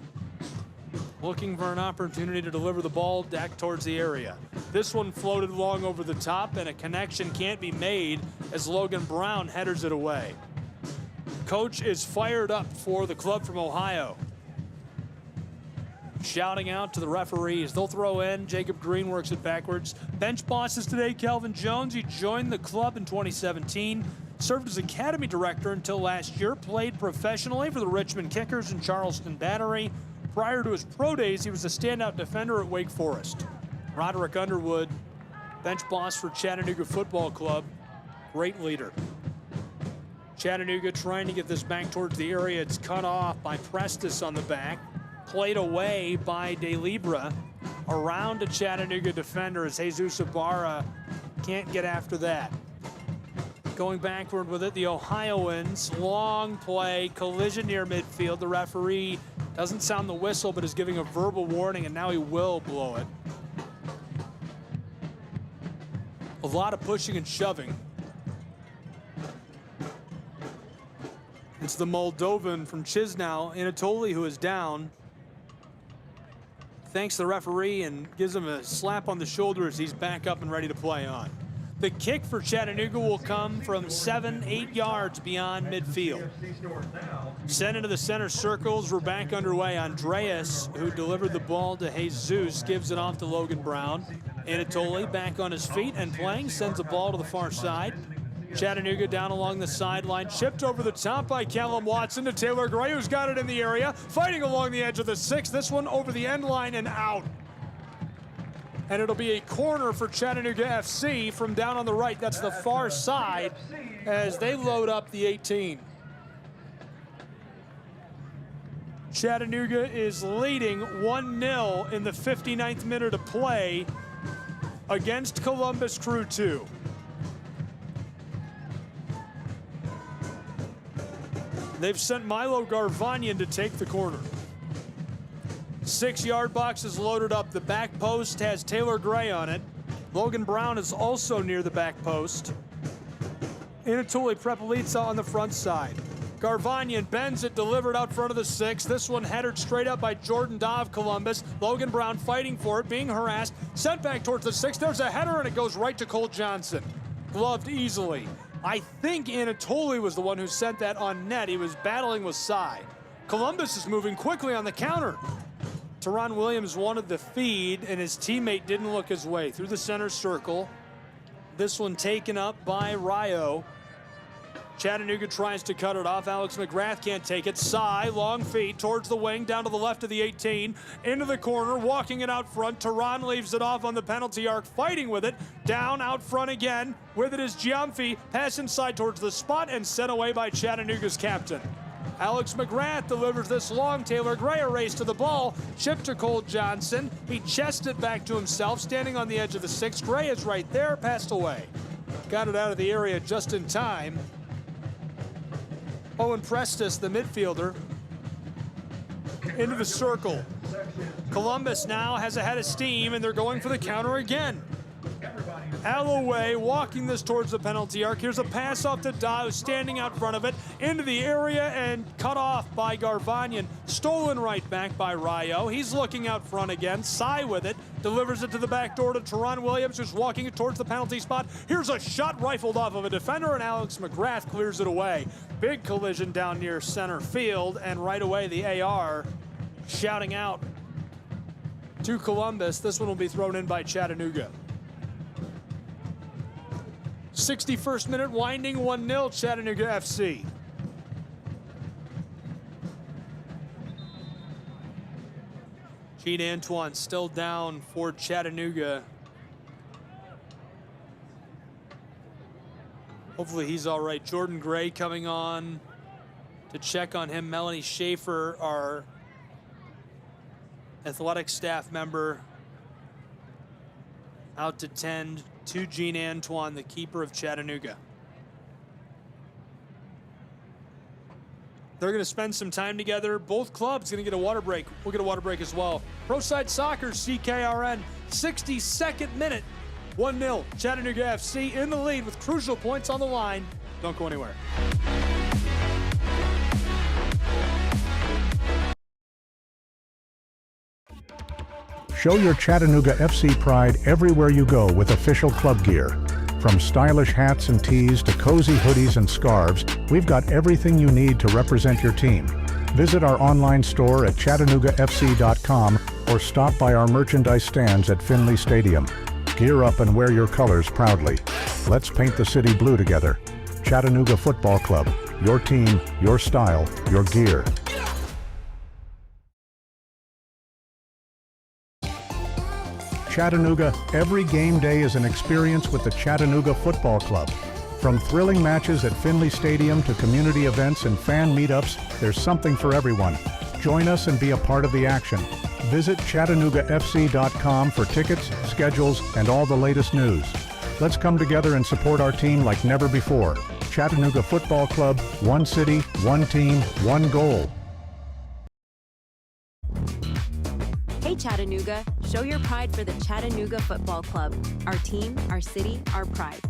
looking for an opportunity to deliver the ball back towards the area. This one floated long over the top, and a connection can't be made as Logan Brown headers it away. Coach is fired up for the club from Ohio, shouting out to the referees. They'll throw in. Jacob Green works it backwards. Bench bosses today, Calvin Jones. He joined the club in 2017, served as academy director until last year, played professionally for the Richmond Kickers and Charleston Battery. Prior to his pro days, he was a standout defender at Wake Forest. Roderick Underwood, bench boss for Chattanooga Football Club, great leader. Chattanooga trying to get this back towards the area. It's cut off by Prestis on the back. Played away by De Libra. Around a Chattanooga defender as Jesus Ibarra can't get after that. Going backward with it, the Ohioans. Long play, collision near midfield. The referee doesn't sound the whistle, but is giving a verbal warning, and now he will blow it. A lot of pushing and shoving. It's the Moldovan from Chisinau, Anatoly, who is down. Thanks to the referee and gives him a slap on the shoulder as he's back up and ready to play on. The kick for Chattanooga will come from 7-8 yards beyond midfield. Sent into the center circles. We're back underway. Andreas, who delivered the ball to Jesus, gives it off to Logan Brown. Anatoly back on his feet and playing, sends the ball to the far side. Chattanooga down along the sideline, chipped over the top by Callum Watson to Taylor Gray, who's got it in the area, fighting along the edge of the 6. This one over the end line and out. And it'll be a corner for Chattanooga FC from down on the right. That's the far side as they load up the 18. Chattanooga is leading 1-0 in the 59th minute of play against Columbus Crew 2. They've sent Milo Garvanyan to take the corner. 6-yard box is loaded up. The back post has Taylor Gray on it. Logan Brown is also near the back post. Anatoly Prepelica on the front side. Garvanyan bends it, delivered out front of the 6. This one headed straight up by Jordan Dove, Columbus. Logan Brown fighting for it, being harassed. Sent back towards the 6. There's a header, and it goes right to Cole Johnson. Gloved easily. I think Anatoly was the one who sent that on net. He was battling with Cy. Columbus is moving quickly on the counter. Teron Williams wanted the feed, and his teammate didn't look his way. Through the center circle. This one taken up by Ryo. Chattanooga tries to cut it off. Alex McGrath can't take it. Cy, long feed towards the wing, down to the left of the 18. Into the corner, walking it out front. Teron leaves it off on the penalty arc, fighting with it. Down out front again. With it is Giamfi. Pass inside towards the spot and sent away by Chattanooga's captain. Alex McGrath delivers this long. Taylor Gray a race to the ball. Chip to Cole Johnson. He chests it back to himself, standing on the edge of the 6. Gray is right there, passed away. Got it out of the area just in time. Owen Prestis, the midfielder, into the circle. Columbus now has a head of steam, and they're going for the counter again. Alloway walking this towards the penalty arc. Here's a pass off to Dow, standing out front of it, into the area and cut off by Garvanyan. Stolen right back by Rayo. He's looking out front again. Sai with it, delivers it to the back door to Teron Williams, who's walking it towards the penalty spot. Here's a shot rifled off of a defender, and Alex McGrath clears it away. Big collision down near center field, and right away the AR shouting out to Columbus. This one will be thrown in by Chattanooga. 61st minute winding, 1-0 Chattanooga FC. Gene Antoine still down for Chattanooga. Hopefully he's all right. Jordan Gray coming on to check on him. Melanie Schaefer, our athletic staff member, out to tend to Gene Antoine, the keeper of Chattanooga. They're going to spend some time together. Both clubs going to get a water break. We'll get a water break as well. Pro Side Soccer, CKRN, 62nd minute, 1-0. Chattanooga FC in the lead with crucial points on the line. Don't go anywhere. Show your Chattanooga FC pride everywhere you go with official club gear. From stylish hats and tees to cozy hoodies and scarves, we've got everything you need to represent your team. Visit our online store at ChattanoogaFC.com or stop by our merchandise stands at Finley Stadium. Gear up and wear your colors proudly. Let's paint the city blue together. Chattanooga Football Club. Your team, your style, your gear. Chattanooga, every game day is an experience with the Chattanooga Football Club. From thrilling matches at Finley Stadium to community events and fan meetups, there's something for everyone. Join us and be a part of the action. Visit ChattanoogaFC.com for tickets, schedules, and all the latest news. Let's come together and support our team like never before. Chattanooga Football Club, one city, one team, one goal. Hey Chattanooga, show your pride for the Chattanooga Football Club. Our team, our city, our pride.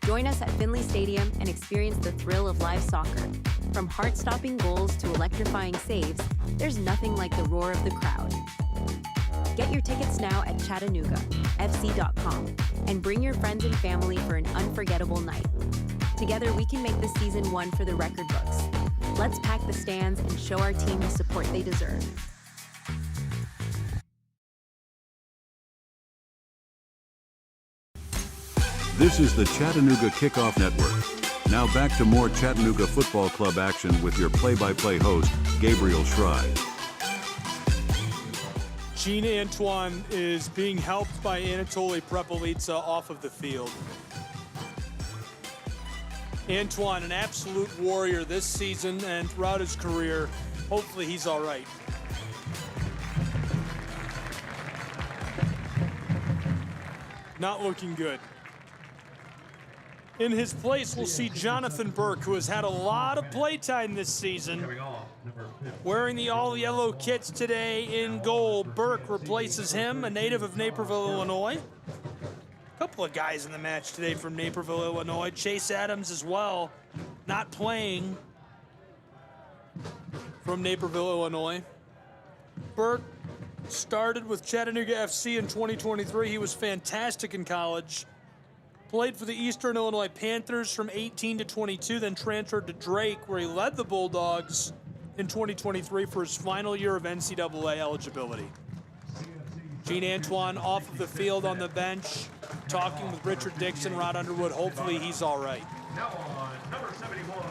Join us at Finley Stadium and experience the thrill of live soccer. From heart-stopping goals to electrifying saves, there's nothing like the roar of the crowd. Get your tickets now at ChattanoogaFC.com and bring your friends and family for an unforgettable night. Together we can make this season one for the record books. Let's pack the stands and show our team the support they deserve. This is the Chattanooga Kickoff Network. Now back to more Chattanooga Football Club action with your play-by-play host, Gabriel Schrei. Gene Antoine is being helped by Anatoly Prepelica off of the field. Antoine, an absolute warrior this season and throughout his career. Hopefully he's all right. Not looking good. In his place, we'll see Jonathan Burke, who has had a lot of playtime this season. Wearing the all-yellow kits today in goal, Burke replaces him, a native of Naperville, Illinois. A couple of guys in the match today from Naperville, Illinois. Chase Adams as well, not playing from Naperville, Illinois. Burke started with Chattanooga FC in 2023. He was fantastic in college. Played for the Eastern Illinois Panthers from 18 to 22, then transferred to Drake, where he led the Bulldogs in 2023 for his final year of NCAA eligibility. Gene Antoine off of the field on the bench, talking with Richard Dixon, Rod Underwood. Hopefully he's all right. Now on number 71,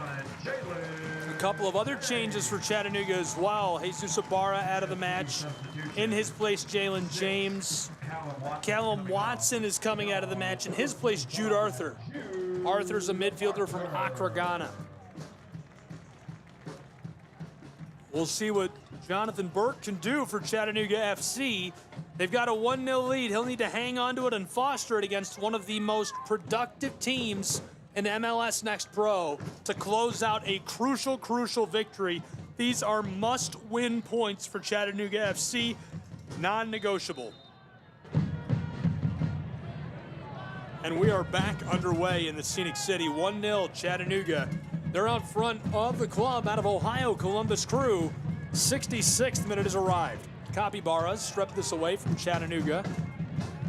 Jalen. A couple of other changes for Chattanooga as well. Jesus Ibarra out of the match. In his place, Jalen James. Callum Watson is coming out of the match. In his place, Jude Arthur. Arthur's a midfielder from Accra, Ghana. We'll see what Jonathan Burke can do for Chattanooga FC. They've got a 1-0 lead. He'll need to hang on to it and foster it against one of the most productive teams in MLS Next Pro to close out a crucial, crucial victory. These are must-win points for Chattanooga FC, non-negotiable. And we are back underway in the Scenic City. 1-0 Chattanooga. They're out front of the club out of Ohio, Columbus Crew. 66th minute has arrived. Capybaras strip this away from Chattanooga.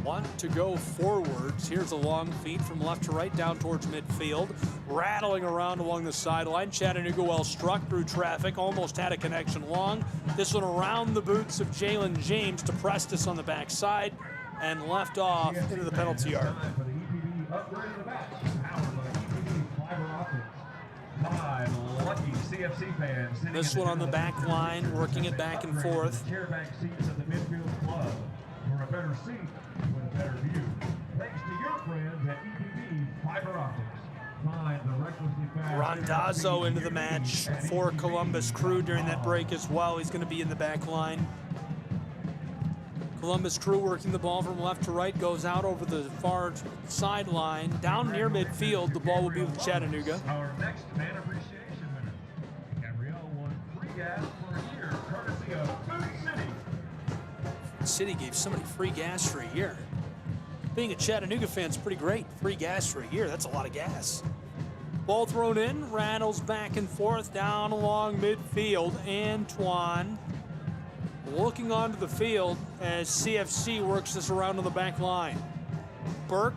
Want to go forwards. Here's a long feed from left to right down towards midfield. Rattling around along the sideline. Chattanooga well struck through traffic. Almost had a connection long. This one around the boots of Jalen James to Prestis on the backside and left off into the penalty yard. This one on the back line, working it back and forth. Chairback seats of the midfield club. For a better seat with a better view. Thanks to your friends at EPB Fiber Optics. Find the recklessly fast. Rondazzo into the match for Columbus Crew during that break as well. He's going to be in the back line. Columbus Crew working the ball from left to right, goes out over the far sideline. Down near midfield, the ball will be with Chattanooga. Our next fan appreciation winner. Gabrielle won free gas for a year, courtesy of Food City. City gave somebody free gas for a year. Being a Chattanooga fan is pretty great. Free gas for a year, that's a lot of gas. Ball thrown in, rattles back and forth down along midfield. Antoine looking onto the field as CFC works this around on the back line. Burke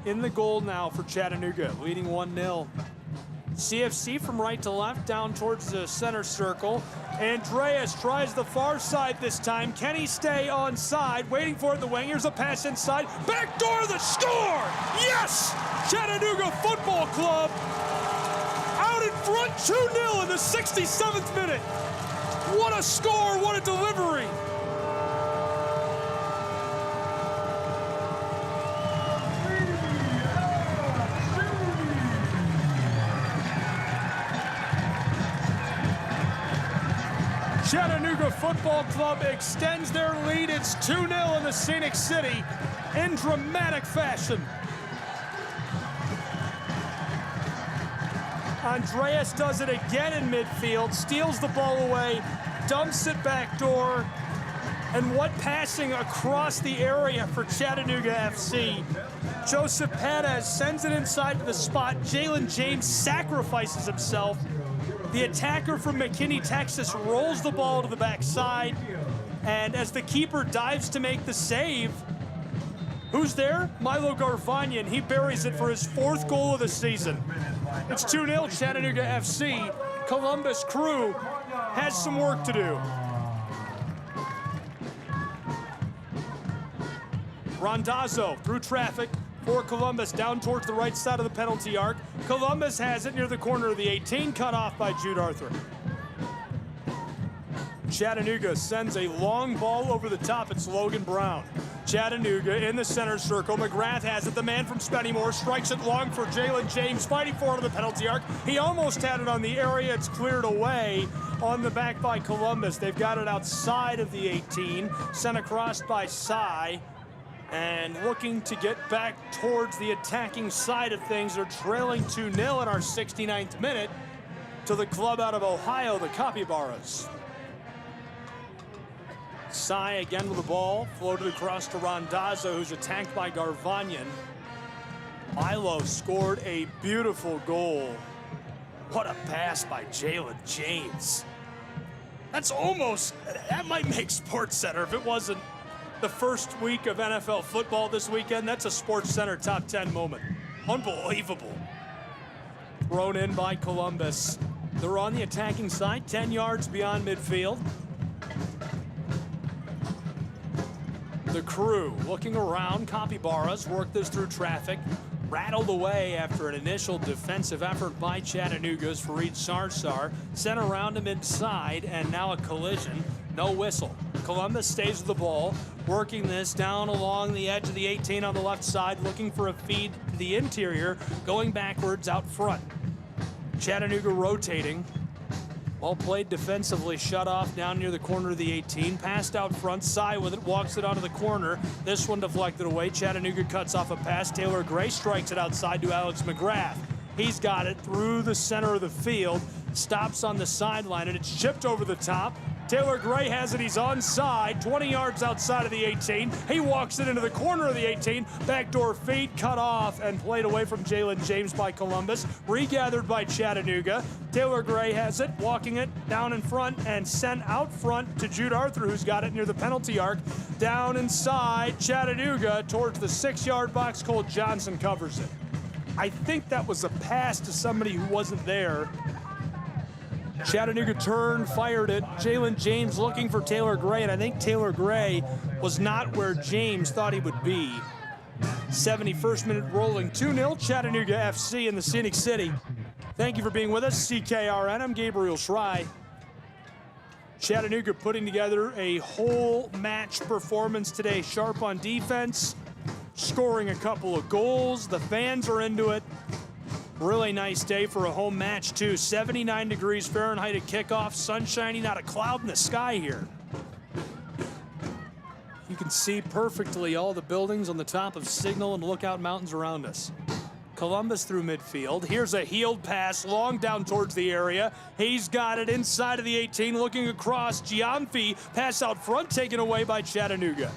in the goal now for Chattanooga, leading 1-0. CFC from right to left, down towards the center circle. Andreas tries the far side this time. Can he stay onside? Waiting for it in the wing. Here's a pass inside. Backdoor the score! Yes! Chattanooga Football Club out in front 2-0 in the 67th minute. What a score, what a delivery. Chattanooga Football Club extends their lead. It's 2-0 in the Scenic City in dramatic fashion. Andreas does it again in midfield, steals the ball away, dumps it backdoor, and what passing across the area for Chattanooga FC. Joseph Perez sends it inside to the spot. Jalen James sacrifices himself. The attacker from McKinney, Texas, rolls the ball to the backside, and as the keeper dives to make the save, who's there? Milo Garvanyan. He buries it for his 4th goal of the season. It's 2-0 Chattanooga FC. Columbus Crew has some work to do. Rondazzo through traffic for Columbus down towards the right side of the penalty arc. Columbus has it near the corner of the 18, cut off by Jude Arthur. Chattanooga sends a long ball over the top. It's Logan Brown. Chattanooga in the center circle. McGrath has it. The man from Spennymoor strikes it long for Jalen James, fighting for it on the penalty arc. He almost had it on the area. It's cleared away on the back by Columbus. They've got it outside of the 18, sent across by Sy. And looking to get back towards the attacking side of things. They're trailing 2-0 in our 69th minute to the club out of Ohio, the Capybaras. Sy again with the ball, floated across to Rondazzo, who's attacked by Garvanyan. Milo scored a beautiful goal. What a pass by Jalen James. That might make SportsCenter if it wasn't the first week of NFL football this weekend. That's a SportsCenter top 10 moment. Unbelievable. Thrown in by Columbus. They're on the attacking side, 10 yards beyond midfield. The Crew looking around. Capybaras work this through traffic. Rattled away after an initial defensive effort by Chattanooga's Fareed Sarsar. Sent around him inside, and now a collision. No whistle. Columbus stays with the ball, working this down along the edge of the 18 on the left side, looking for a feed to the interior, going backwards out front. Chattanooga rotating. Well played defensively, shut off down near the corner of the 18. Passed out front, Sy with it, walks it onto the corner. This one deflected away. Chattanooga cuts off a pass. Taylor Gray strikes it outside to Alex McGrath. He's got it through the center of the field, stops on the sideline, and it's chipped over the top Taylor Gray has it. He's onside, 20 yards outside of the 18. He walks it into the corner of the 18. Backdoor feed cut off and played away from Jalen James by Columbus. Regathered by Chattanooga. Taylor Gray has it, walking it down in front and sent out front to Jude Arthur, who's got it near the penalty arc. Down inside, Chattanooga towards the 6-yard box. Cole Johnson covers it. I think that was a pass to somebody who wasn't there. Chattanooga turned, fired it. Jalen James looking for Taylor Gray, and I think Taylor Gray was not where James thought he would be. 71st minute rolling, 2-0 Chattanooga FC in the Scenic City. Thank you for being with us, CKRN. I'm Gabriel Schrei. Chattanooga putting together a whole match performance today, sharp on defense, scoring a couple of goals. The fans are into it. Really nice day for a home match, too. 79 degrees Fahrenheit at kickoff, sunshiny, not a cloud in the sky here. You can see perfectly all the buildings on the top of Signal and Lookout Mountains around us. Columbus through midfield. Here's a heeled pass, long down towards the area. He's got it inside of the 18, looking across. Giamfi, pass out front, taken away by Chattanooga.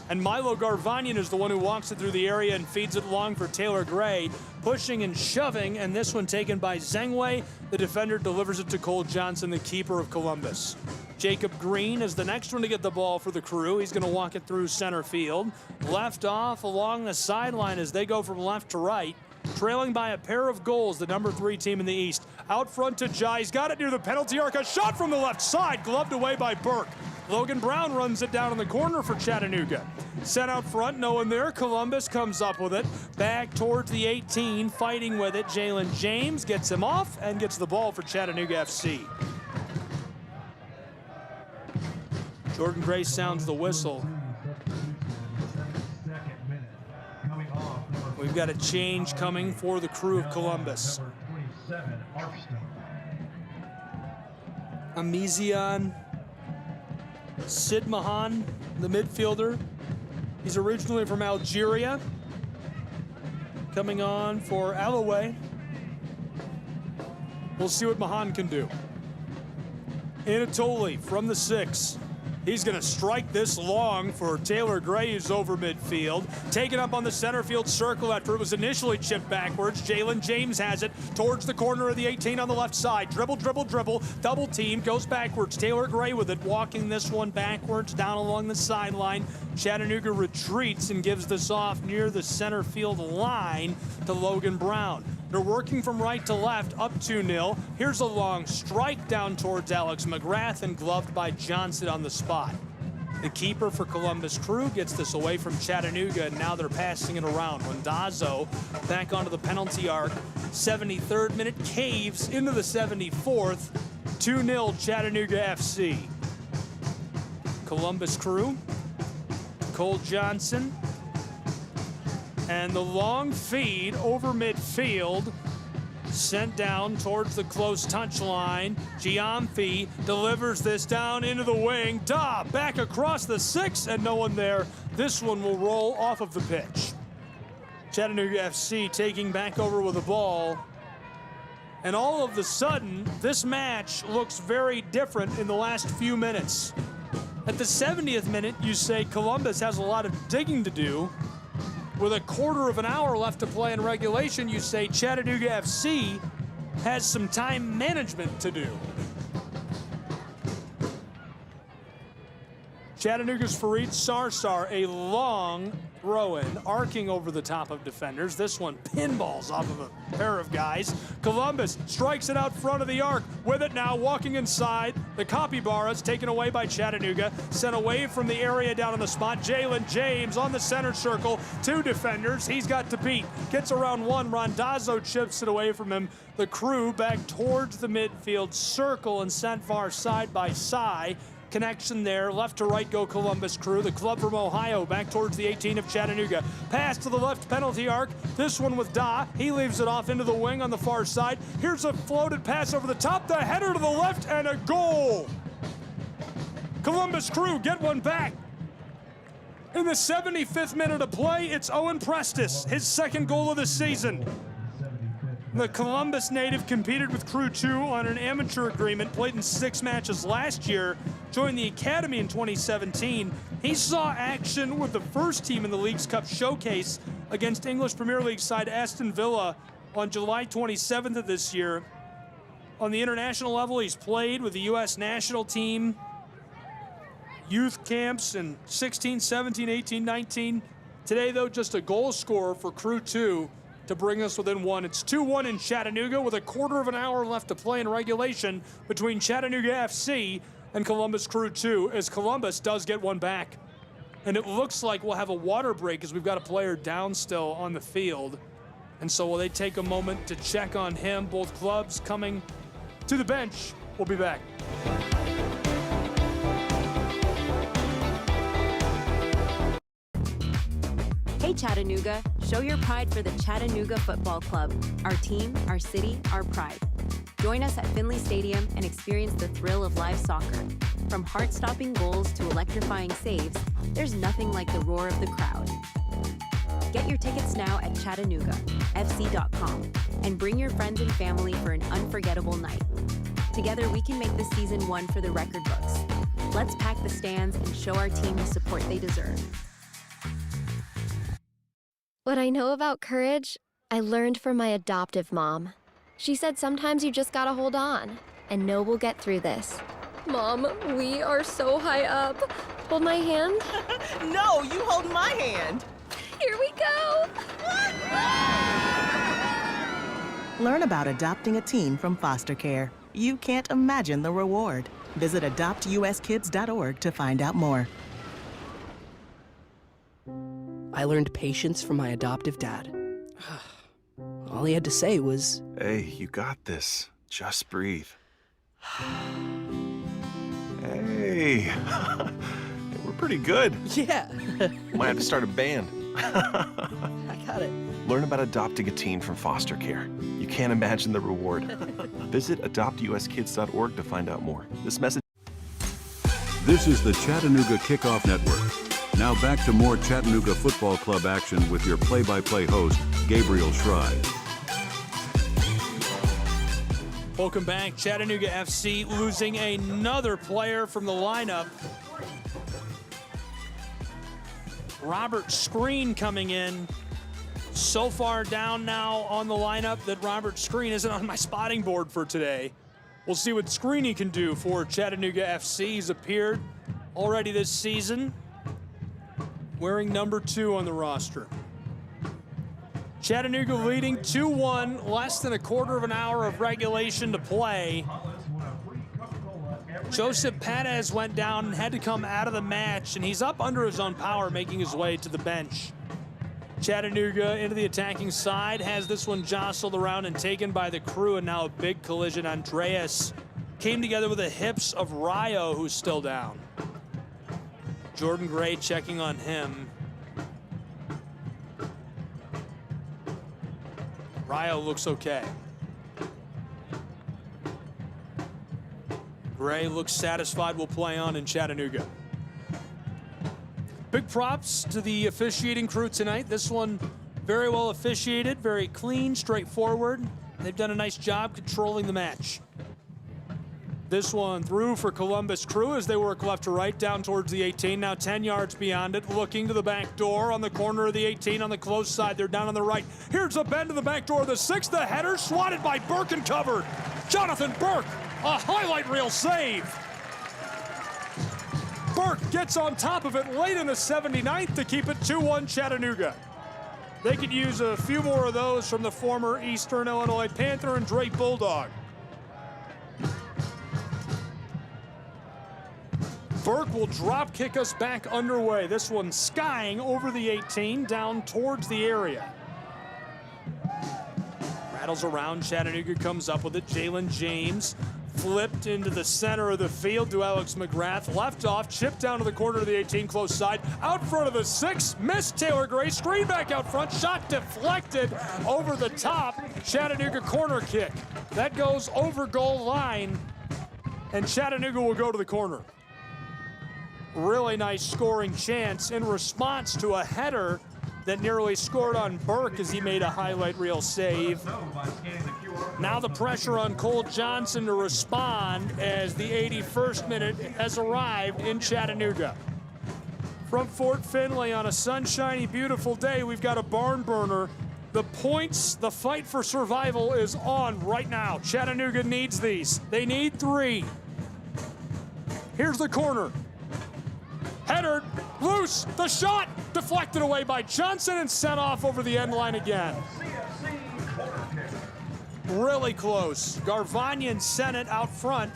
And Milo Garvanian is the one who walks it through the area and feeds it long for Taylor Gray. Pushing and shoving, and this one taken by Zengway. The defender delivers it to Cole Johnson, the keeper of Columbus. Jacob Green is the next one to get the ball for the Crew. He's going to walk it through center field. Left off along the sideline as they go from left to right. Trailing by a pair of goals, the number 3 team in the East. Out front to Jai. He's got it near the penalty arc. A shot from the left side, gloved away by Burke. Logan Brown runs it down in the corner for Chattanooga. Sent out front, no one there. Columbus comes up with it. Back towards the 18, fighting with it. Jalen James gets him off and gets the ball for Chattanooga FC. Jordan Gray sounds the whistle. We've got a change coming for the Crew of Columbus. Amizian Sid Mahan, the midfielder. He's originally from Algeria. Coming on for Alloway. We'll see what Mahan can do. Anatoly from the 6. He's going to strike this long for Taylor Gray, who's over midfield. Taken up on the center field circle after it was initially chipped backwards. Jalen James has it towards the corner of the 18 on the left side. Dribble, dribble, dribble. Double team, goes backwards. Taylor Gray with it, walking this one backwards down along the sideline. Chattanooga retreats and gives this off near the center field line to Logan Brown. They're working from right to left, up 2-0. Here's a long strike down towards Alex McGrath and gloved by Johnson on the spot. The keeper for Columbus Crew gets this away from Chattanooga, and now they're passing it around. Randazzo back onto the penalty arc. 73rd minute, caves into the 74th. 2-0 Chattanooga FC. Columbus Crew, Cole Johnson, and the long feed over midfield, sent down towards the close touch line. Giamfi delivers this down into the wing. Back across the 6, and no one there. This one will roll off of the pitch. Chattanooga FC taking back over with the ball. And all of a sudden, this match looks very different in the last few minutes. At the 70th minute, you say Columbus has a lot of digging to do. With a quarter of an hour left to play in regulation, you say Chattanooga FC has some time management to do. Chattanooga's Fareed Sarsar, a long throw-in, arcing over the top of defenders. This one pinballs off of a pair of guys. Columbus strikes it out front of the arc. With it now, walking inside. The capybaras taken away by Chattanooga. Sent away from the area down on the spot. Jalen James on the center circle. 2 defenders. He's got to beat. Gets around one. Randazzo chips it away from him. The Crew back towards the midfield circle and sent far side by side. Connection there, left to right go Columbus Crew. The club from Ohio back towards the 18 of Chattanooga. Pass to the left penalty arc. This one with Da. He leaves it off into the wing on the far side. Here's a floated pass over the top. The header to the left and a goal. Columbus Crew get one back. In the 75th minute of play, it's Owen Prestis, his 2nd goal of the season. The Columbus native competed with Crew 2 on an amateur agreement, played in 6 matches last year. joined the academy in 2017. He saw action with the first team in the League's Cup Showcase against English Premier League side Aston Villa on July 27th of this year. On the international level, he's played with the U.S. national team, youth camps in 16, 17, 18, 19. Today, though, just a goal scorer for Crew 2 to bring us within one. It's 2-1 in Chattanooga with a quarter of an hour left to play in regulation between Chattanooga FC and Columbus Crew 2, as Columbus does get one back. And it looks like we'll have a water break as we've got a player down still on the field. And so will they take a moment to check on him? Both clubs coming to the bench. We'll be back. Hey Chattanooga, show your pride for the Chattanooga Football Club. Our team, our city, our pride. Join us at Finley Stadium and experience the thrill of live soccer. From heart-stopping goals to electrifying saves, there's nothing like the roar of the crowd. Get your tickets now at ChattanoogaFC.com and bring your friends and family for an unforgettable night. Together we can make this season one for the record books. Let's pack the stands and show our team the support they deserve. What I know about courage, I learned from my adoptive mom. She said sometimes you just gotta hold on and know we'll get through this. Mom, we are so high up. Hold my hand. No, you hold my hand. Here we go. Learn about adopting a teen from foster care. You can't imagine the reward. Visit adoptuskids.org to find out more. I learned patience from my adoptive dad. All he had to say was, Hey, you got this. Just breathe. Hey, we're pretty good. Yeah. Might have to start a band. I got it. Learn about adopting a teen from foster care. You can't imagine the reward. Visit adoptuskids.org to find out more. This message. This is the Chattanooga Kickoff Network. Now back to more Chattanooga Football Club action with your play-by-play host, Gabriel Schrei. Welcome back. Chattanooga FC losing another player from the lineup. Robert Screen coming in. So far down now on the lineup that Robert Screen isn't on my spotting board for today. We'll see what Screeney can do for Chattanooga FC. He's appeared already this season, wearing number 2 on the roster. Chattanooga leading 2-1, less than a quarter of an hour of regulation to play. Joseph Perez went down and had to come out of the match, and he's up under his own power, making his way to the bench. Chattanooga into the attacking side, has this one jostled around and taken by the Crew, and now a big collision. Andreas came together with the hips of Rayo, who's still down. Jordan Gray checking on him. Rayo looks okay. Gray looks satisfied, will play on in Chattanooga. Big props to the officiating crew tonight. This one very well officiated, very clean, straightforward. They've done a nice job controlling the match. This one through for Columbus Crew as they work left to right down towards the 18. Now 10 yards beyond it, looking to the back door on the corner of the 18 on the close side. They're down on the right. Here's a bend to the back door of the 6. The header swatted by Burke and covered. Jonathan Burke, a highlight reel save. Burke gets on top of it late in the 79th to keep it 2-1 Chattanooga. They could use a few more of those from the former Eastern Illinois Panther and Drake Bulldog. Burke will drop kick us back underway. This one skying over the 18 down towards the area. Rattles around, Chattanooga comes up with it. Jalen James flipped into the center of the field to Alex McGrath. Left off, chipped down to the corner of the 18 close side. Out front of the 6, missed Taylor Gray. Screen back out front, shot deflected over the top. Chattanooga corner kick. That goes over goal line, and Chattanooga will go to the corner. Really nice scoring chance in response to a header that nearly scored on Burke as he made a highlight reel save. Now the pressure on Cole Johnson to respond as the 81st minute has arrived in Chattanooga. From Fort Finley on a sunshiny, beautiful day, we've got a barn burner. The points, the fight for survival is on right now. Chattanooga needs these. They need 3. Here's the corner. Header, loose, the shot, deflected away by Johnson and sent off over the end line again. Really close. Garvanyan sent it out front,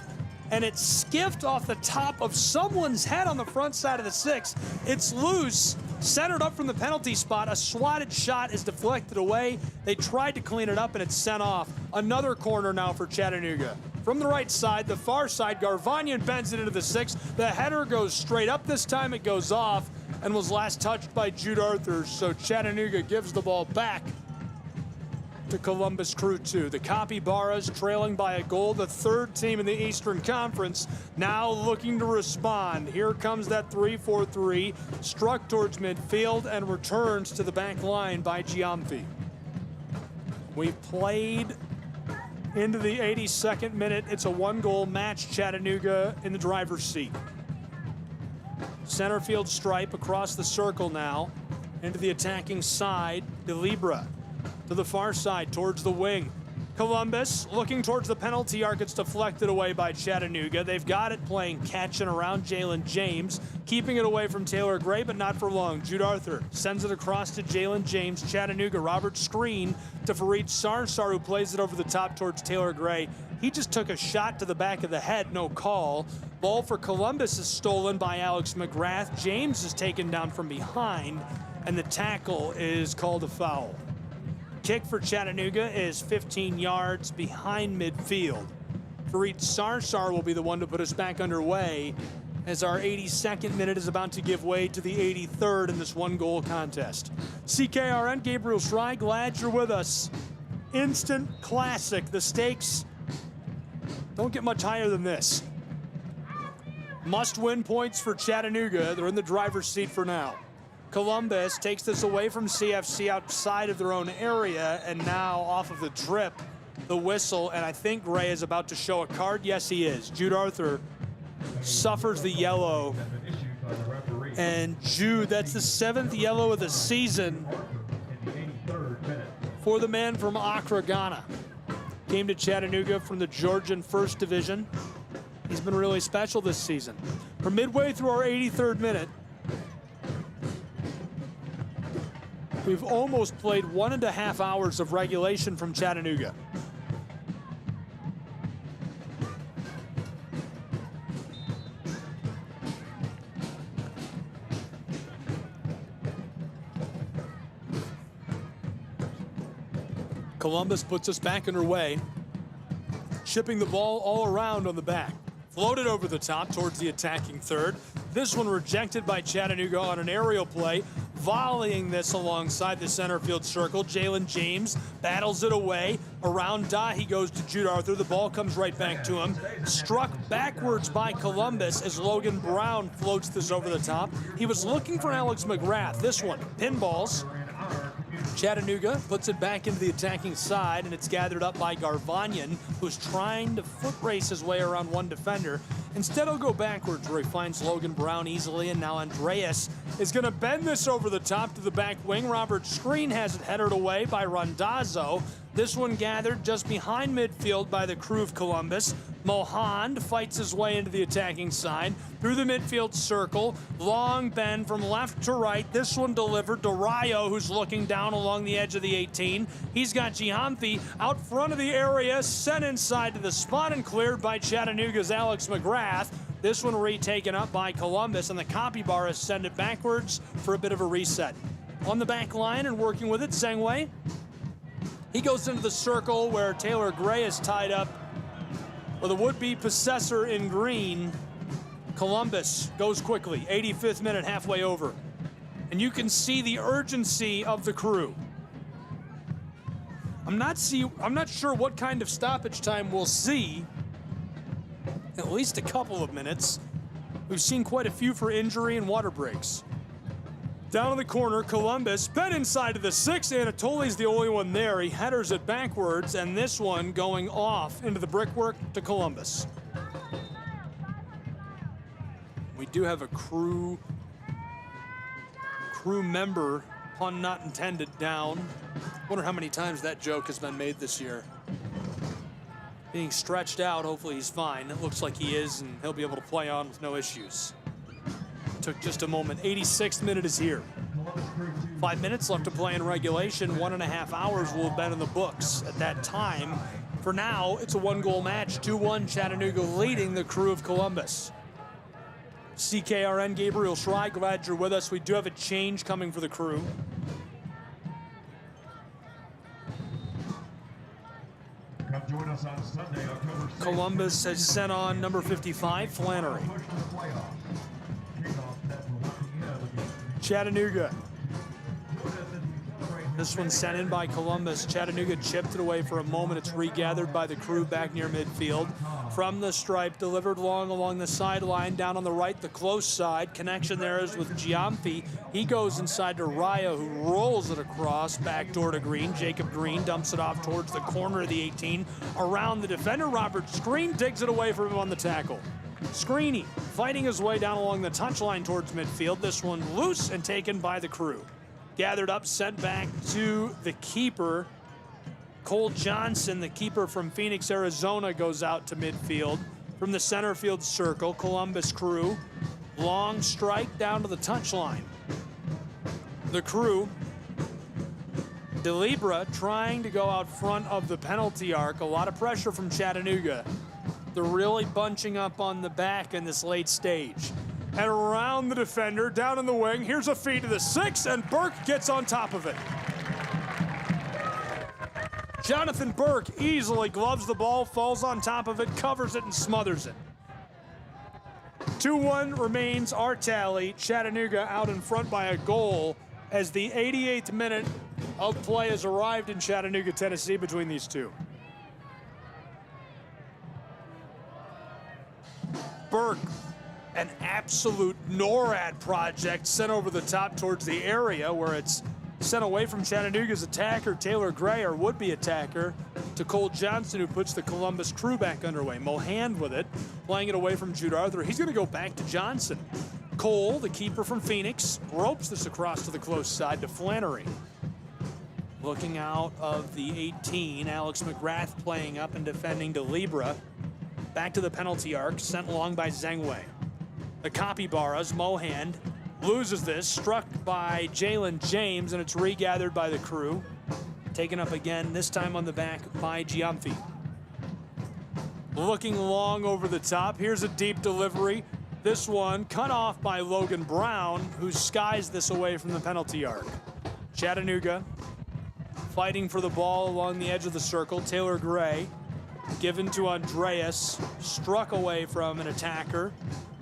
and it skiffed off the top of someone's head on the front side of the 6. It's loose, centered up from the penalty spot. A swatted shot is deflected away. They tried to clean it up, and it's sent off. Another corner now for Chattanooga. From the right side, the far side, Garvanyan bends it into the 6. The header goes straight up this time. It goes off and was last touched by Jude Arthur, so Chattanooga gives the ball back to Columbus Crew 2. The Capybaras trailing by a goal, the 3rd team in the Eastern Conference, now looking to respond. Here comes that 3-4-3, struck towards midfield and returns to the back line by Giamfi. We've played into the 82nd minute. It's a 1-goal match. Chattanooga in the driver's seat. Center field stripe across the circle now into the attacking side. DeLibra to the far side towards the wing. Columbus looking towards the penalty arc. It's deflected away by Chattanooga. They've got it playing catch and around Jalen James, keeping it away from Taylor Gray, but not for long. Jude Arthur sends it across to Jalen James. Chattanooga, Robert Screen to Fareed Sarsar, who plays it over the top towards Taylor Gray. He just took a shot to the back of the head, no call. Ball for Columbus is stolen by Alex McGrath. James is taken down from behind, and the tackle is called a foul. Kick for Chattanooga is 15 yards behind midfield. Fareed Sarsar will be the one to put us back underway as our 82nd minute is about to give way to the 83rd in this 1-goal contest. CKRN, Gabriel Schry, glad you're with us. Instant classic. The stakes don't get much higher than this. Must-win points for Chattanooga. They're in the driver's seat for now. Columbus takes this away from CFC outside of their own area, and now off of the trip, the whistle, and I think Gray is about to show a card. Yes, he is. Jude Arthur suffers the yellow, and Jude, that's the 7th yellow of the season for the man from Accra, Ghana. Came to Chattanooga from the Georgian First Division. He's been really special this season. We're midway through our 83rd minute. We've almost played 1.5 hours of regulation from Chattanooga. Columbus puts us back underway, shipping the ball all around on the back. Floated over the top towards the attacking third. This one rejected by Chattanooga on an aerial play, volleying this alongside the center field circle. Jalen James battles it away. Around Dahi goes to Jude Arthur. The ball comes right back to him. Struck backwards by Columbus as Logan Brown floats this over the top. He was looking for Alex McGrath. This one, pinballs. Chattanooga puts it back into the attacking side, and it's gathered up by Garvanyan, who's trying to foot race his way around one defender. Instead, he'll go backwards where he finds Logan Brown easily, and now Andreas is going to bend this over the top to the back wing. Robert Screen has it headed away by Randazzo. This one gathered just behind midfield by the crew of Columbus. Mohand fights his way into the attacking side through the midfield circle. Long bend from left to right. This one delivered to Rayo, who's looking down along the edge of the 18. He's got Giamfi out front of the area, sent inside to the spot and cleared by Chattanooga's Alex McGrath. This one retaken up by Columbus, and the Capybaras send it backwards for a bit of a reset. On the back line and working with it, Zengwei. He goes into the circle where Taylor Gray is tied up with a would-be possessor in green. Columbus goes quickly, 85th minute, halfway over. And you can see the urgency of the crew. I'm not sure what kind of stoppage time we'll see. At least a couple of minutes. We've seen quite a few for injury and water breaks. Down in the corner, Columbus, bent inside to the 6. Anatoly's the only one there. He headers it backwards, and this one going off into the brickwork to Columbus. We do have a crew member, pun not intended, down. Wonder how many times that joke has been made this year. Being stretched out, hopefully he's fine. It looks like he is, and he'll be able to play on with no issues. Took just a moment. 86th minute is here. 5 minutes left to play in regulation. 1.5 hours will have been in the books at that time. For now, it's a one-goal match. 2-1 Chattanooga leading the Crew of Columbus. CKRN, Gabriel Schrei, glad you're with us. We do have a change coming for the Crew. Come join us on Sunday, October 6th. Columbus has sent on number 55, Flannery. Chattanooga. This one sent in by Columbus. Chattanooga chipped it away for a moment. It's regathered by the Crew back near midfield. From the stripe, delivered long along the sideline. Down on the right, the close side. Connection there is with Giamfi. He goes inside to Raya, who rolls it across, back door to Green. Jacob Green dumps it off towards the corner of the 18. Around the defender, Robert Screen digs it away from him on the tackle. Screeny fighting his way down along the touchline towards midfield. This one loose and taken by the Crew. Gathered up, sent back to the keeper. Cole Johnson, the keeper from Phoenix, Arizona, goes out to midfield. From the center field circle, Columbus Crew. Long strike down to the touchline. The Crew, DeLibra trying to go out front of the penalty arc. A lot of pressure from Chattanooga. They're really bunching up on the back in this late stage. And around the defender, down in the wing, here's a feed to the 6, and Burke gets on top of it. Jonathan Burke easily gloves the ball, falls on top of it, covers it, and smothers it. 2-1 remains our tally. Chattanooga out in front by a goal as the 88th minute of play has arrived in Chattanooga, Tennessee between these two. Burke, an absolute NORAD project, sent over the top towards the area where it's sent away from Chattanooga's attacker, Taylor Gray, or would-be attacker, to Cole Johnson, who puts the Columbus Crew back underway. Mohand with it, playing it away from Jude Arthur. He's going to go back to Johnson. Cole, the keeper from Phoenix, ropes this across to the close side to Flannery. Looking out of the 18, Alex McGrath playing up and defending DeLibra. Back to the penalty arc, sent along by Zengway. The Capybaras, Mohand, loses this, struck by Jalen James, and it's regathered by the Crew. Taken up again, this time on the back by Giamfi. Looking long over the top, here's a deep delivery. This one cut off by Logan Brown, who skies this away from the penalty arc. Chattanooga fighting for the ball along the edge of the circle. Taylor Gray given to Andreas, struck away from an attacker.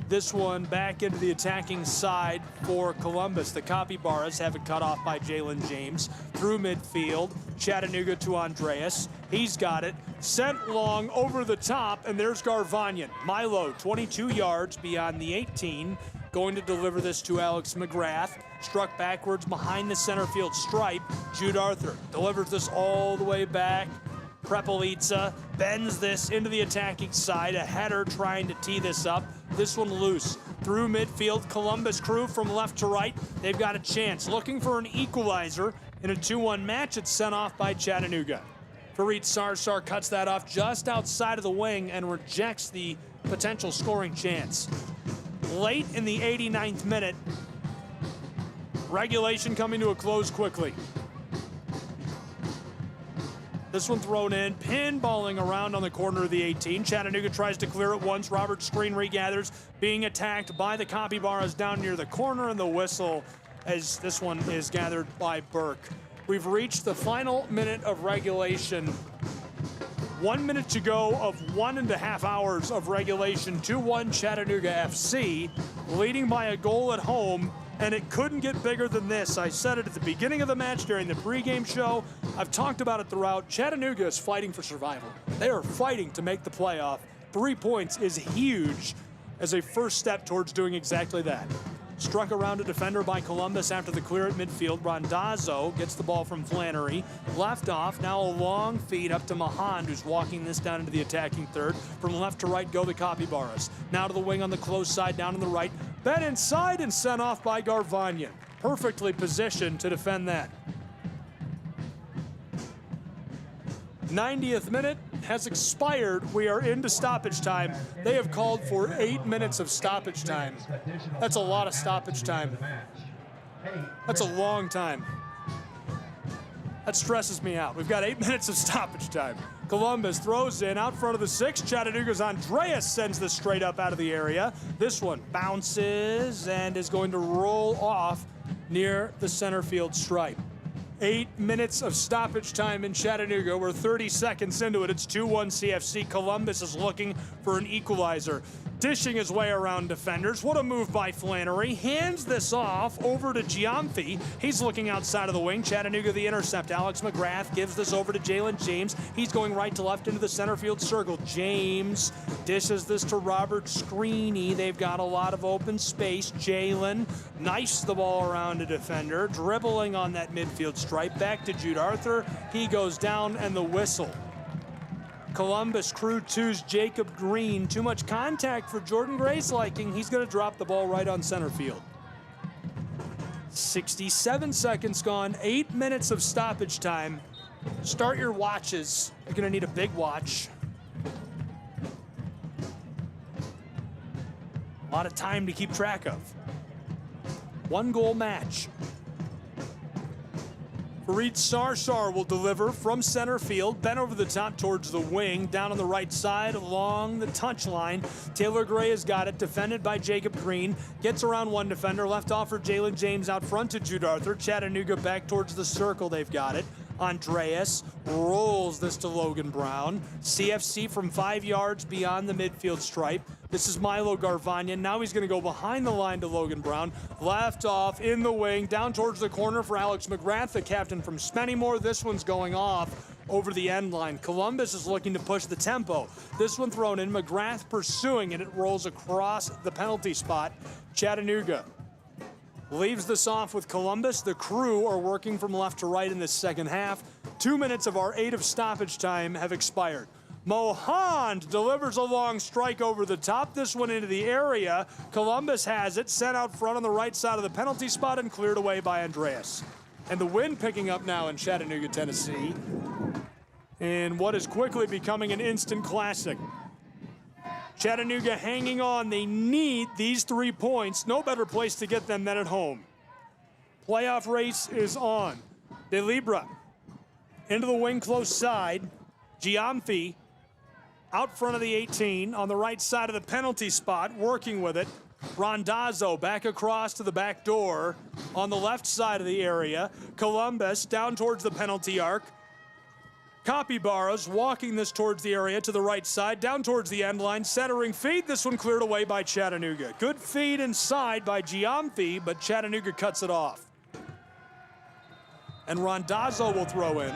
This one back into the attacking side for Columbus. The Capybaras have it cut off by Jalen James. Through midfield, Chattanooga to Andreas. He's got it. Sent long over the top, and there's Garvanyan. Milo, 22 yards beyond the 18, going to deliver this to Alex McGrath. Struck backwards behind the center field stripe. Jude Arthur delivers this all the way back. Prepelica bends this into the attacking side. A header trying to tee this up. This one loose. Through midfield, Columbus Crew from left to right. They've got a chance. Looking for an equalizer in a 2-1 match. It's sent off by Chattanooga. Fareed Sarsar cuts that off just outside of the wing and rejects the potential scoring chance. Late in the 89th minute, regulation coming to a close quickly. This one thrown in, pinballing around on the corner of the 18. Chattanooga tries to clear it once. Robert Screen regathers, being attacked by the Capybaras down near the corner, and the whistle as this one is gathered by Burke. We've reached the final minute of regulation. 1 minute to go of 1.5 hours of regulation. 2-1 Chattanooga FC, leading by a goal at home. And it couldn't get bigger than this. I said it at the beginning of the match during the pregame show. I've talked about it throughout. Chattanooga is fighting for survival. They are fighting to make the playoff. 3 points is huge as a first step towards doing exactly that. Struck around a defender by Columbus after the clear at midfield. Rondazzo gets the ball from Flannery. Left off, now a long feed up to Mahand, who's walking this down into the attacking third. From left to right go the Capybaras. Now to the wing on the close side, down on the right. Bent inside and sent off by Garvanyan. Perfectly positioned to defend that. 90th minute has expired. We are into stoppage time. They have called for 8 minutes of stoppage time. That's a lot of stoppage time. That's a long time. That stresses me out. We've got 8 minutes of stoppage time. Columbus throws in out front of the 6. Chattanooga's Andreas sends this straight up out of the area. This one bounces and is going to roll off near the center field stripe. 8 minutes of stoppage time in Chattanooga. We're 30 seconds into it. It's 2-1 CFC. Columbus is looking for an equalizer. Dishing his way around defenders. What a move by Flannery. Hands this off over to Giamfi. He's looking outside of the wing. Chattanooga the intercept. Alex McGrath gives this over to Jalen James. He's going right to left into the center field circle. James dishes this to Robert Screeney. They've got a lot of open space. Jalen knifes the ball around a defender. Dribbling on that midfield stripe. Back to Jude Arthur. He goes down and the whistle. Columbus Crew 2's Jacob Green. Too much contact for Jordan Gray's liking. He's going to drop the ball right on center field. 67 seconds gone. 8 minutes of stoppage time. Start your watches. You're going to need a big watch. A lot of time to keep track of. 1 goal match. Fareed Sarsar will deliver from center field, bent over the top towards the wing, down on the right side along the touchline. Taylor Gray has got it, defended by Jacob Green. Gets around one defender, left off for Jalen James out front to Jude Arthur. Chattanooga back towards the circle, they've got it. Andreas rolls this to Logan Brown. CFC from 5 yards beyond the midfield stripe. This is Milo Garvanyan. Now he's going to go behind the line to Logan Brown. Left off in the wing, down towards the corner for Alex McGrath, the captain from Spennymoor. This one's going off over the end line. Columbus is looking to push the tempo. This one thrown in, McGrath pursuing, and it rolls across the penalty spot. Chattanooga leaves this off with Columbus. The Crew are working from left to right in this second half. 2 minutes of our 8 of stoppage time have expired. Mohand delivers a long strike over the top. This one into the area. Columbus has it, sent out front on the right side of the penalty spot and cleared away by Andreas. And the wind picking up now in Chattanooga, Tennessee, in what is quickly becoming an instant classic. Chattanooga hanging on. They need these 3 points. No better place to get them than at home. Playoff race is on. De Libra into the wing close side. Giamfi out front of the 18 on the right side of the penalty spot, working with it. Rondazzo back across to the back door on the left side of the area. Columbus down towards the penalty arc. Capybaras walking this towards the area to the right side, down towards the end line, centering feed. This one cleared away by Chattanooga. Good feed inside by Giamfi, but Chattanooga cuts it off. And Rondazzo will throw in.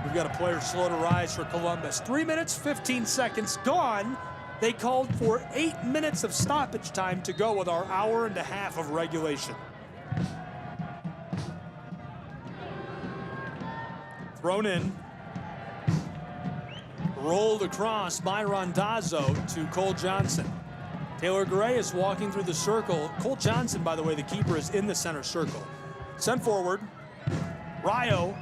We've got a player slow to rise for Columbus. 3 minutes, 15 seconds gone. They called for 8 minutes of stoppage time to go with our hour and a half of regulation. Thrown in. Rolled across by Rondazzo to Cole Johnson. Taylor Gray is walking through the circle. Cole Johnson, by the way, the keeper, is in the center circle. Sent forward. Rayo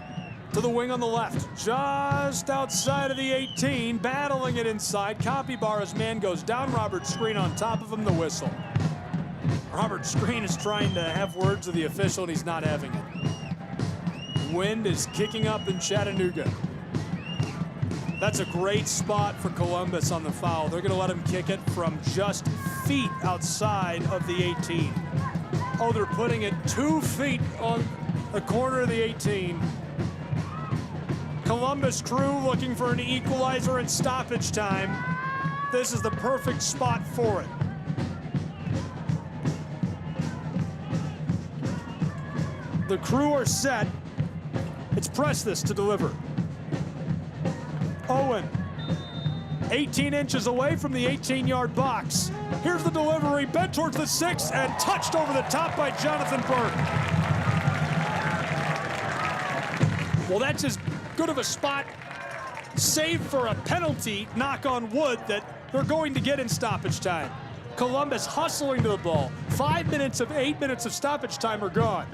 to the wing on the left, just outside of the 18, battling it inside. Capybara's man goes down. Robert Screen on top of him, the whistle. Robert Screen is trying to have words with the official, and he's not having it. Wind is kicking up in Chattanooga. That's a great spot for Columbus on the foul. They're going to let him kick it from just feet outside of the 18. Oh, they're putting it 2 feet on the corner of the 18. Columbus Crew looking for an equalizer in stoppage time. This is the perfect spot for it. The Crew are set. It's Prestis to deliver. Owen 18 inches away from the 18-yard box. Here's the delivery, bent towards the 6 and touched over the top by Jonathan Burke. Well, that's as good of a spot, save for a penalty, knock on wood, that they're going to get in stoppage time. Columbus hustling to the ball. 5 minutes of 8 minutes of stoppage time are gone.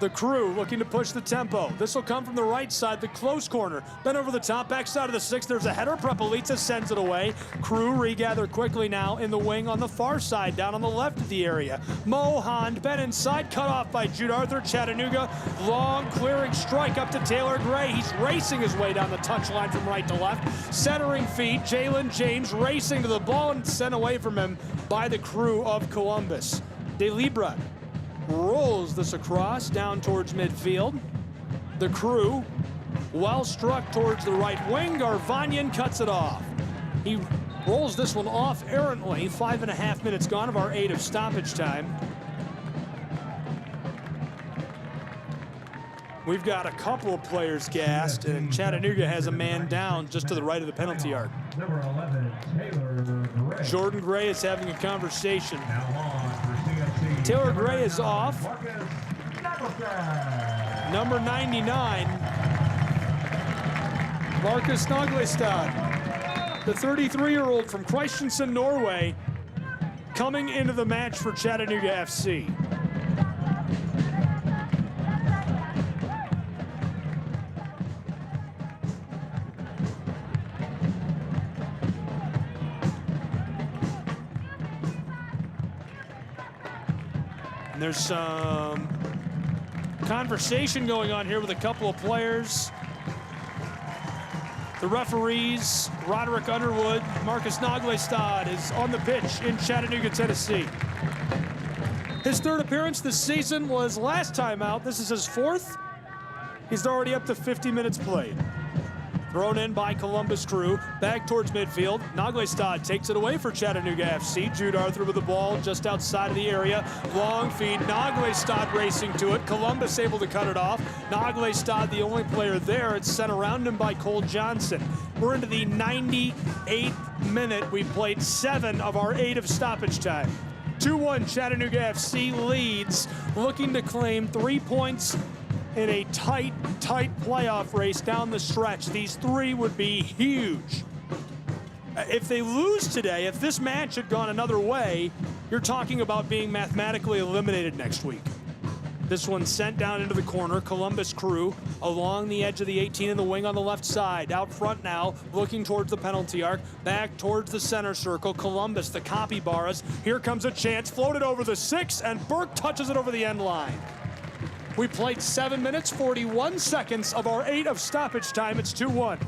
The Crew looking to push the tempo. This will come from the right side, the close corner. Then over the top, backside of the 6, there's a header. Prepelica sends it away. Crew regather quickly now in the wing on the far side, down on the left of the area. Mohand, bent inside, cut off by Jude Arthur. Chattanooga, long clearing strike up to Taylor Gray. He's racing his way down the touchline from right to left. Centering feed, Jalen James racing to the ball and sent away from him by the Crew of Columbus. De Libra rolls this across down towards midfield. The Crew, well struck towards the right wing. Garvanyan cuts it off. He rolls this one off errantly. 5.5 minutes gone of our 8 of stoppage time. We've got a couple of players gassed, and Chattanooga has a man down just to the right of the penalty arc. Number 11, Taylor Gray. Jordan Gray is having a conversation. Taylor Gray is off. Number 99, Marcus Naglestad, the 33-year-old from Kristiansand, Norway, coming into the match for Chattanooga FC. And there's some conversation going on here with a couple of players. The referees, Roderick Underwood, Marcus Naglestad is on the pitch in Chattanooga, Tennessee. His 3rd appearance this season was last time out. This is his 4th. He's already up to 50 minutes played. Thrown in by Columbus Crew, back towards midfield. Naglestad takes it away for Chattanooga FC. Jude Arthur with the ball just outside of the area. Long feed, Naglestad racing to it. Columbus able to cut it off. Naglestad, the only player there. It's sent around him by Cole Johnson. We're into the 98th minute. We've played 7 of our 8 of stoppage time. 2-1 Chattanooga FC leads, looking to claim 3 points in a tight playoff race down the stretch. These 3 would be huge. If they lose today, if this match had gone another way, you're talking about being mathematically eliminated next week. This one sent down into the corner. Columbus Crew along the edge of the 18 in the wing on the left side. Out front now, looking towards the penalty arc. Back towards the center circle. Columbus, the capybaras. Here comes a chance. Floated over the 6, and Burke touches it over the end line. We played 7 minutes, 41 seconds of our 8 of stoppage time. It's 2-1.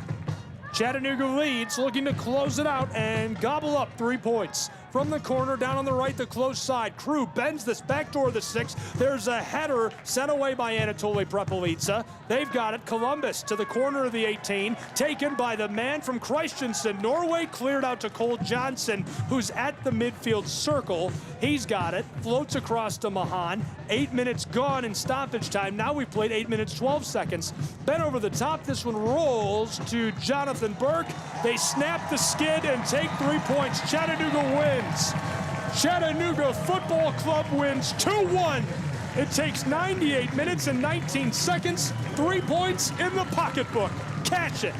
Chattanooga leads, looking to close it out and gobble up 3 points. From the corner, down on the right, the close side. Crew bends this back door of the 6. There's a header sent away by Anatoly Prepelica. They've got it. Columbus to the corner of the 18. Taken by the man from Kristiansand, Norway. Cleared out to Cole Johnson, who's at the midfield circle. He's got it. Floats across to Mahan. 8 minutes gone in stoppage time. Now we've played 8 minutes, 12 seconds. Bent over the top. This one rolls to Jonathan Burke. They snap the skid and take 3 points. Chattanooga wins. Chattanooga Football Club wins 2-1. It takes 98 minutes and 19 seconds. 3 points in the pocketbook. Catch it.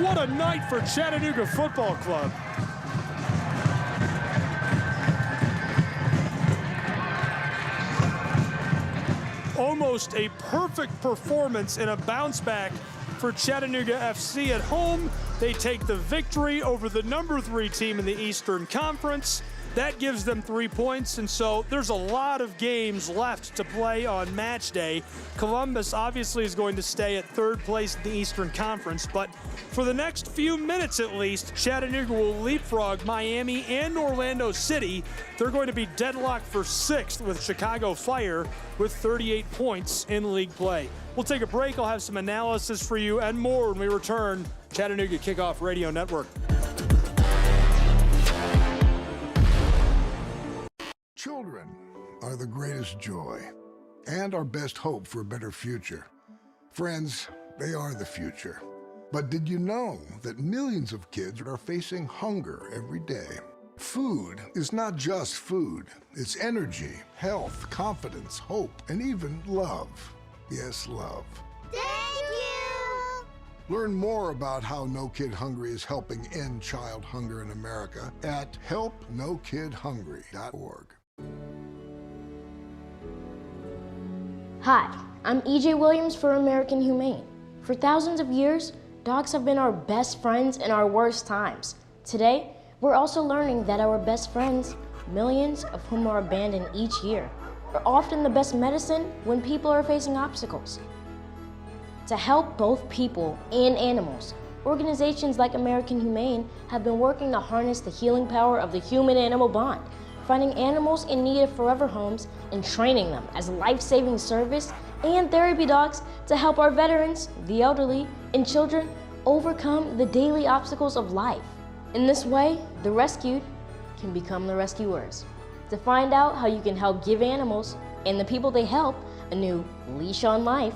What a night for Chattanooga Football Club. Almost a perfect performance and a bounce back for Chattanooga FC at home. They take the victory over the number 3 team in the Eastern Conference. That gives them 3 points, and so there's a lot of games left to play on match day. Columbus obviously is going to stay at 3rd place in the Eastern Conference, but for the next few minutes at least, Chattanooga will leapfrog Miami and Orlando City. They're going to be deadlocked for 6th with Chicago Fire with 38 points in league play. We'll take a break. I'll have some analysis for you and more when we return. Chattanooga Kickoff Radio Network. Children are the greatest joy. and our best hope for a better future. Friends, they are the future. But did you know that millions of kids are facing hunger every day? Food is not just food. It's energy, health, confidence, hope, and even love. Yes, love. Thank you! Learn more about how No Kid Hungry is helping end child hunger in America at helpnokidhungry.org. Hi, I'm EJ Williams for American Humane. For thousands of years, dogs have been our best friends in our worst times. Today, we're also learning that our best friends, millions of whom are abandoned each year, are often the best medicine when people are facing obstacles. To help both people and animals, organizations like American Humane have been working to harness the healing power of the human-animal bond, finding animals in need of forever homes and training them as life-saving service and therapy dogs to help our veterans, the elderly, and children overcome the daily obstacles of life. In this way, the rescued can become the rescuers. To find out how you can help give animals and the people they help a new leash on life,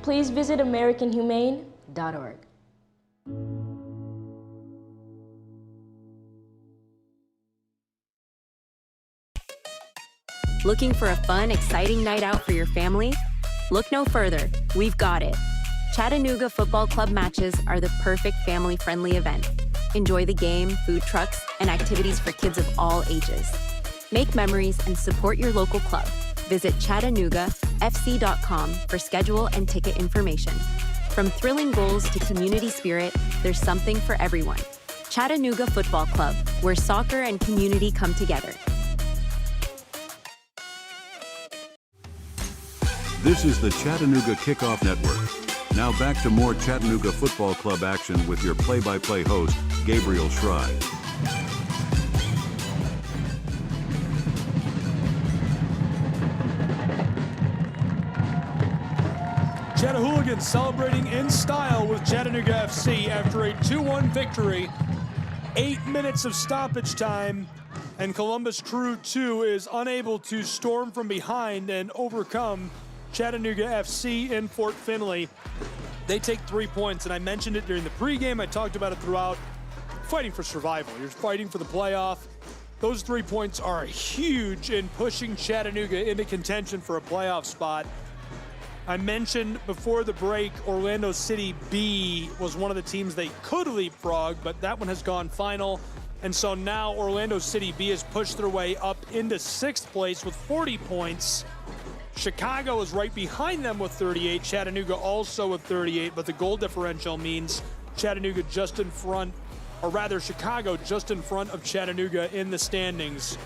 please visit AmericanHumane.org. Looking for a fun, exciting night out for your family? Look no further. We've got it. Chattanooga Football Club matches are the perfect family-friendly event. Enjoy the game, food trucks, and activities for kids of all ages. Make memories and support your local club. Visit ChattanoogaFC.com for schedule and ticket information. From thrilling goals to community spirit, there's something for everyone. Chattanooga Football Club, where soccer and community come together. This is the Chattanooga Kickoff Network. Now back to more Chattanooga Football Club action with your play-by-play host, Gabriel Schrei. Chattahooligans celebrating in style with Chattanooga FC after a 2-1 victory. 8 minutes of stoppage time, and Columbus Crew 2 is unable to storm from behind and overcome Chattanooga FC in Fort Finley. They take 3 points, and I mentioned it during the pregame. I talked about it throughout. Fighting for survival. You're fighting for the playoff. Those 3 points are huge in pushing Chattanooga into contention for a playoff spot. I mentioned before the break, Orlando City B was one of the teams they could leapfrog, but that one has gone final. And so now Orlando City B has pushed their way up into 6th place with 40 points. Chicago is right behind them with 38. Chattanooga also with 38, but the goal differential means Chattanooga just in front, or rather Chicago just in front of Chattanooga in the standings.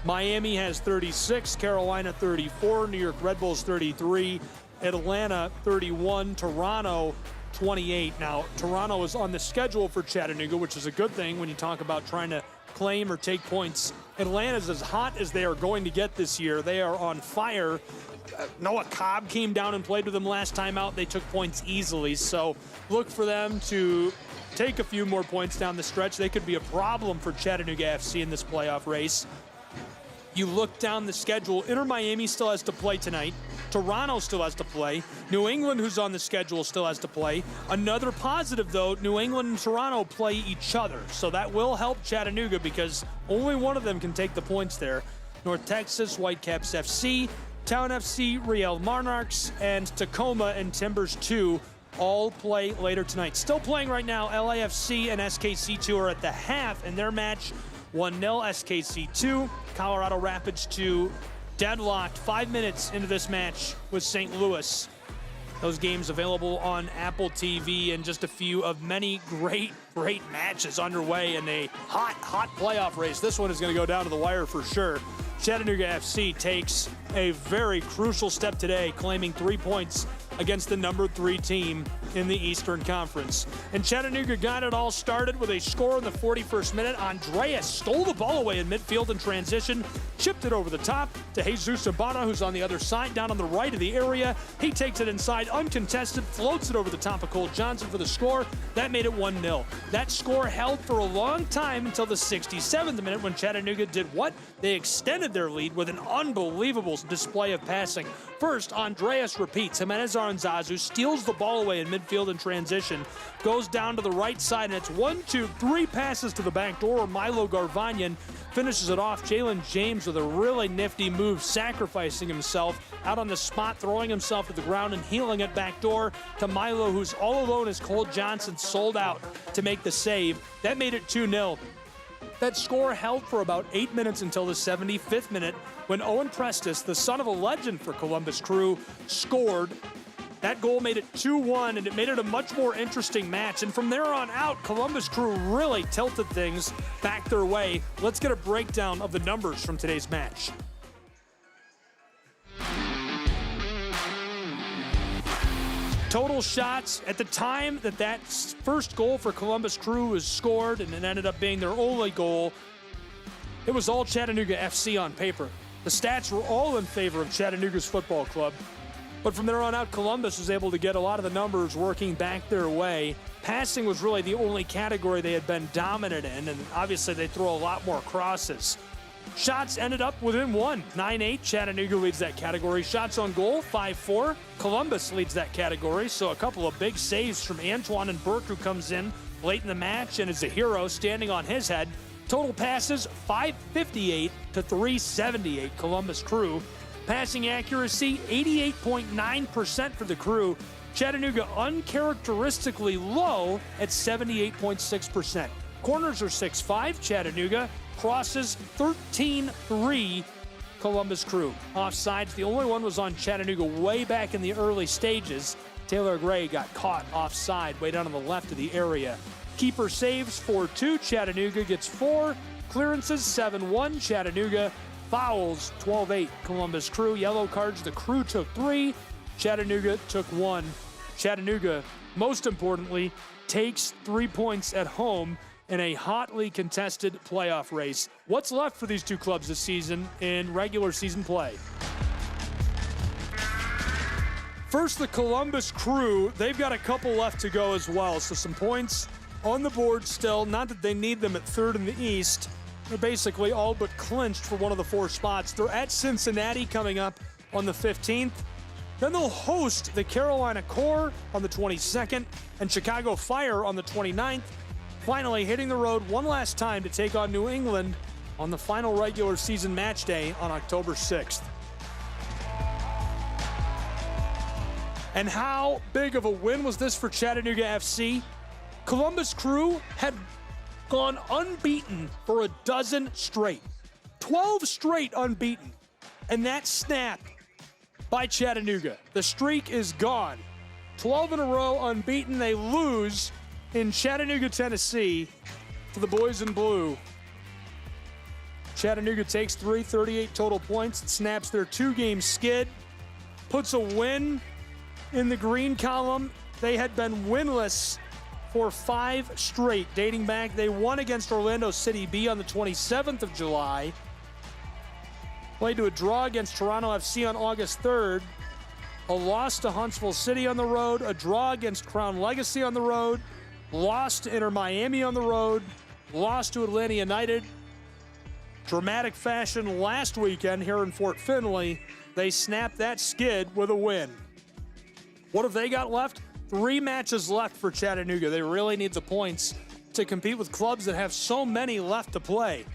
Miami has 36, Carolina 34, New York Red Bulls 33, Atlanta 31, Toronto 28. Now, Toronto is on the schedule for Chattanooga, which is a good thing when you talk about trying to claim or take points. Atlanta's as hot as they are going to get this year. They are on fire. Noah Cobb came down and played with them last time out. They took points easily, so look for them to take a few more points down the stretch. They could be a problem for Chattanooga FC in this playoff race. You look down the schedule, Inter Miami still has to play tonight. Toronto still has to play. New England, who's on the schedule, still has to play. Another positive, though, New England and Toronto play each other. So that will help Chattanooga because only one of them can take the points there. North Texas, Whitecaps FC, Town FC, Real Monarchs, and Tacoma and Timbers 2 all play later tonight. Still playing right now, LAFC and SKC2 are at the half in their match. 1-0 SKC2, Colorado Rapids 2, deadlocked 5 minutes into this match with St. Louis. Those games available on Apple TV, and just a few of many great matches underway in a hot playoff race. This one is going to go down to the wire for sure. Chattanooga FC takes a very crucial step today, claiming 3 points against the number 3 team in the Eastern Conference. And Chattanooga got it all started with a score in the 41st minute. Andreas stole the ball away in midfield in transition, chipped it over the top to Jesus Abada, who's on the other side, down on the right of the area. He takes it inside, uncontested, floats it over the top of Cole Johnson for the score. That made it 1-0. That score held for a long time until the 67th minute when Chattanooga did what? They extended their lead with an unbelievable display of passing. First, Andreas repeats. Jimenez Aranzazu steals the ball away in midfield in transition, goes down to the right side, and it's 1, 2, 3 passes to the back door. Milo Garvanyan finishes it off. Jalen James with a really nifty move, sacrificing himself out on the spot, throwing himself to the ground and heeling it back door to Milo, who's all alone as Cole Johnson sold out to make the save. That made it 2-0. That score held for about 8 minutes until the 75th minute when Owen Prestis, the son of a legend for Columbus Crew, scored. That goal made it 2-1, and it made it a much more interesting match. And from there on out, Columbus Crew really tilted things back their way. Let's get a breakdown of the numbers from today's match. Total shots at the time that first goal for Columbus Crew was scored, and it ended up being their only goal. It was all Chattanooga FC on paper. The stats were all in favor of Chattanooga's football club. But from there on out, Columbus was able to get a lot of the numbers working back their way. Passing was really the only category they had been dominant in, and obviously they throw a lot more crosses. Shots ended up within one. 9-8, Chattanooga leads that category. Shots on goal, 5-4. Columbus leads that category, so a couple of big saves from Antoine and Burke, who comes in late in the match and is a hero standing on his head. Total passes, 558 to 378, Columbus Crew. Passing accuracy, 88.9% for the Crew. Chattanooga uncharacteristically low at 78.6%. Corners are 6-5, Chattanooga. Crosses, 13-3, Columbus Crew. Offsides, the only one was on Chattanooga way back in the early stages. Taylor Gray got caught offside way down on the left of the area. Keeper saves, 4-2, Chattanooga gets 4. Clearances, 7-1, Chattanooga. Fouls, 12-8, Columbus Crew. Yellow cards, the Crew took 3. Chattanooga took 1. Chattanooga, most importantly, takes 3 points at home in a hotly contested playoff race. What's left for these two clubs this season in regular season play? First, the Columbus Crew. They've got a couple left to go as well, so some points on the board still. Not that they need them at third in the East. They're basically all but clinched for one of the 4 spots. They're at Cincinnati coming up on the 15th. Then they'll host the Carolina Core on the 22nd and Chicago Fire on the 29th. Finally, hitting the road one last time to take on New England on the final regular season match day on October 6th. And how big of a win was this for Chattanooga FC? Columbus Crew had gone unbeaten for a dozen straight. 12 straight unbeaten. And that snapped by Chattanooga. The streak is gone. 12 in a row unbeaten. They lose in Chattanooga, Tennessee, to the boys in blue. Chattanooga takes 338 total points. It snaps their 2-game skid, puts a win in the green column. They had been winless for 5 straight, dating back. They won against Orlando City B on the 27th of July. Played to a draw against Toronto FC on August 3rd. A loss to Huntsville City on the road. A draw against Crown Legacy on the road. Lost to Inter Miami on the road. Lost to Atlanta United. Dramatic fashion last weekend here in Fort Finley. They snapped that skid with a win. What have they got left? 3 matches left for Chattanooga. They really need the points to compete with clubs that have so many left to play.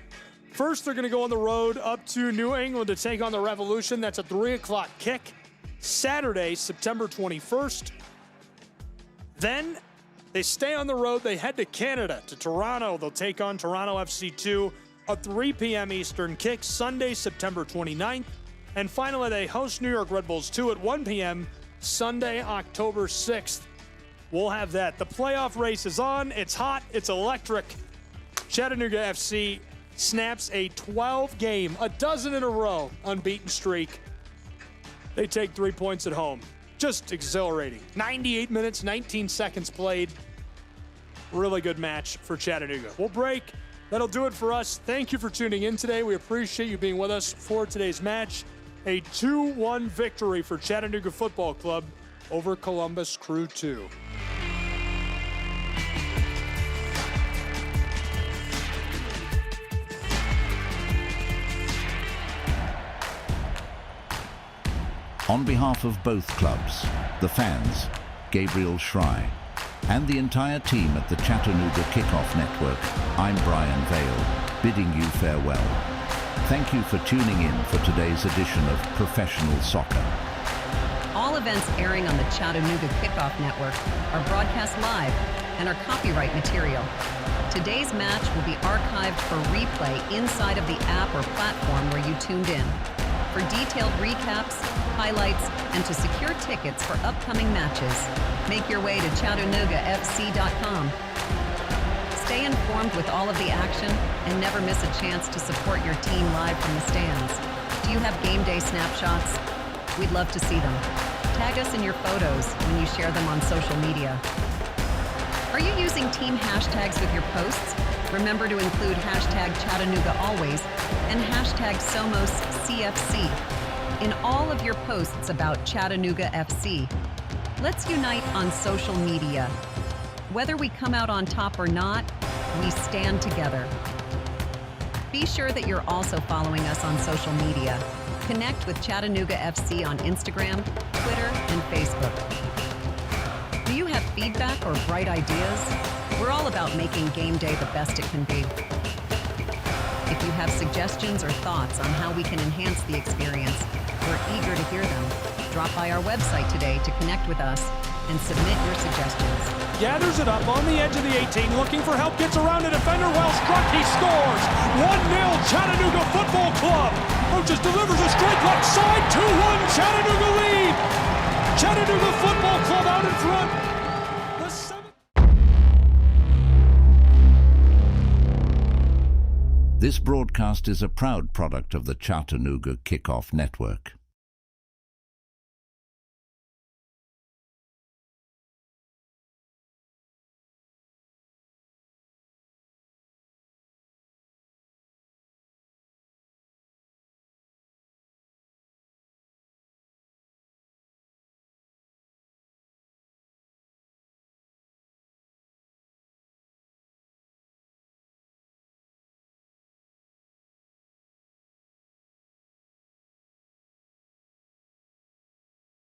First, they're going to go on the road up to New England to take on the Revolution. That's a 3 o'clock kick. Saturday, September 21st. Then they stay on the road. They head to Canada, to Toronto. They'll take on Toronto FC2, a 3 p.m. Eastern kick, Sunday, September 29th. And finally, they host New York Red Bulls 2 at 1 p.m., Sunday, October 6th. We'll have that. The playoff race is on. It's hot. It's electric. Chattanooga FC snaps a 12-game, a dozen in a row, unbeaten streak. They take 3 points at home. just exhilarating. 98 minutes, 19 seconds played. Really good match for Chattanooga. We'll break. That'll do it for us. Thank you for tuning in today. We appreciate you being with us for today's match. A 2-1 victory for Chattanooga Football Club over Columbus Crew 2. On behalf of both clubs, the fans, Gabriel Schrei, and the entire team at the Chattanooga Kickoff Network, I'm Brian Vale, bidding you farewell. Thank you for tuning in for today's edition of Professional Soccer. All events airing on the Chattanooga Kickoff Network are broadcast live and are copyright material. Today's match will be archived for replay inside of the app or platform where you tuned in. For detailed recaps, highlights, and to secure tickets for upcoming matches, make your way to ChattanoogaFC.com. Stay informed with all of the action and never miss a chance to support your team live from the stands. Do you have game day snapshots? We'd love to see them. Tag us in your photos when you share them on social media. Are you using team hashtags with your posts? Remember to include hashtag Chattanooga Always and hashtag SomosCFC in all of your posts about Chattanooga FC. Let's unite on social media. Whether we come out on top or not, we stand together. Be sure that you're also following us on social media. Connect with Chattanooga FC on Instagram, Twitter, and Facebook. Do you have feedback or bright ideas? We're all about making game day the best it can be. If you have suggestions or thoughts on how we can enhance the experience, we're eager to hear them. Drop by our website today to connect with us and submit your suggestions. Gathers it up on the edge of the 18, looking for help, gets around a defender, well struck, he scores! 1-0 Chattanooga Football Club! Roaches delivers a straight left side, 2-1 Chattanooga lead! Chattanooga Football Club out in front. This broadcast is a proud product of the Chattanooga Kickoff Network.